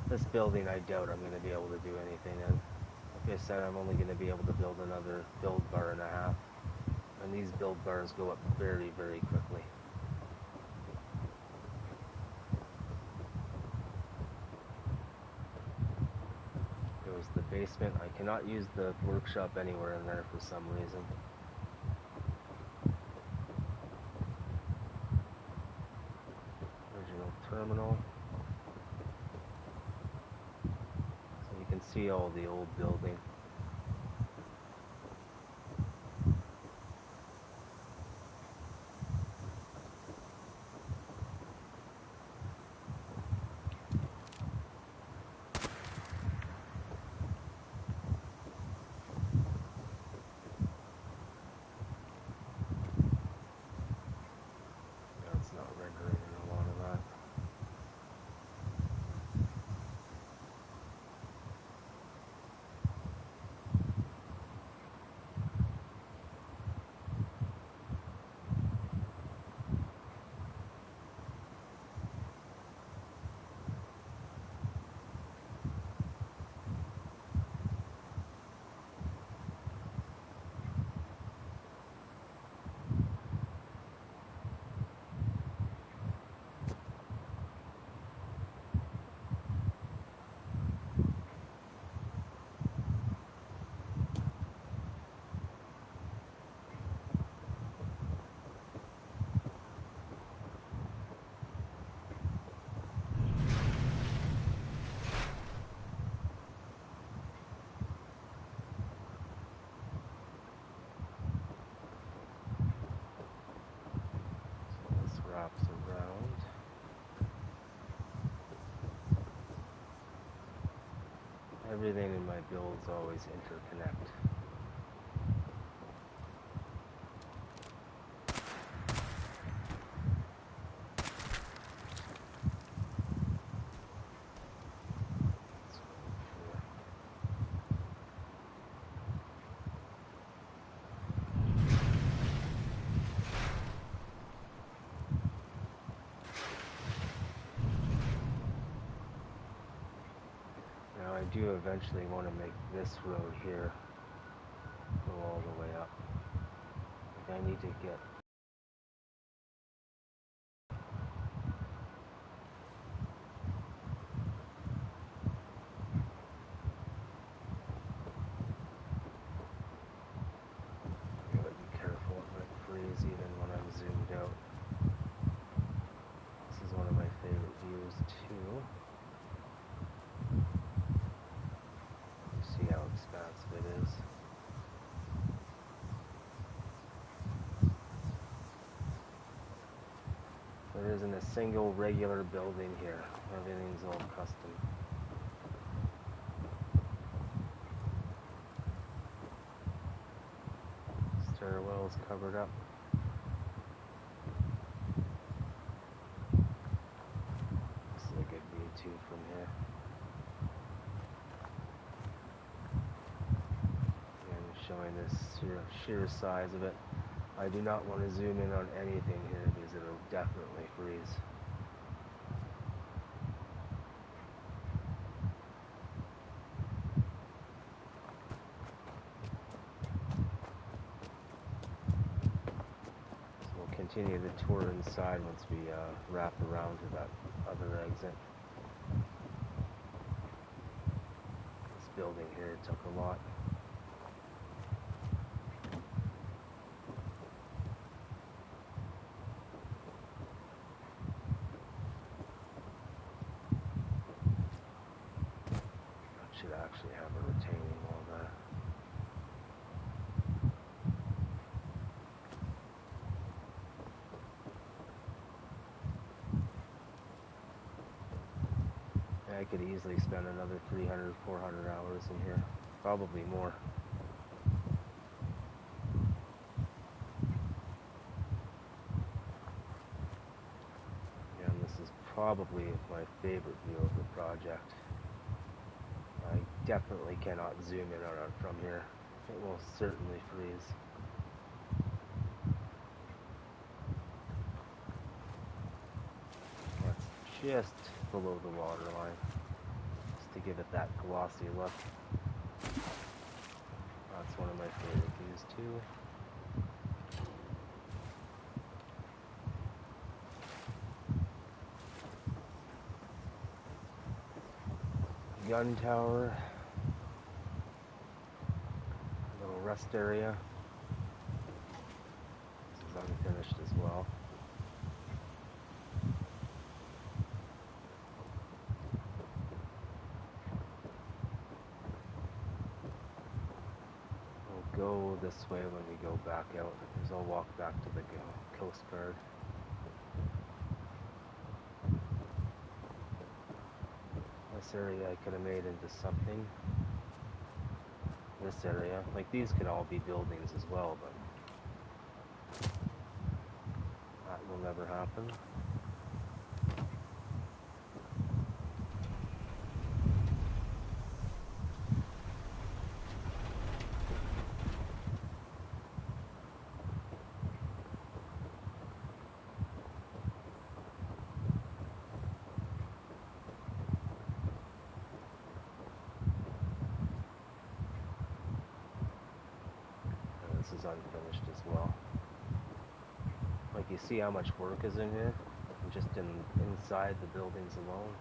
This building, I doubt I'm going to be able to do anything in. Like I said, I'm only going to be able to build another build bar and a half. And these build bars go up very, very quickly. There's the basement. I cannot use the workshop anywhere in there for some reason. Terminal. So you can see all the old building. buildings always interconnect. Now I do eventually want to make this road here go all the way up. Like I need to get I gotta be careful, it might freeze even when I'm zoomed out. This is one of my favorite views too. You see how expansive it is. There isn't a single regular building here. Everything's all custom. Stairwell's covered up. This is a good view too from here. And showing this sheer size of it. I do not want to zoom in on anything here because it'll definitely freeze. So we'll continue the tour inside once we wrap around to that other exit. This building here took a lot. Should actually have a retaining wall there. I could easily spend another 300, 400 hours in here. Probably more. And this is probably my favorite view of the project. I definitely cannot zoom in on it from here. It will certainly freeze. That's just below the water line, just to give it that glossy look. That's one of my favorite views too. Gun tower, a little rest area. This is unfinished as well. We'll go this way when we go back out, because I'll walk back to the Coast Guard. This area I could have made into something. This area, like these could all be buildings as well, but that will never happen. This is unfinished as well. Like you see how much work is in here? Just inside the buildings alone.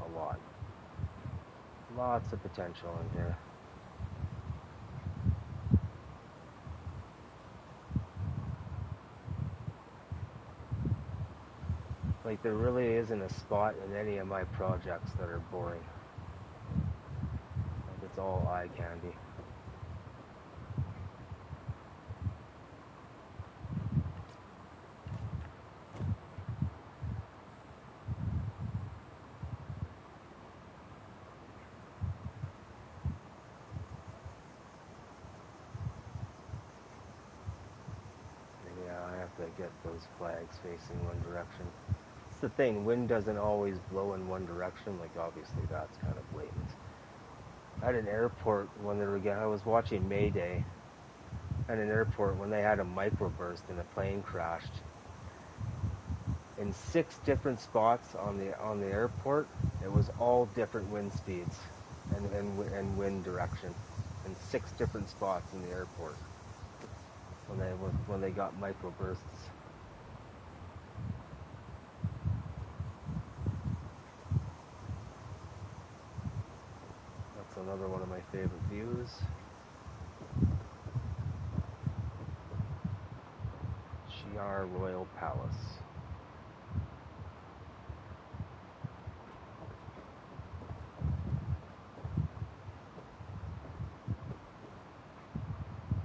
A lot. Lots of potential in here. Like there really isn't a spot in any of my projects that are boring. Like it's all eye candy. to get those flags facing one direction. It's the thing, wind doesn't always blow in one direction, like obviously that's kind of blatant. At an airport when they were I was watching Mayday at an airport when they had a microburst and a plane crashed. In 6 different spots on the airport, it was all different wind speeds and wind direction in 6 different spots in the airport when they got microbursts. That's another one of my favorite views. Shi'ar Royal Palace.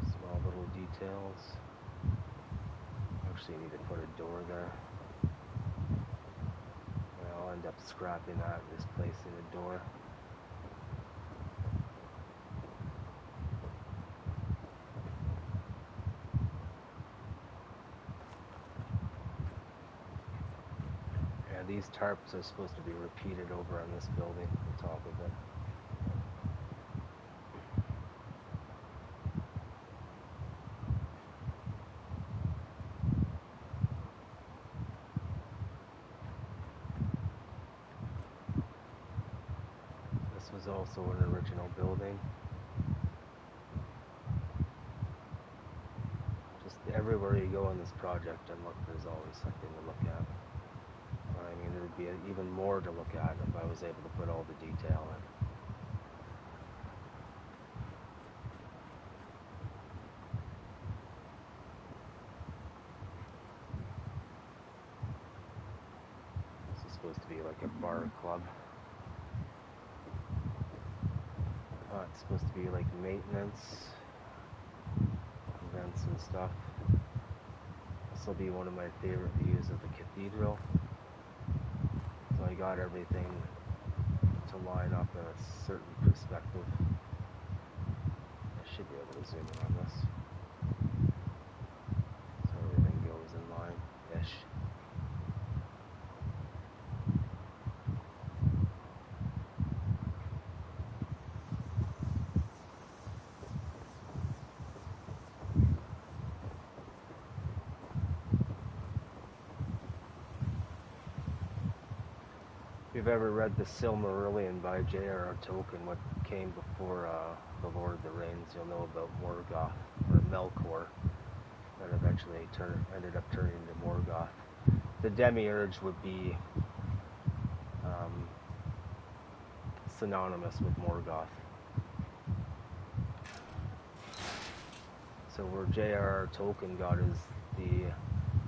Small little details. Actually, I need to put a door there. I'll end up scrapping that and just placing a door. Yeah, these tarps are supposed to be repeated over on this building, on top of it. This was also an original building. Just everywhere you go on this project and look, there's always something to look at. I mean, there would be even more to look at if I was able to put all the detail in. This is supposed to be like a bar club. It's supposed to be like maintenance, events and stuff. This will be one of my favorite views of the cathedral. So I got everything to line up in a certain perspective. I should be able to zoom in on this. So everything goes in line-ish. If you've ever read The Silmarillion by J.R.R. Tolkien, what came before The Lord of the Rings, you'll know about Morgoth, or Melkor, that eventually ended up turning into Morgoth. The Demiurge would be synonymous with Morgoth. So where J.R.R. Tolkien got the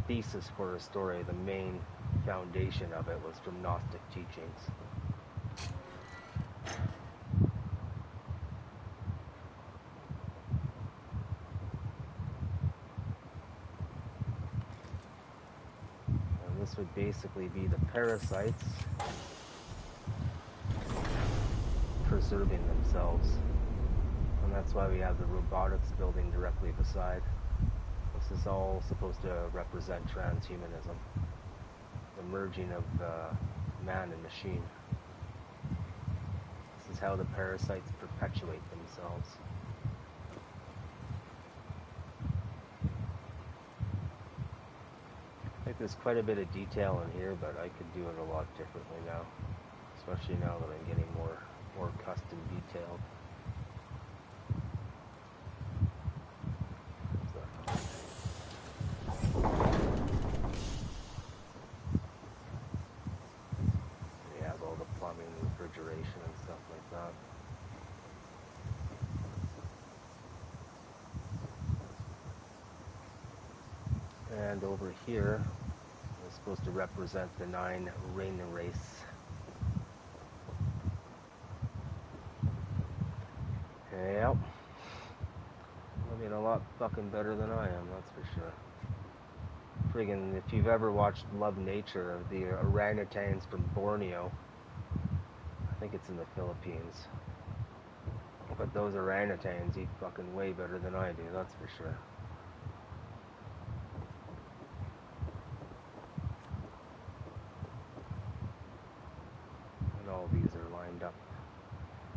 thesis for his story, the main foundation of it was from Gnostic teachings. And this would basically be the parasites preserving themselves. And that's why we have the robotics building directly beside. This is all supposed to represent transhumanism. The merging of man and machine. This is how the parasites perpetuate themselves. I think there's quite a bit of detail in here, but I could do it a lot differently now. Especially now that I'm getting more custom detailed. And stuff like that. And over here is supposed to represent the 9 ring race. Yep. I mean, a lot fucking better than I am, that's for sure. Friggin', if you've ever watched Love Nature, the orangutans from Borneo, I think it's in the Philippines. But those orangutans eat fucking way better than I do, that's for sure.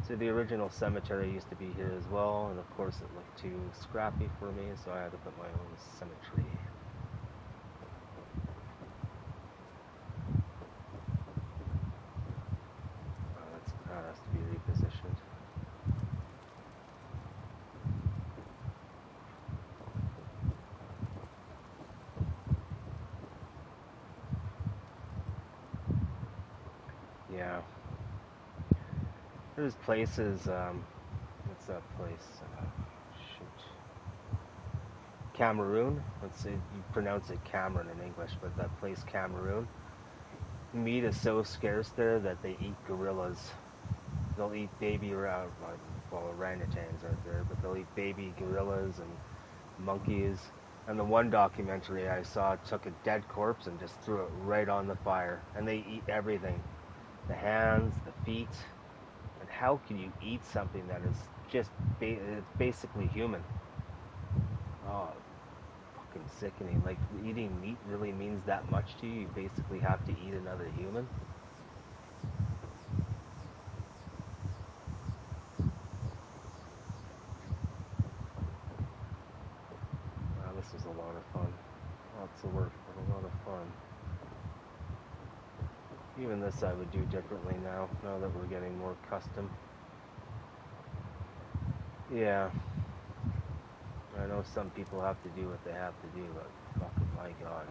So the original cemetery used to be here as well, and of course it looked too scrappy for me, so I had to put my own cemetery. That has to be repositioned. Yeah. There's places, what's that place? Shoot. Cameroon. Let's say you pronounce it Cameron in English, but that place Cameroon. Meat is so scarce there that they eat gorillas. They'll eat baby orangutans aren't there, but they'll eat baby gorillas and monkeys. And the one documentary I saw took a dead corpse and just threw it right on the fire. And they eat everything. The hands, the feet. And how can you eat something that is just it's basically human? Oh, fucking sickening. Like, eating meat really means that much to you? You basically have to eat another human? Wow, this was a lot of fun. Lots of work, but a lot of fun. Even this I would do differently now that we're getting more custom. Yeah. I know some people have to do what they have to do, but fucking my god.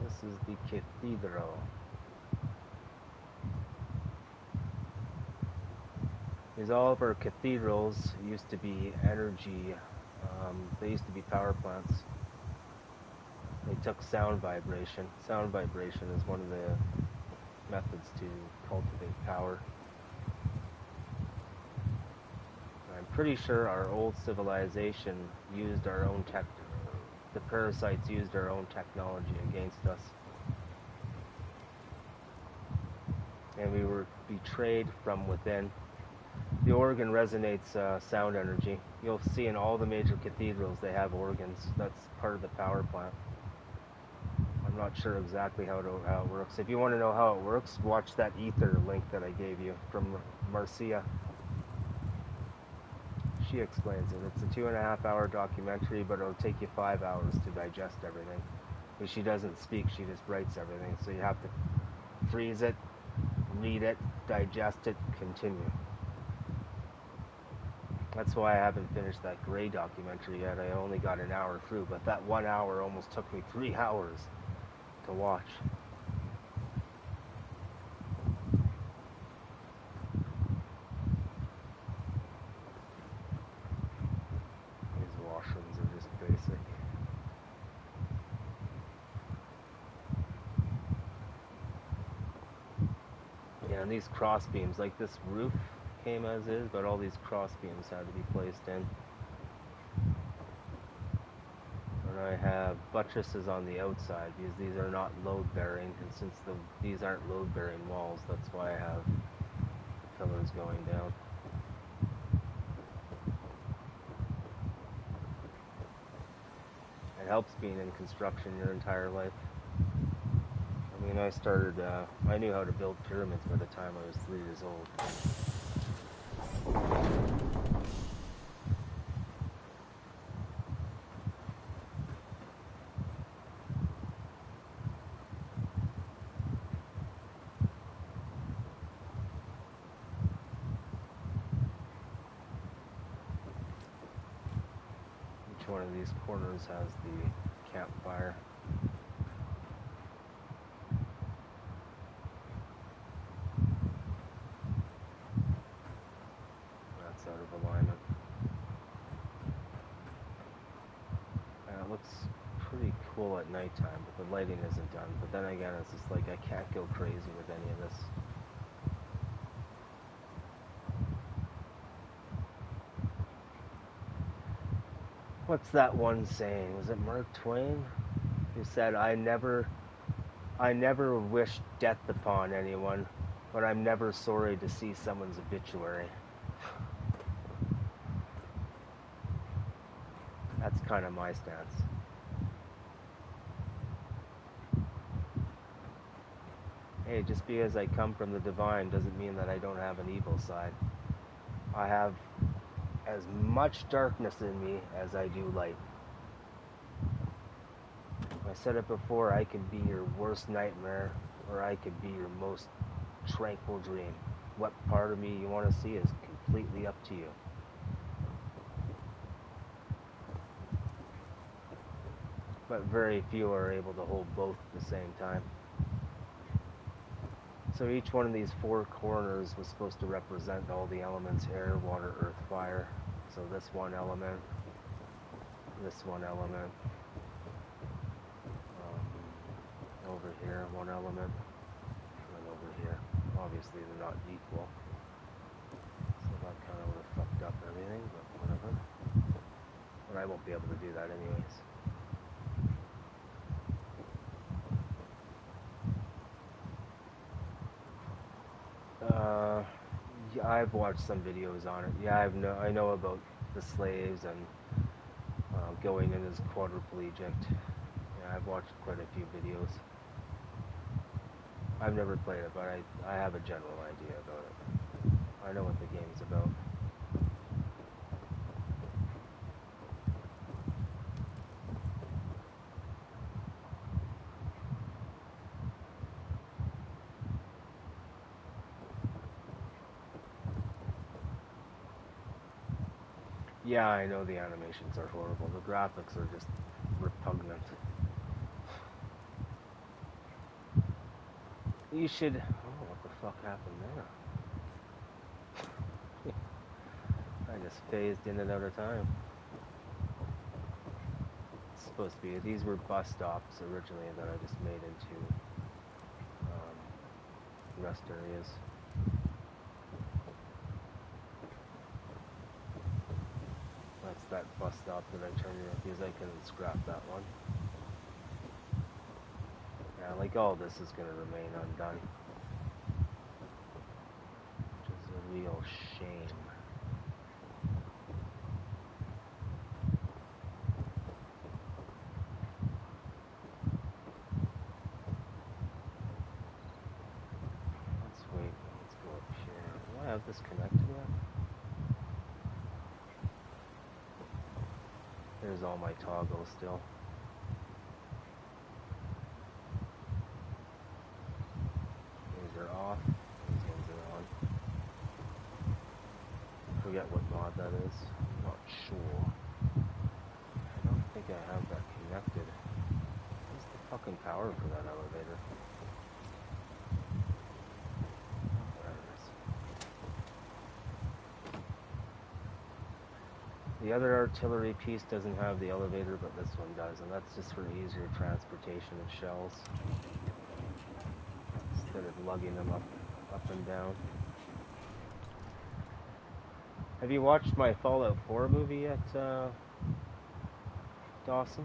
This is the cathedral. These all of our cathedrals used to be energy. They used to be power plants. They took sound vibration. Sound vibration is one of the methods to cultivate power. I'm pretty sure our old civilization used our own the parasites used our own technology against us. And we were betrayed from within. The organ resonates sound energy. You'll see in all the major cathedrals they have organs. That's part of the power plant. I'm not sure exactly how it works. If you want to know how it works, watch that ether link that I gave you from Marcia. She explains it. It's a 2.5 hour documentary, but it'll take you 5 hours to digest everything. But she doesn't speak, she just writes everything. So you have to freeze it, read it, digest it, continue. That's why I haven't finished that Grey documentary yet. I only got an hour through, but that 1 hour almost took me 3 hours to watch. These washrooms are just basic. Yeah, and these cross beams, like this roof came as is, but all these cross beams had to be placed in. And I have buttresses on the outside because these are not load bearing, and since these aren't load bearing walls, that's why I have pillars going down. It helps being in construction your entire life. I mean, I knew how to build pyramids by the time I was 3 years old. Each one of these corners has the campfire. That's out of alignment. And it looks pretty cool at nighttime, but the lighting isn't done. But then again, it's just like I can't go crazy with any of this. What's that one saying? Was it Mark Twain who said, I never wish death upon anyone, but I'm never sorry to see someone's obituary. That's kind of my stance. Hey, just because I come from the divine doesn't mean that I don't have an evil side. I have as much darkness in me as I do light. I said it before, I could be your worst nightmare, or I could be your most tranquil dream. What part of me you want to see is completely up to you. But very few are able to hold both at the same time. So each one of these four corners was supposed to represent all the elements: air, water, earth, fire. So this one element, over here, one element, and over here. Obviously they're not equal. So that kind of would have fucked up everything, but whatever. But I won't be able to do that anyways. Yeah, I've watched some videos on it. Yeah, I know about the slaves and going in as quadriplegic. Yeah, I've watched quite a few videos. I've never played it, but I have a general idea about it. I know what the game's about. Yeah, I know the animations are horrible. The graphics are just repugnant. You should... Oh, what the fuck happened there? I just phased in and out of time. It's supposed to be... These were bus stops originally that I just made into rest areas. That's that bus stop that I turned around because I couldn't scrap that one. Yeah, like all this is going to remain undone. Which is a real shame. Let's wait. Let's go up here. Do I have this connected yet? There's all my toggles still. These are off. These ones are on. Forget what mod that is. I'm not sure. I don't think I have that connected. What's the fucking power for that elevator? Oh, there it is. The other artillery piece doesn't have the elevator, but this one does, and that's just for easier transportation of shells. Instead of lugging them up and down. Have you watched my Fallout 4 movie yet, Dawson?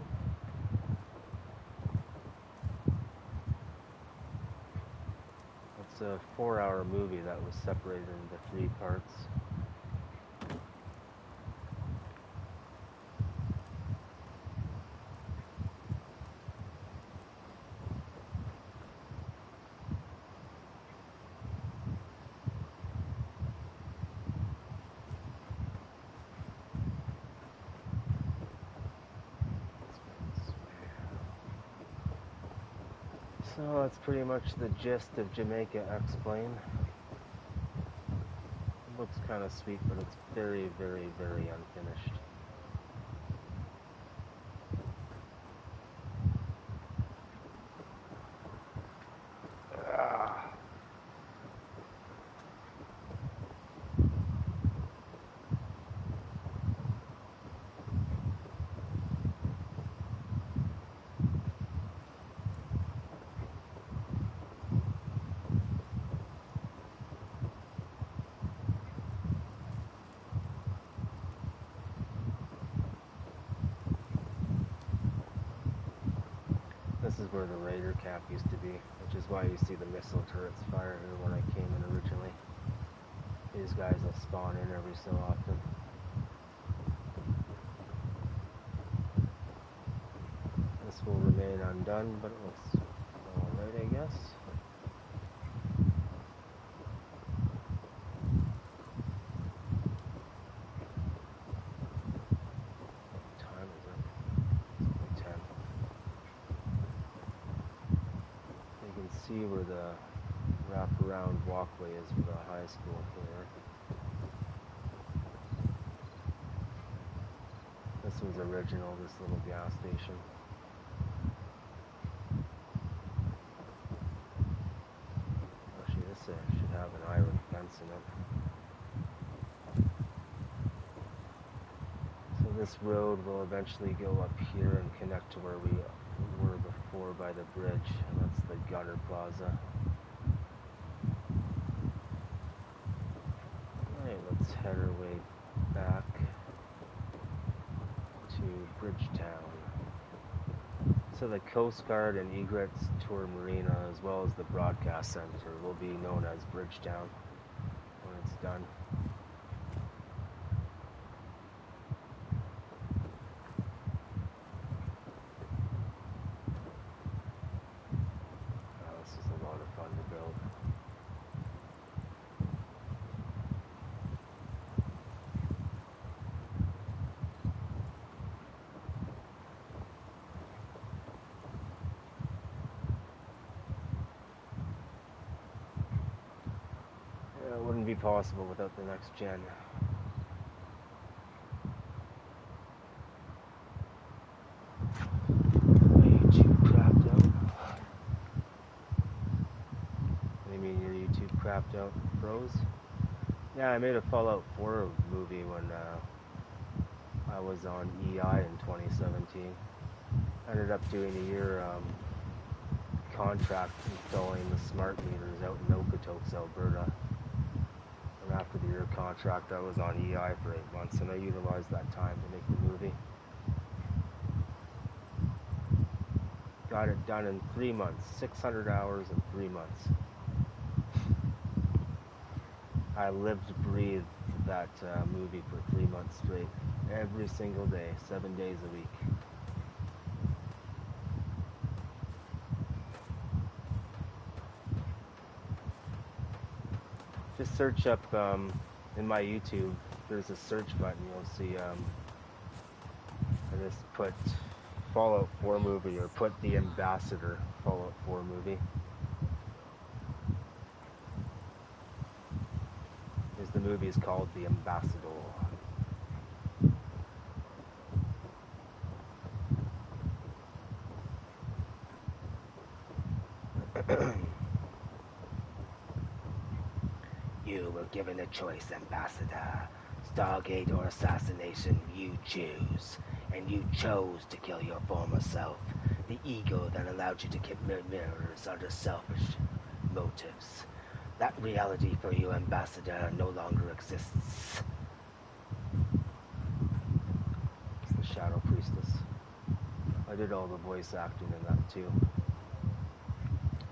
It's a 4-hour movie that was separated into 3 parts. So that's pretty much the gist of Jamaica Explained. It looks kind of sweet, but it's very, very, very unfinished. This is where the Raider camp used to be, which is why you see the missile turrets fire here when I came in originally. These guys will spawn in every so often. This will remain undone, but it looks alright, I guess. walkway is for the high school here. This one's original, this little gas station. Actually, this should have an iron fence in it. So this road will eventually go up here and connect to where we were before by the bridge, and that's the Gunner Plaza. Alright, let's head our way back to Bridgetown. So the Coast Guard and Egrets Tour Marina, as well as the Broadcast Center, will be known as Bridgetown when it's done. This is a lot of fun to build. It wouldn't be possible without the next gen. YouTube crapped out. What do you mean your YouTube crapped out? Froze? Yeah, I made a Fallout 4 movie when I was on EI in 2017. I ended up doing a year contract installing the smart meters out in Okotoks, Alberta. And after the year contract, I was on EI for 8 months, and I utilized that time to make the movie. Got it done in 3 months, 600 hours in 3 months. I lived, breathed that movie for 3 months straight, every single day, 7 days a week. Just search up in my YouTube, there's a search button, you'll see I just put Fallout 4 movie, or put The Ambassador Fallout 4 movie. The movie is called The Ambassador. You were given a choice, Ambassador. Stargate or assassination, you choose. And you chose to kill your former self. The ego that allowed you to commit murders under selfish motives. That reality for you, Ambassador, no longer exists. It's the Shadow Priestess. I did all the voice acting in that too,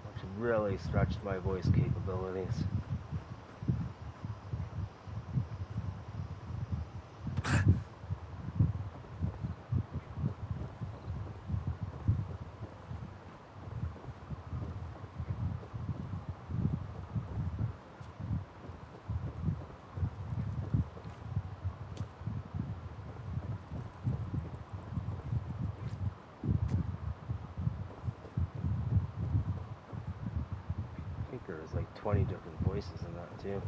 which really stretched my voice capabilities. There's like 20 different voices in that too.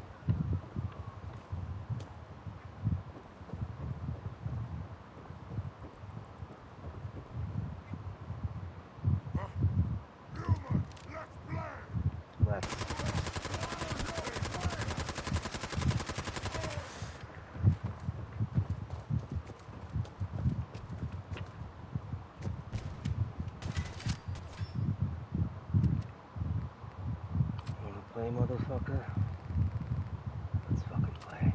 Let's play, motherfucker. Let's fucking play.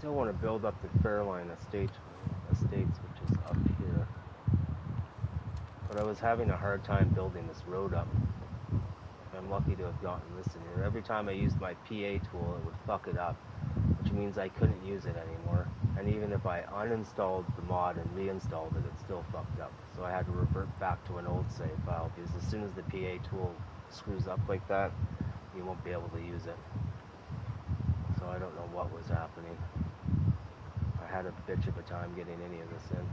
still want to build up the Fairline Estates, which is up here. But I was having a hard time building this road up. I'm lucky to have gotten this in here. Every time I used my PA tool, it would fuck it up, which means I couldn't use it anymore. And even if I uninstalled the mod and reinstalled it, it still fucked up. So I had to revert back to an old save file, because as soon as the PA tool screws up like that, you won't be able to use it. So I don't know what was happening. I had a bitch of a time getting any of this in.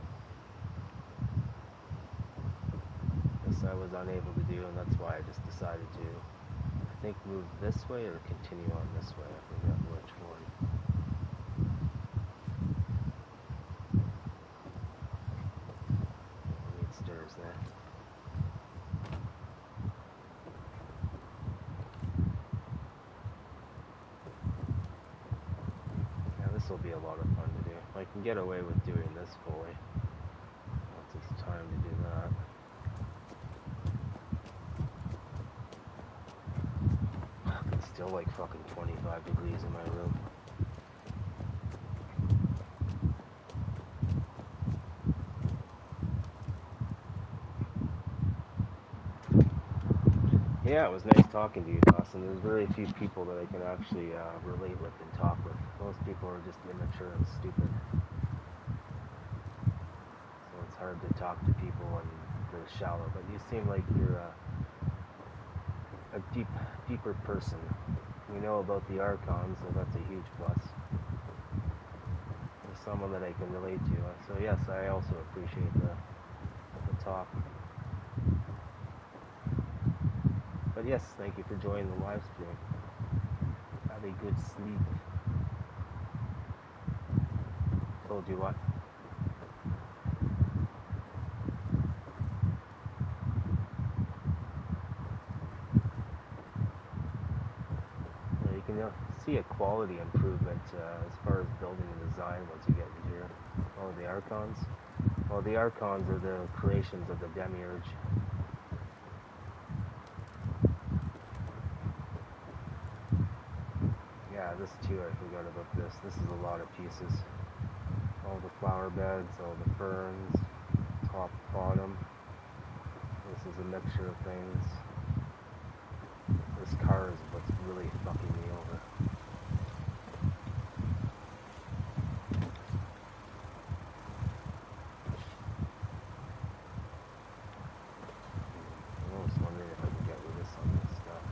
This I was unable to do, and that's why I just decided to, I think, move this way or continue on this way. I forget which one. I need stairs there. Yeah, this will be a lot of fun to do. I can get away with doing this fully once it's time to do that. It's still like fucking 25 degrees in my room. Yeah, it was nice talking to you, Dawson. There's very few people that I can actually relate with and talk with. Most people are just immature and stupid. So it's hard to talk to people and they're shallow. But you seem like you're a deeper person. We know about the Archons, so that's a huge plus. There's someone that I can relate to. So yes, I also appreciate the talk. But yes, thank you for joining the live stream. Have a good sleep. Told you what? You can see a quality improvement as far as building and design once you get in here. Oh, the Archons? Well, the Archons are the creations of the Demiurge. Yeah, this too, I forgot about this. This is a lot of pieces. All the flower beds, all the ferns, top, bottom. This is a mixture of things. This car is what's really fucking me over. I'm almost wondering if I can get rid of some of this stuff.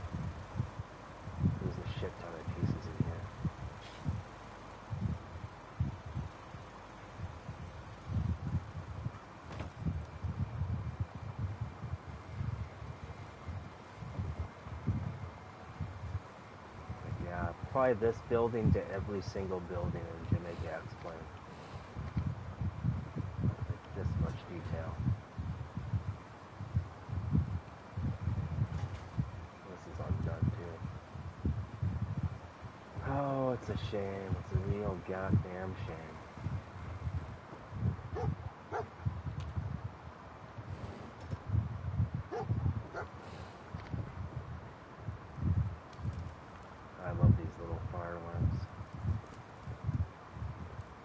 There's a shit ton of pieces in here. Yeah, apply this building to every single building in Jamaica X-Plane. Like this much detail. This is undone too. Oh, it's a shame. It's a real goddamn shame. I love these little fire lamps.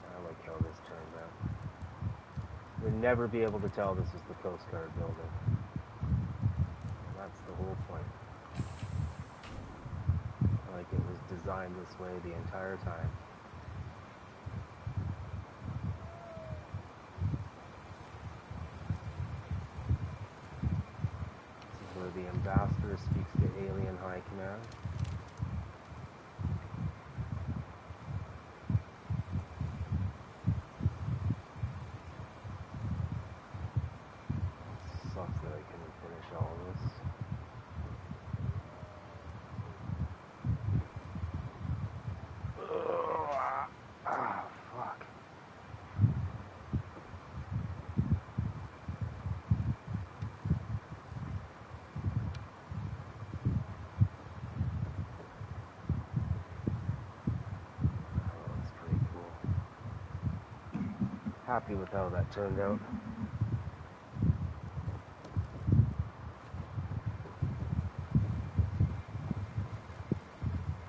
I like how this turned out. You'll never be able to tell this is the Coast Guard building. That's the whole point. Like it was designed this way the entire time. This is where the ambassador speaks to Alien High Command. Sucks that I couldn't finish all this. Fuck. Oh, that's pretty cool. Happy with how that turned out.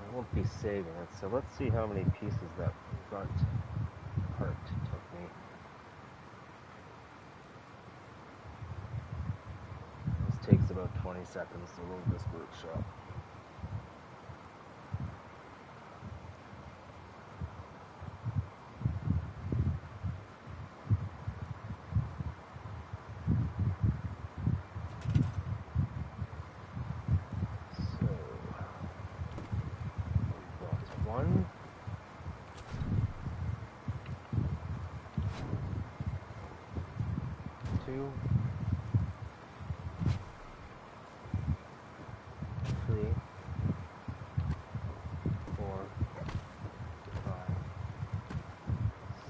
I won't be saving it, so let's see how many pieces that front part took me. This takes about 20 seconds to load this workshop. Two, three, 4, 5,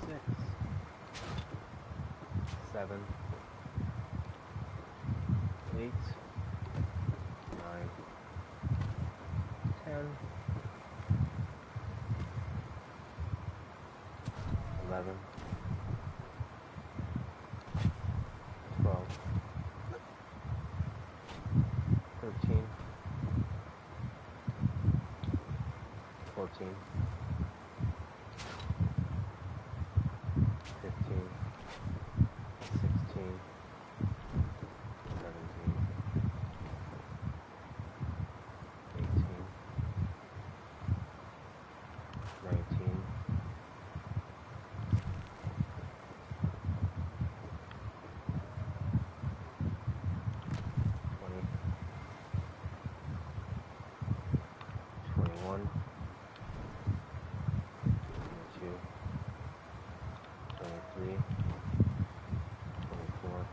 6, 7, 8, 9, 10, 11, 12, 13, 14, 15, 16, 17, 18, 19, 21, 22, 23, 24,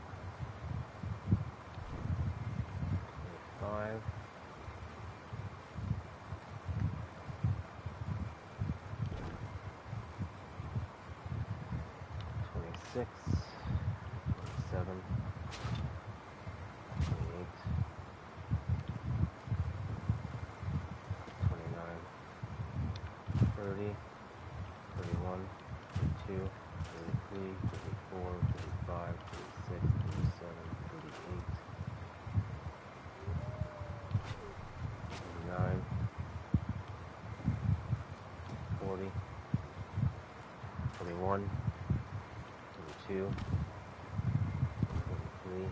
25, 26, 27, 28, 29, 30, 31, 32, 33, 34, 35, 36, 37, 38, 39, 40, 41, 42, 43,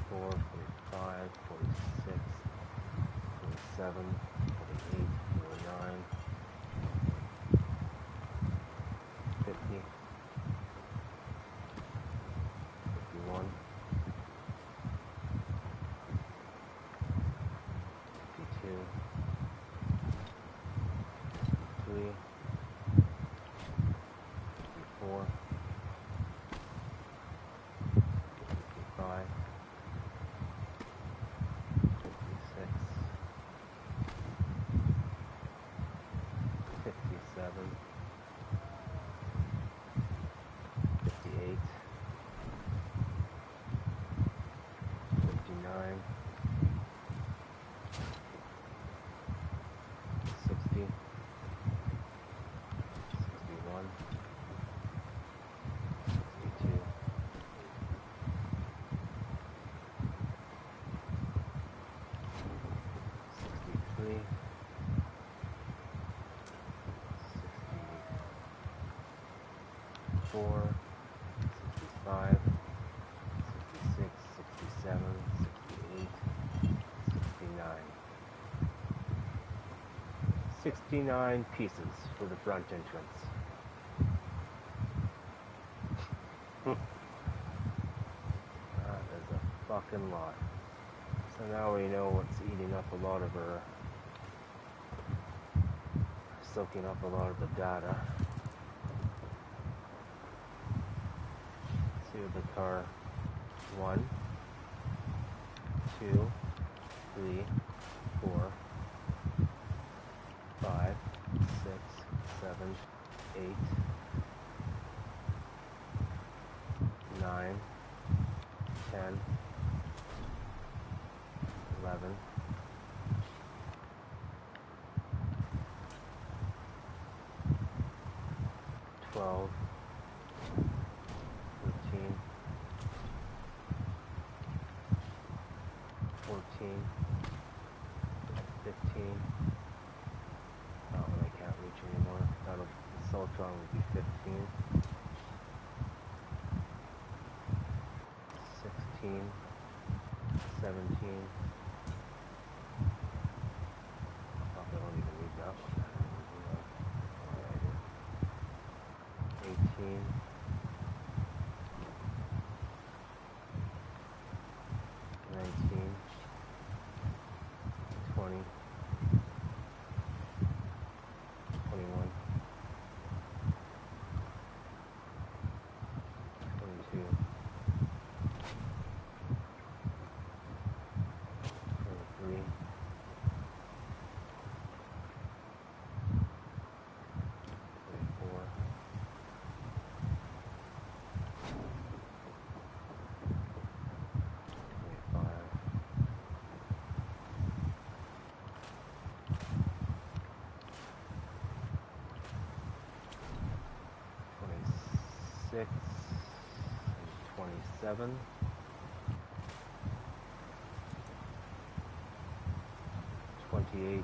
44, 45, 46, 47, 48, 49, 50, 51, 52, 53, 54, 55, 56, 57, 58, 59, 60, 61, 62, 63, 64, 65, 66, 67, 68, 69. 69 pieces for the front entrance. That is a fucking lot. So now we know what's eating up a lot of her, soaking up a lot of the data. See with the car 1, 2, 3, 4, 5, 6, 7, 8, 9, 10, 11, 12, 13, 14, 15, 16, 17. Probably don't even need that one. 18, 19, 20, 21, 22, 23, 24, 25, 26, 27, 28,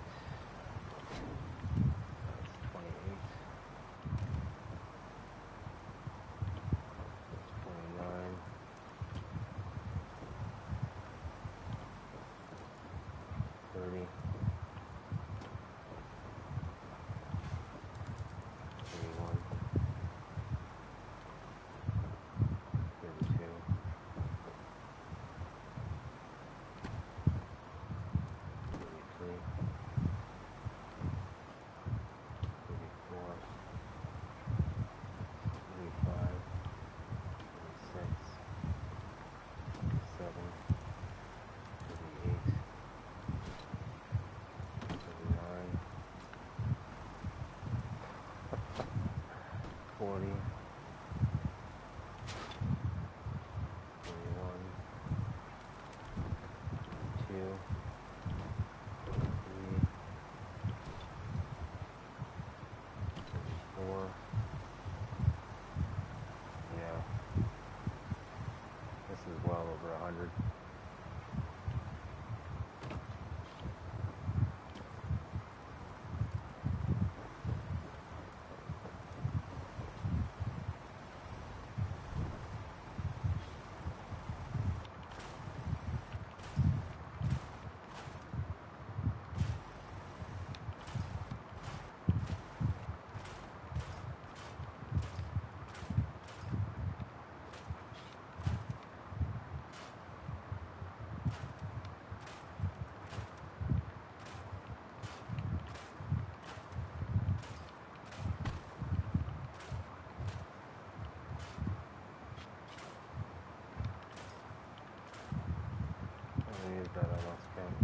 that's 28, 29, 30, 31, 32, 33, 34, 35, 36, 37, 38, 39, 40, 41, 42, 43, 44. Yeah, this is well over 100. I use that, I lost count.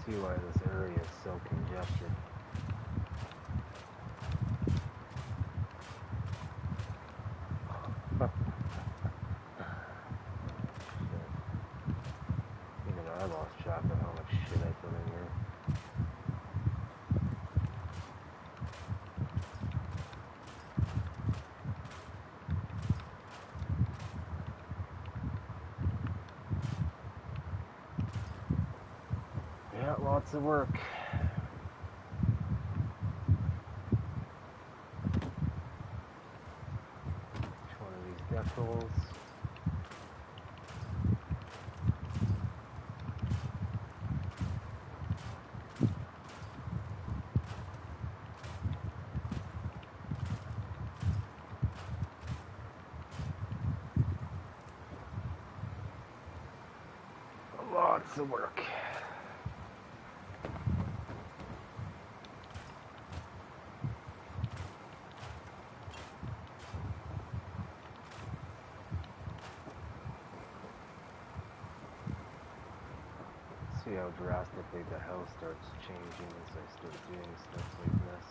See why this area is so congested. Even I lost track of how much shit I put in here. Yeah, lots of work. Each one of these decals. Lots of work. See see how drastically the house starts changing as I start doing stuff like this.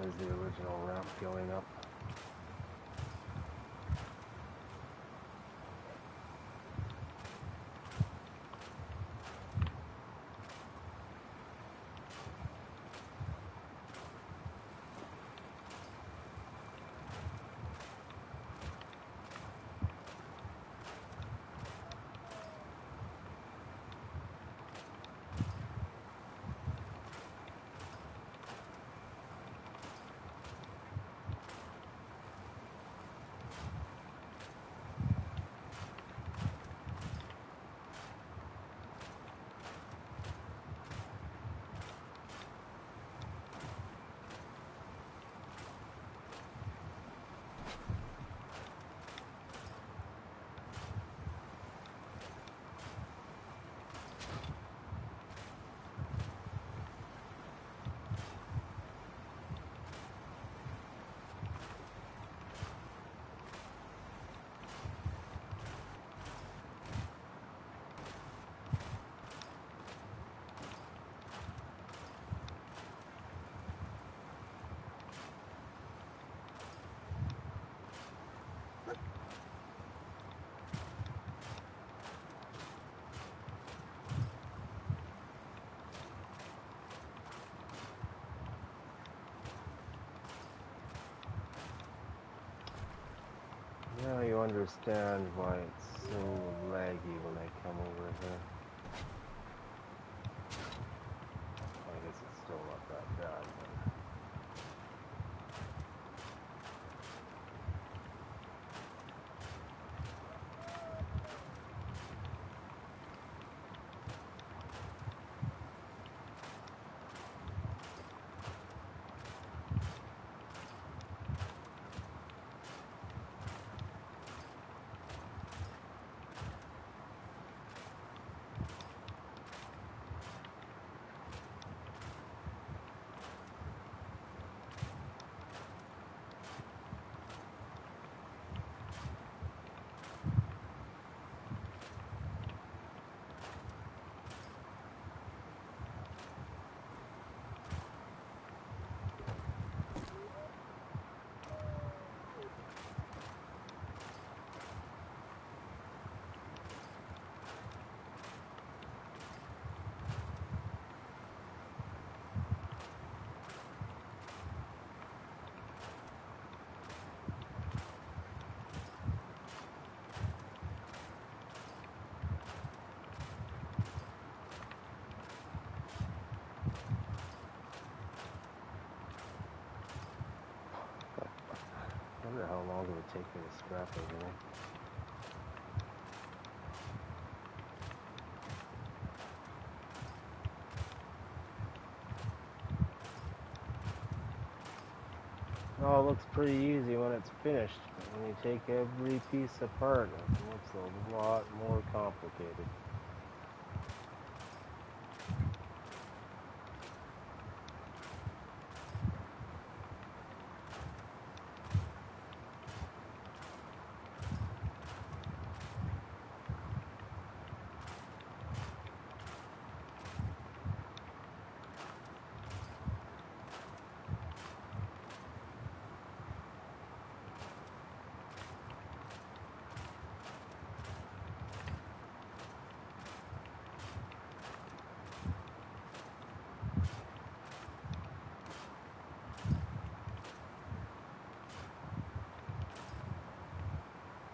There's the original ramp going up. Now you understand why it's so laggy when I come over here. I guess it's still not that bad, but... I wonder how long it would take me to scrap everything. Oh, it looks pretty easy when it's finished. But when you take every piece apart, it looks a lot more complicated.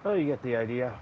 Oh, you get the idea.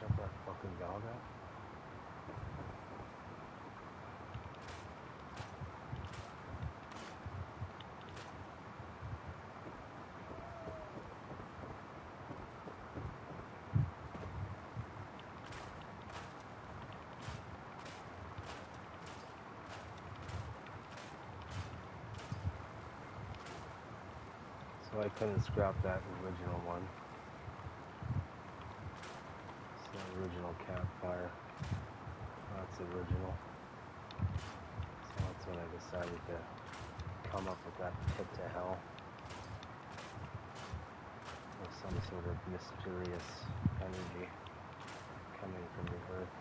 Shut that fucking dog up. So I couldn't scrap that original one. It's the original campfire. That's original. So that's when I decided to come up with that tip to hell. With some sort of mysterious energy coming from the earth.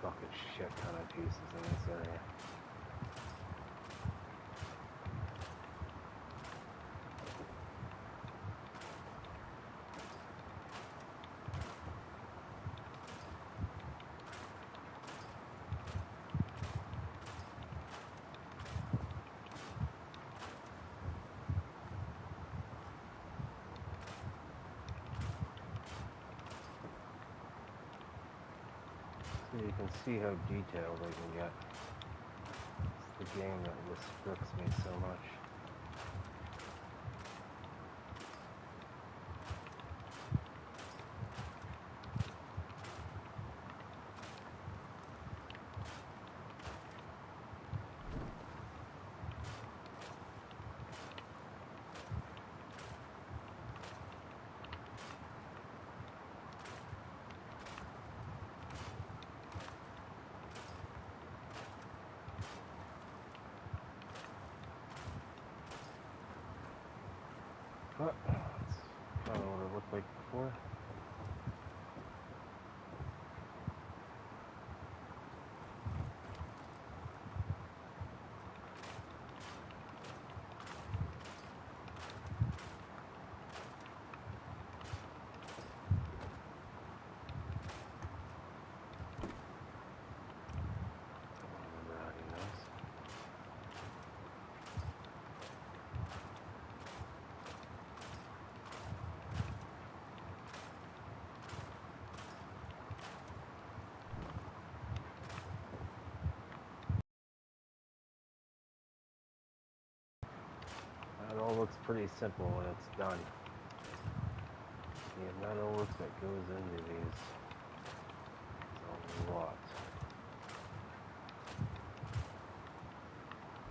Fucking shit ton of pieces in this area. So you can see how detailed I can get. It's the game that restricts me so much. But that's kind of what it looked like before. It all looks pretty simple when it's done. The amount of work that goes into these is a lot.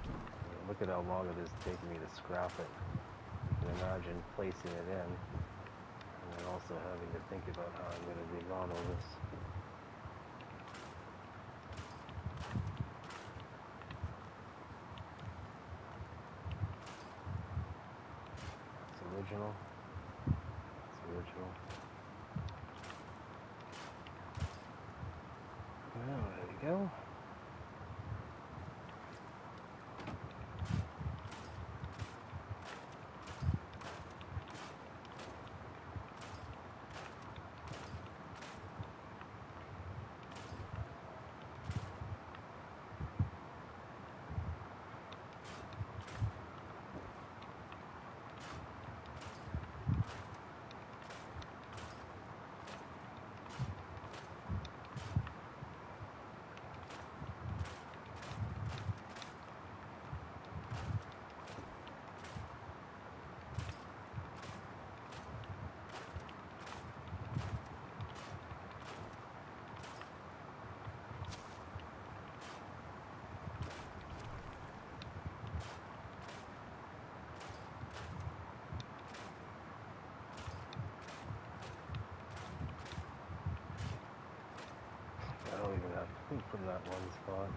I mean, look at how long it is taking me to scrap it. You can imagine placing it in, and then also having to think about how I'm going to remodel this. original. It's the original. Well, there we go. I don't even have food from that one spot.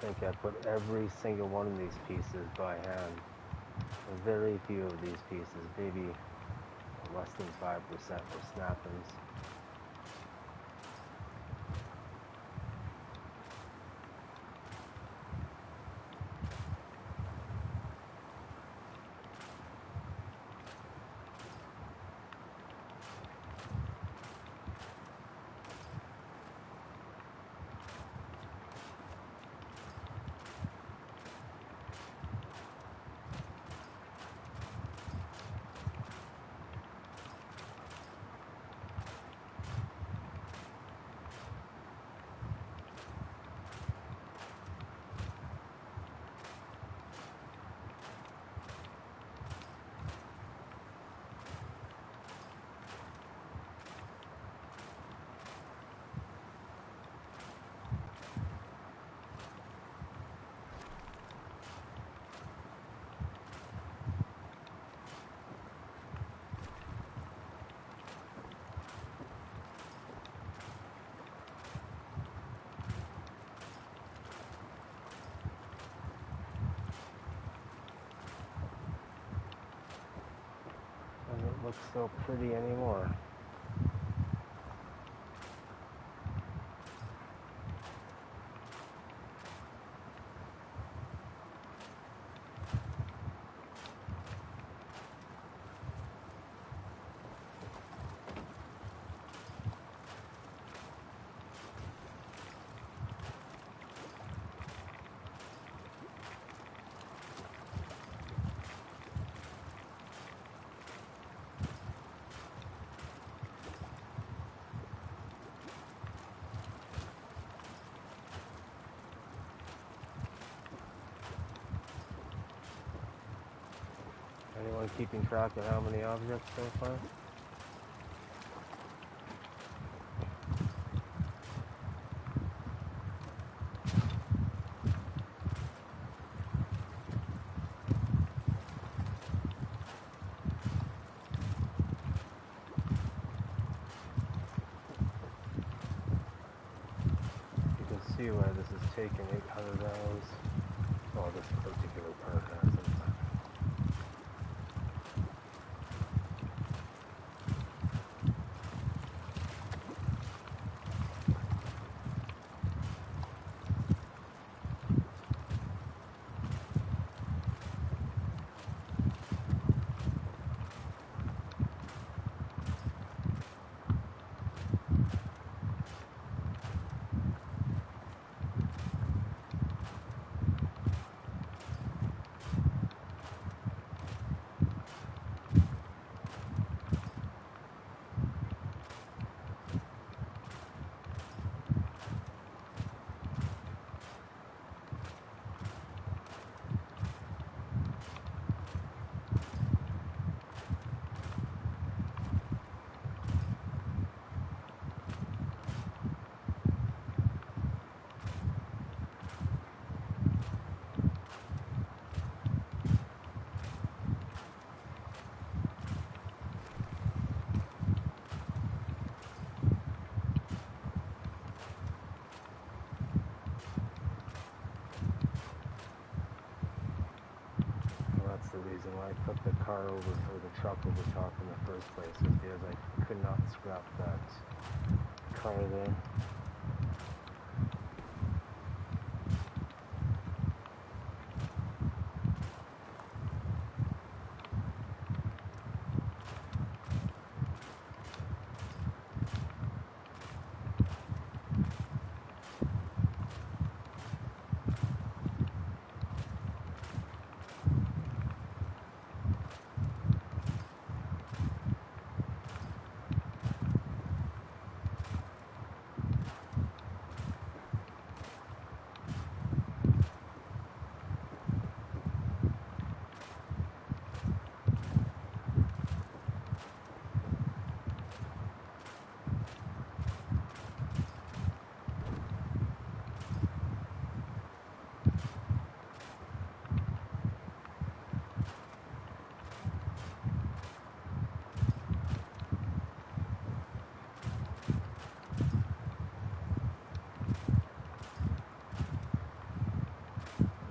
I think I put every single one of these pieces by hand. Very few of these pieces, maybe less than 5% were snap-ins. Doesn't look so pretty anymore. Anyone keeping track of how many objects so far? You can see why this is taking 800 hours. Oh, this particular part has it. The reason why I put the car over, or the truck over top in the first place, is because I could not scrap that car there.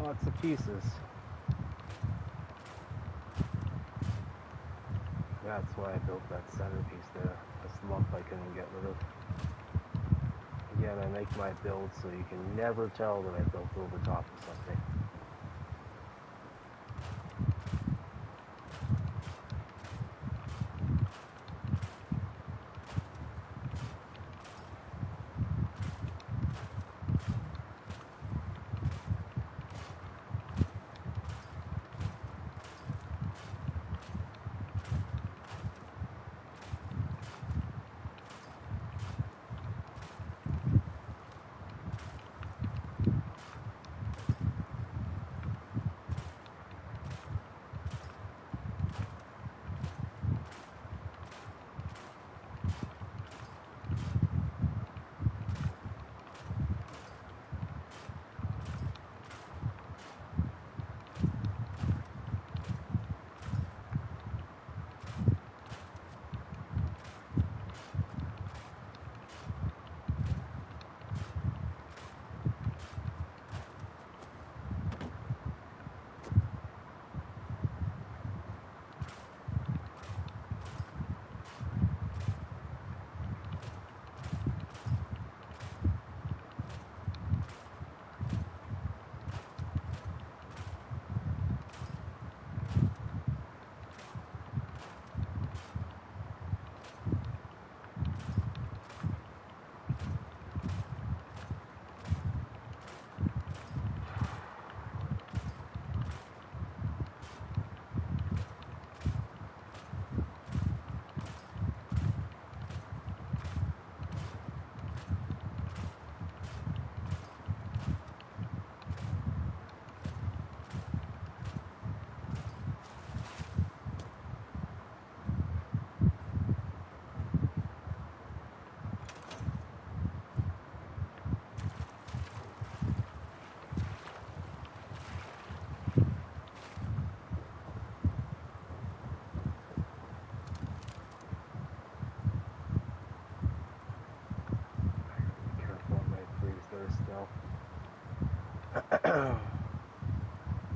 Lots of pieces. That's why I built that centerpiece there. This lump I couldn't get rid of. Again, I make my build so you can never tell that I built over top of something.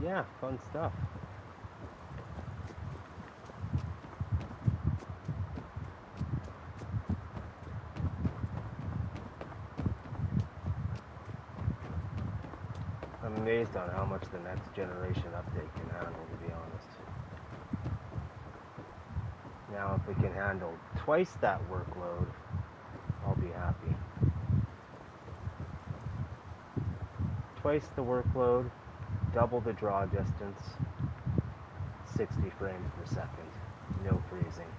Yeah, fun stuff. I'm amazed on how much the next generation update can handle, to be honest. Now, if it can handle twice that workload, I'll be happy. Twice the workload, double the draw distance, 60 frames per second, no freezing.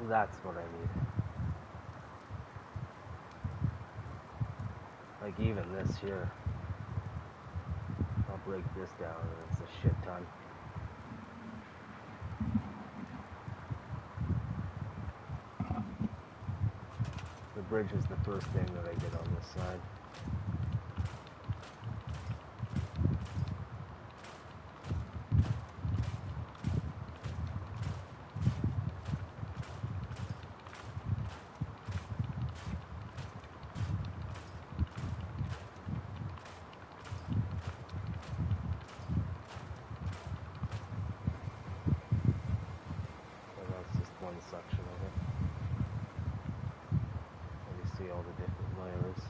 That's what I need. Like even this here, I'll break this down and it's a shit ton. The bridge is the first thing that I did on this side. Section of it. And you see all the different layers.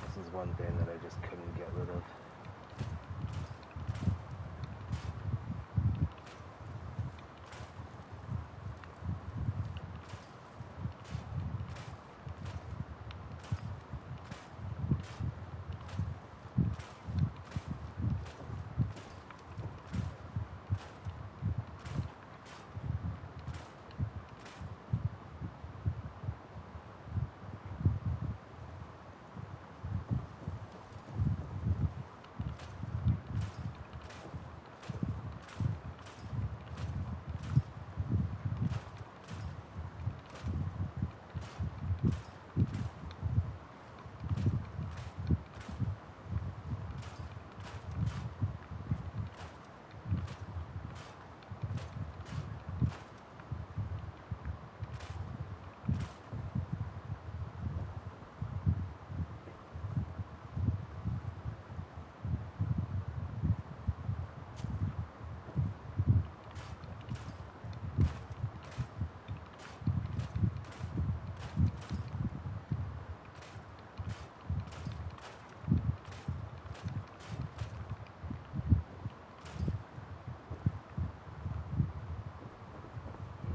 This is one thing that I just couldn't get rid of.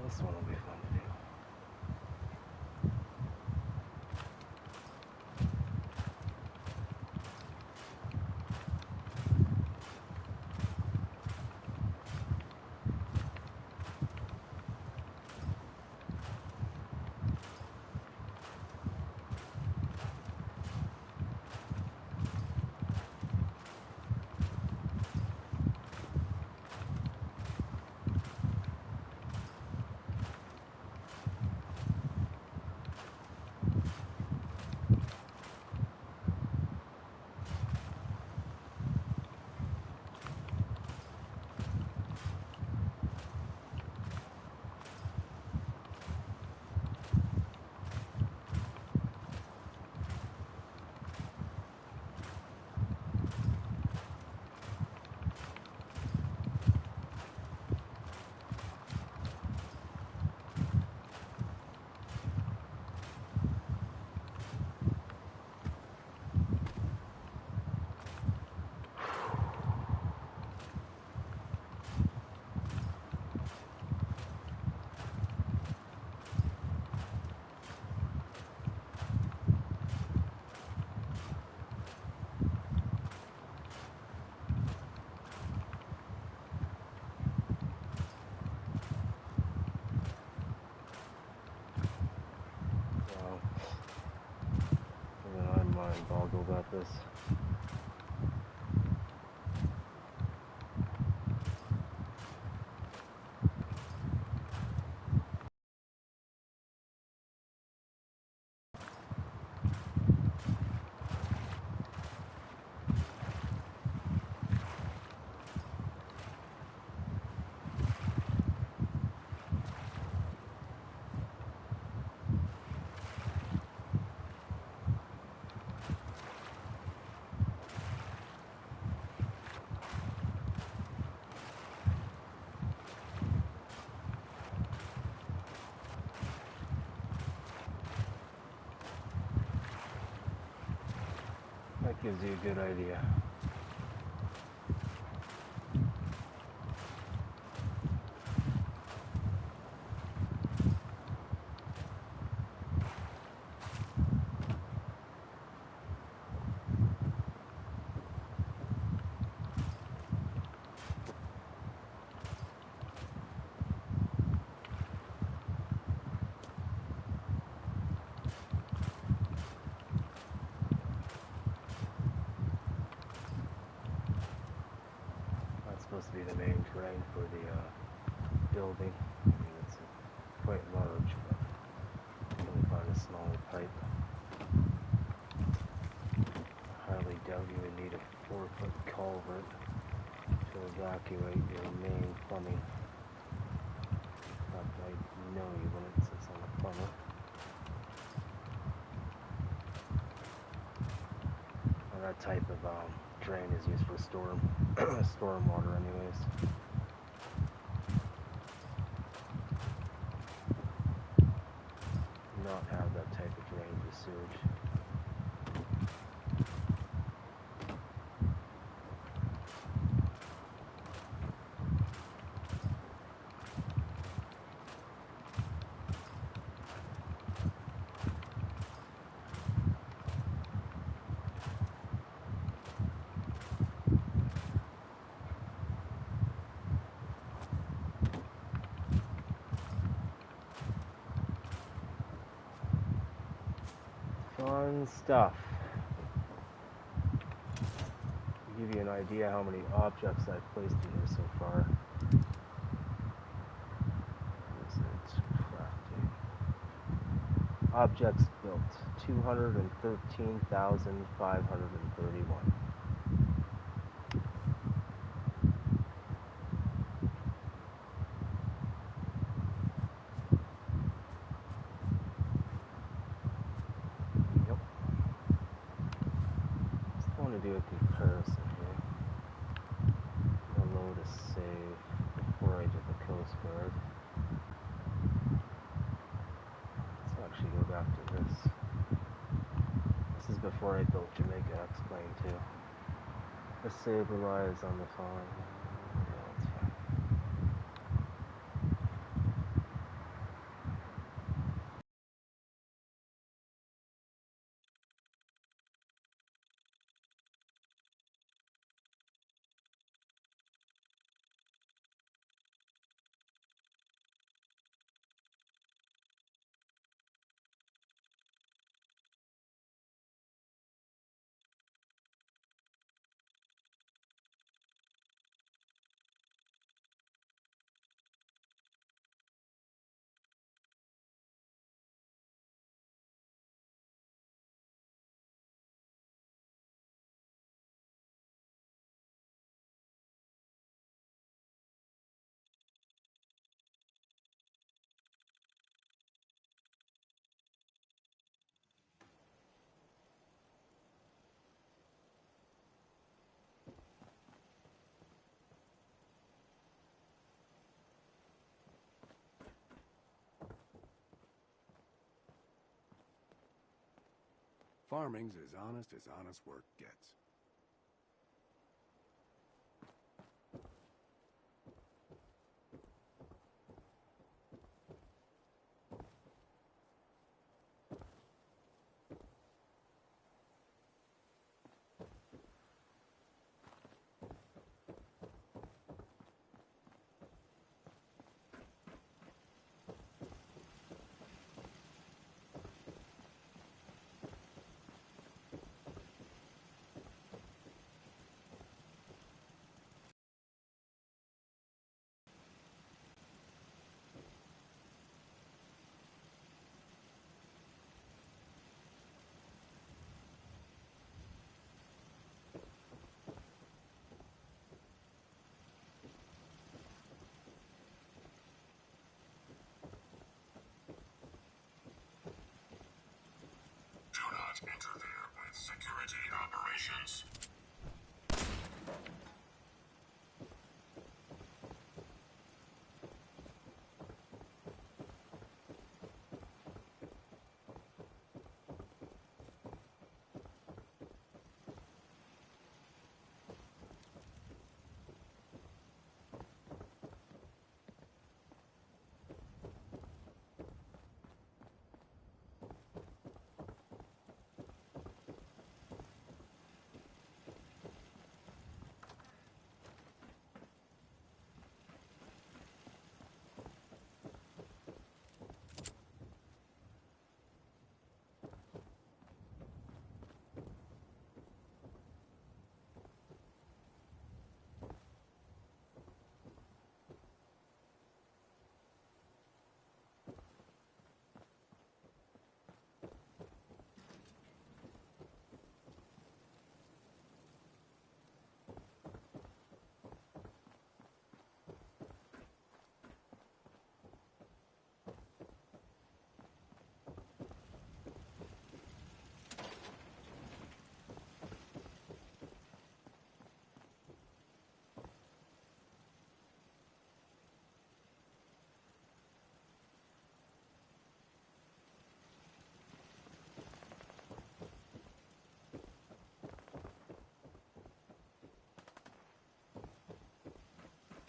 This one will be fun to do. Boggle about this. That gives you a good idea. Supposed to be the main terrain for the building. I mean, it's quite large, but you can find a smaller pipe. I highly doubt you would need a 4-foot culvert to evacuate your main plumbing. Not that I know you wouldn't, since I'm a plumber. And that type of drain is used for storm water anyways. Not have that type of drain for sewage. Fun stuff. To give you an idea how many objects I've placed in here so far. What is it? Crafting. Objects built. 213,531. Yep. Just want to do a comparison here. I'll load a save before I did the Coast Guard. Let's actually go back to this. This is before I built Jamaica X-Plane too. The save relies on the phone. Yeah, that's fine. Farming's as honest work gets. Do not interfere with security operations.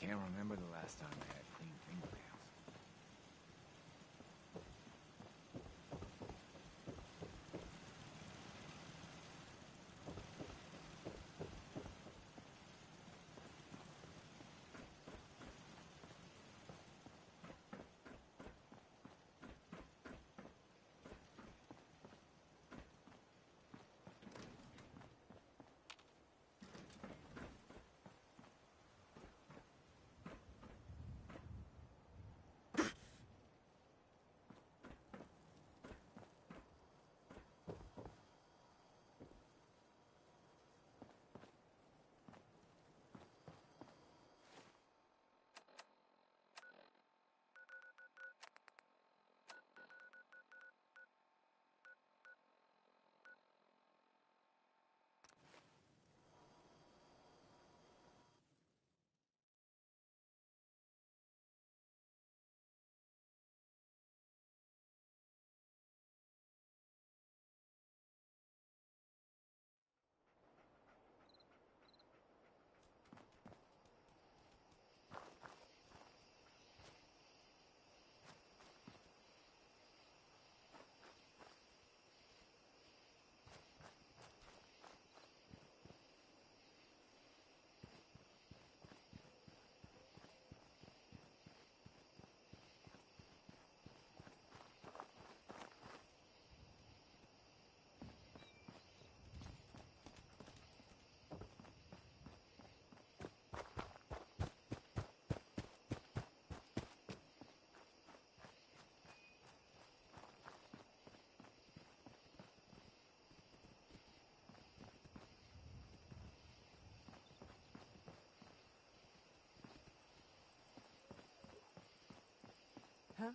Can't remember the last time I had clean fingernails. Huh?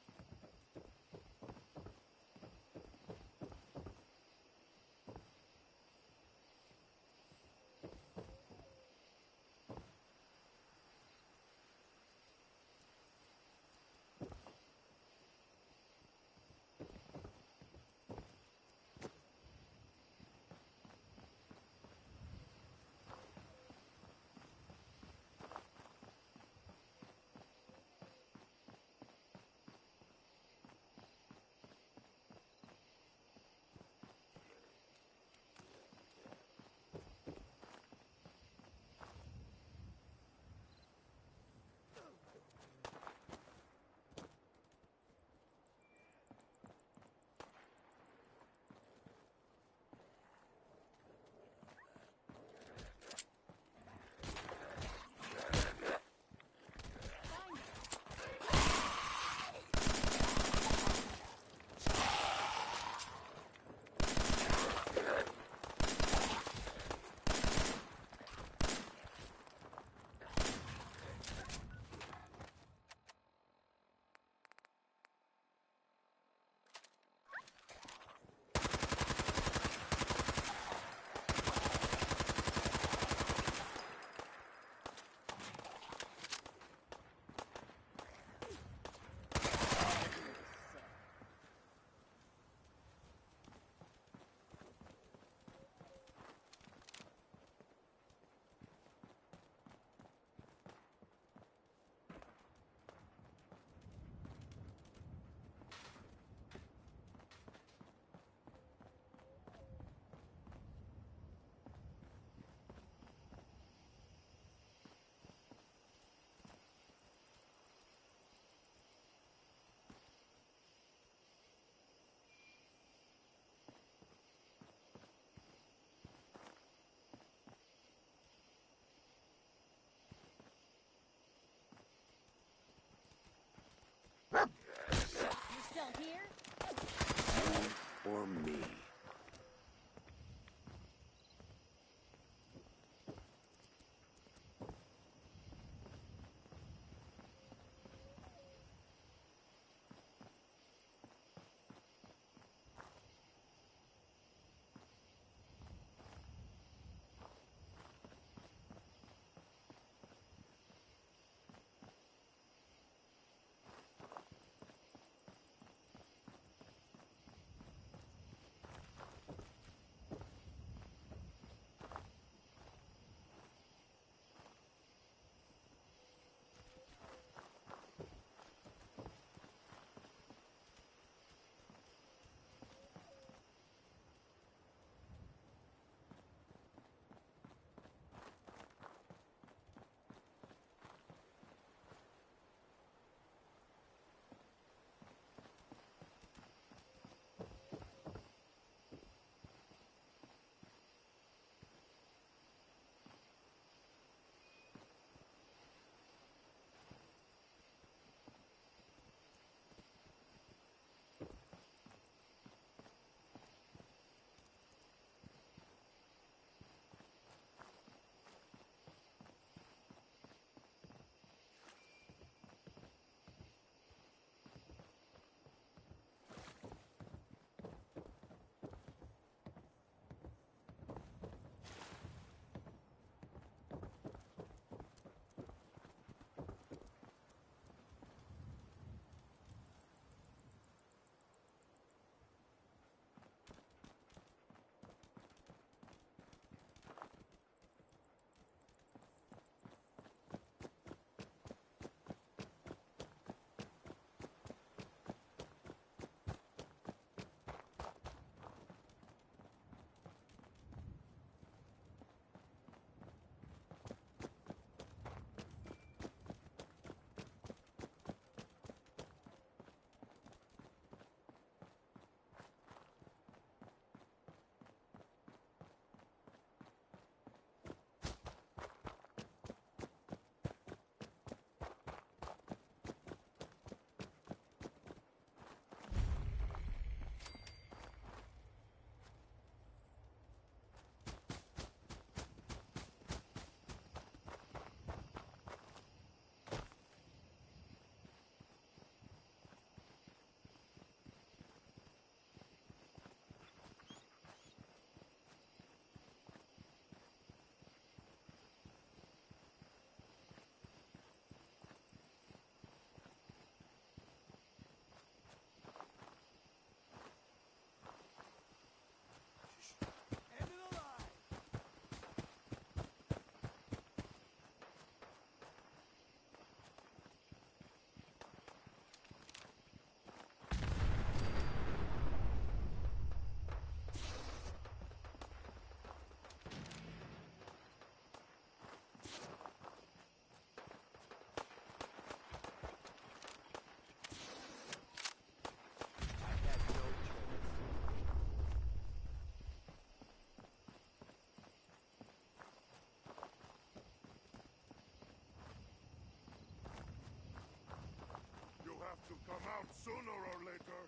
Sooner or later.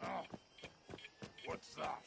Oh, what's that?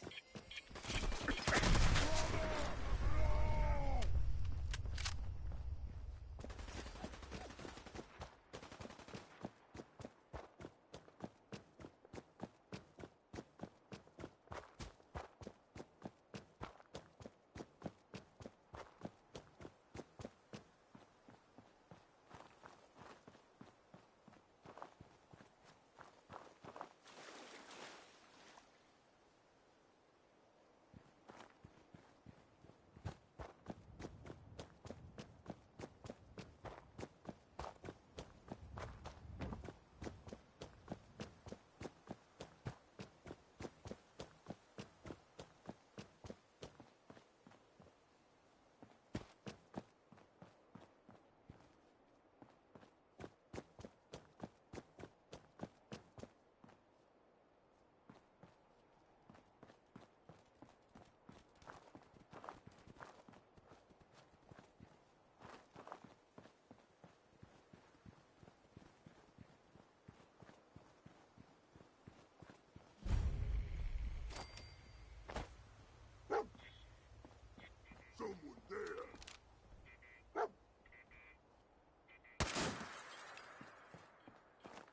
Someone there.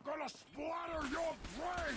Gonna splatter your brain!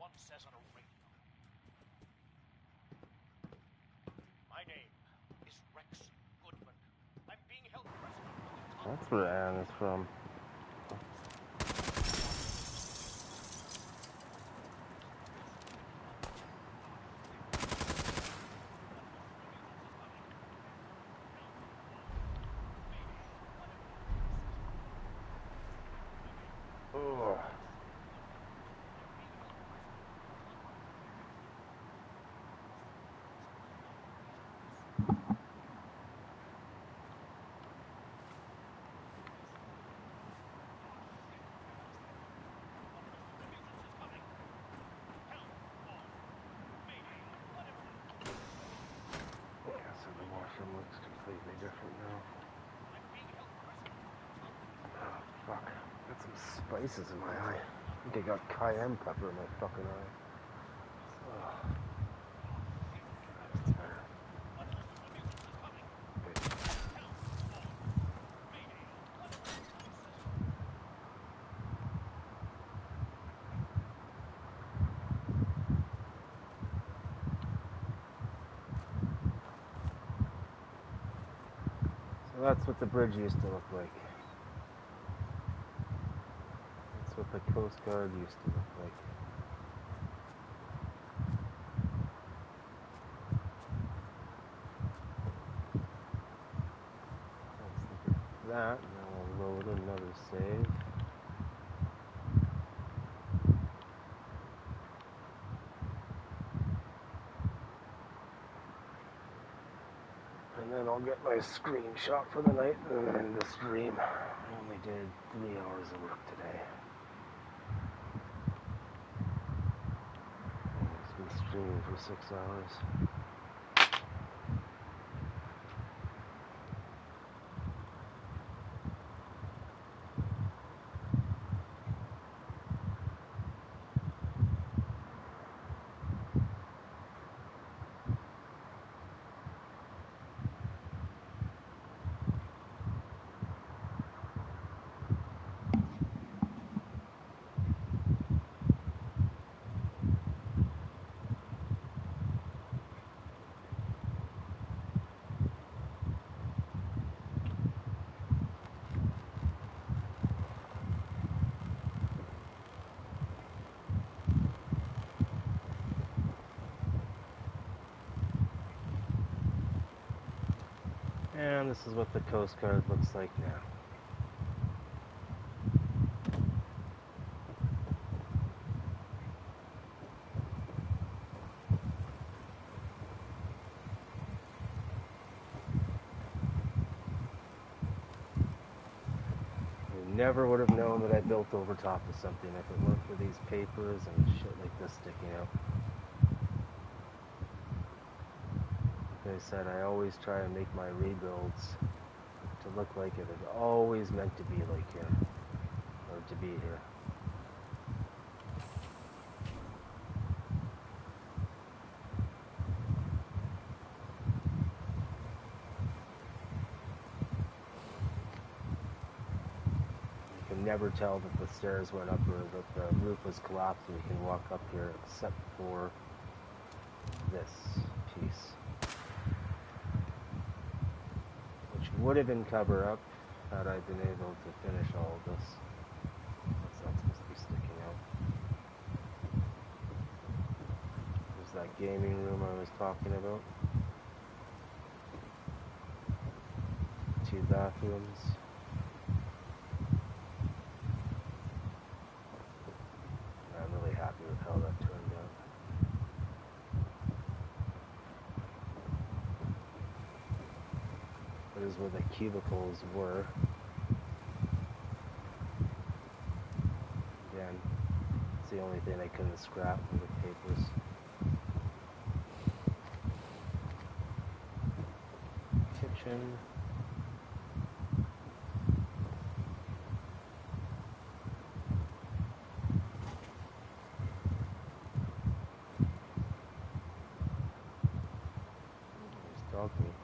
one says on a radio. My name is Rex Goodman. I'm being held prisoner for the top. That's where Anne is from. Oh. So the washroom looks completely different now. Oh, fuck. Got some spices in my eye. I think I got cayenne pepper in my fucking eye. Oh. That's better. So that's what the bridge used to look like. That's what the Coast Guard used to look like. That's that. Now I'll load another save. And then I'll get my screenshot for the night and then the stream. I only did 3 hours of work today. It's been streaming for 6 hours. And this is what the Coast Guard looks like now. You never would have known that I built over top of something if it weren't for these papers and shit like this sticking out. Like I said, I always try and make my rebuilds to look like it is always meant to be like here, or to be here. You can never tell that the stairs went up or that the roof was collapsed and you can walk up here except for this piece, which would have been cover up had I been able to finish all of this. That's not supposed to be sticking out. There's that gaming room I was talking about. 2 bathrooms. I'm really happy with how that turned out. That is where the cubicles were. Again, it's the only thing I couldn't scrap from the papers. Kitchen. There's dog meat.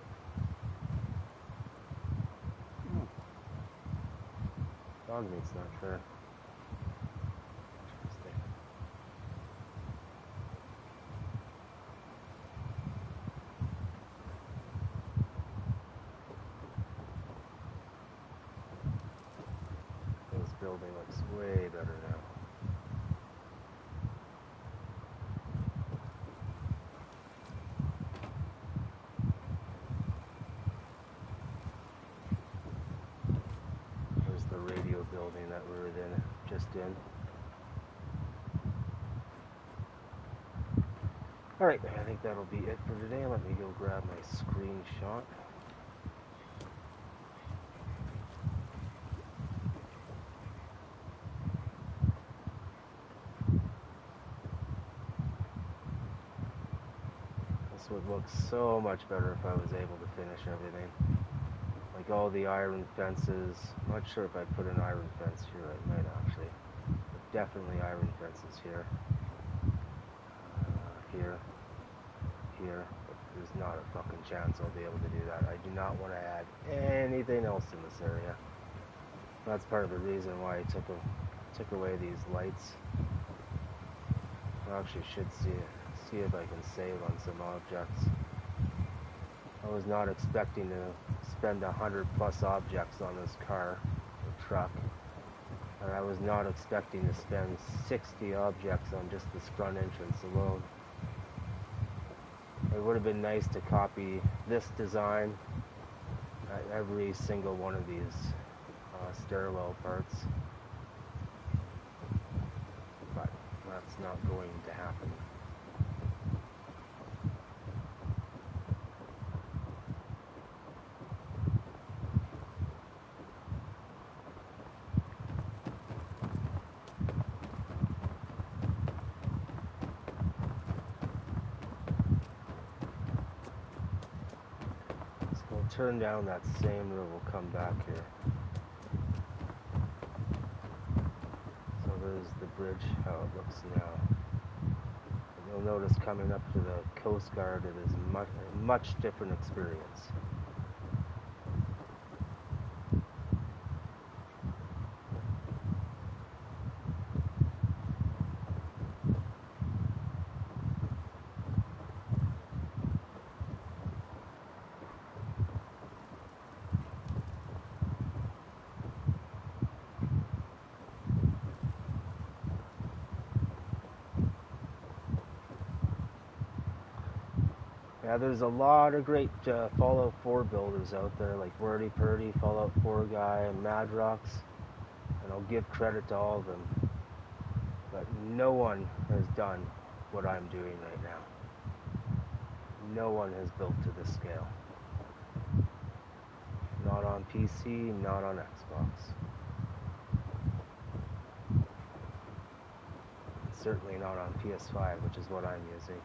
Dog meat's not fair. Interesting. Way better now. There's the radio building that we were just in. Alright, I think that'll be it for today. Let me go grab my screenshot. This would look so much better if I was able to finish everything. Like all the iron fences. I'm not sure if I put an iron fence here. I might actually. But definitely iron fences here. Here. Here. But there's not a fucking chance I'll be able to do that. I do not want to add anything else in this area. That's part of the reason why I took away these lights. I actually should see if I can save on some objects. I was not expecting to spend 100 plus objects on this car or truck, and I was not expecting to spend 60 objects on just this front entrance alone. It would have been nice to copy this design at every single one of these stairwell parts, but that's not going to happen. So we'll turn down that same road, we'll come back here. So there's the bridge, how it looks now. And you'll notice coming up to the Coast Guard, it is a much different experience. Yeah, there's a lot of great Fallout 4 builders out there, like Wordy Purdy, Fallout 4 guy, and Madrox, and I'll give credit to all of them. But no one has done what I'm doing right now. No one has built to this scale. Not on PC, not on Xbox. Certainly not on PS5, which is what I'm using.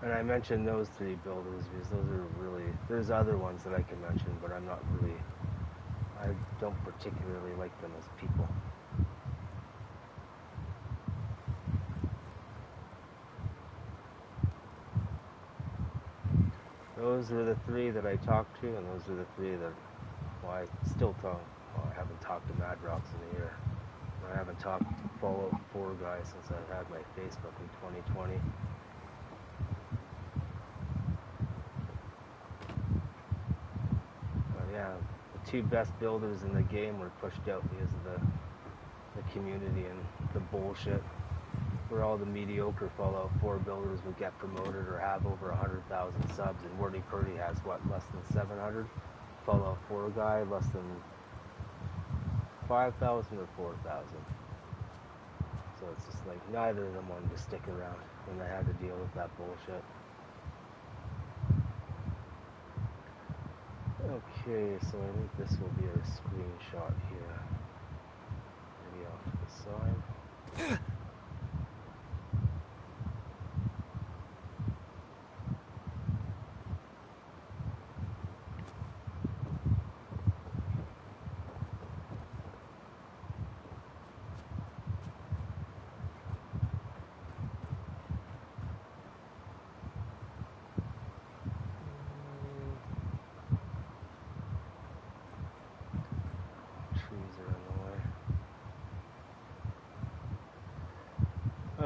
And I mentioned those three builders because those are really, there's other ones that I can mention, but I'm not really, I don't particularly like them as people. Those were the three that I talked to, and those are the three that, well, I still talk, well, I haven't talked to Madrox in a year. I haven't talked to Fallout 4 guys since I've had my Facebook in 2020. Yeah, the two best builders in the game were pushed out because of the community and the bullshit. Where all the mediocre Fallout 4 builders would get promoted or have over 100,000 subs, and Wordy Purdy has what, less than 700? Fallout 4 guy, less than 5,000 or 4,000. So it's just like neither of them wanted to stick around when they had to deal with that bullshit. Okay, so I think this will be our screenshot here. Maybe off to the side.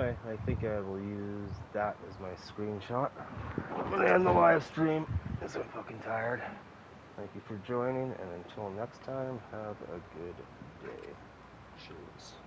anyway, I think I will use that as my screenshot. I'm gonna end the live stream because I'm fucking tired. Thank you for joining, and until next time, have a good day. Cheers.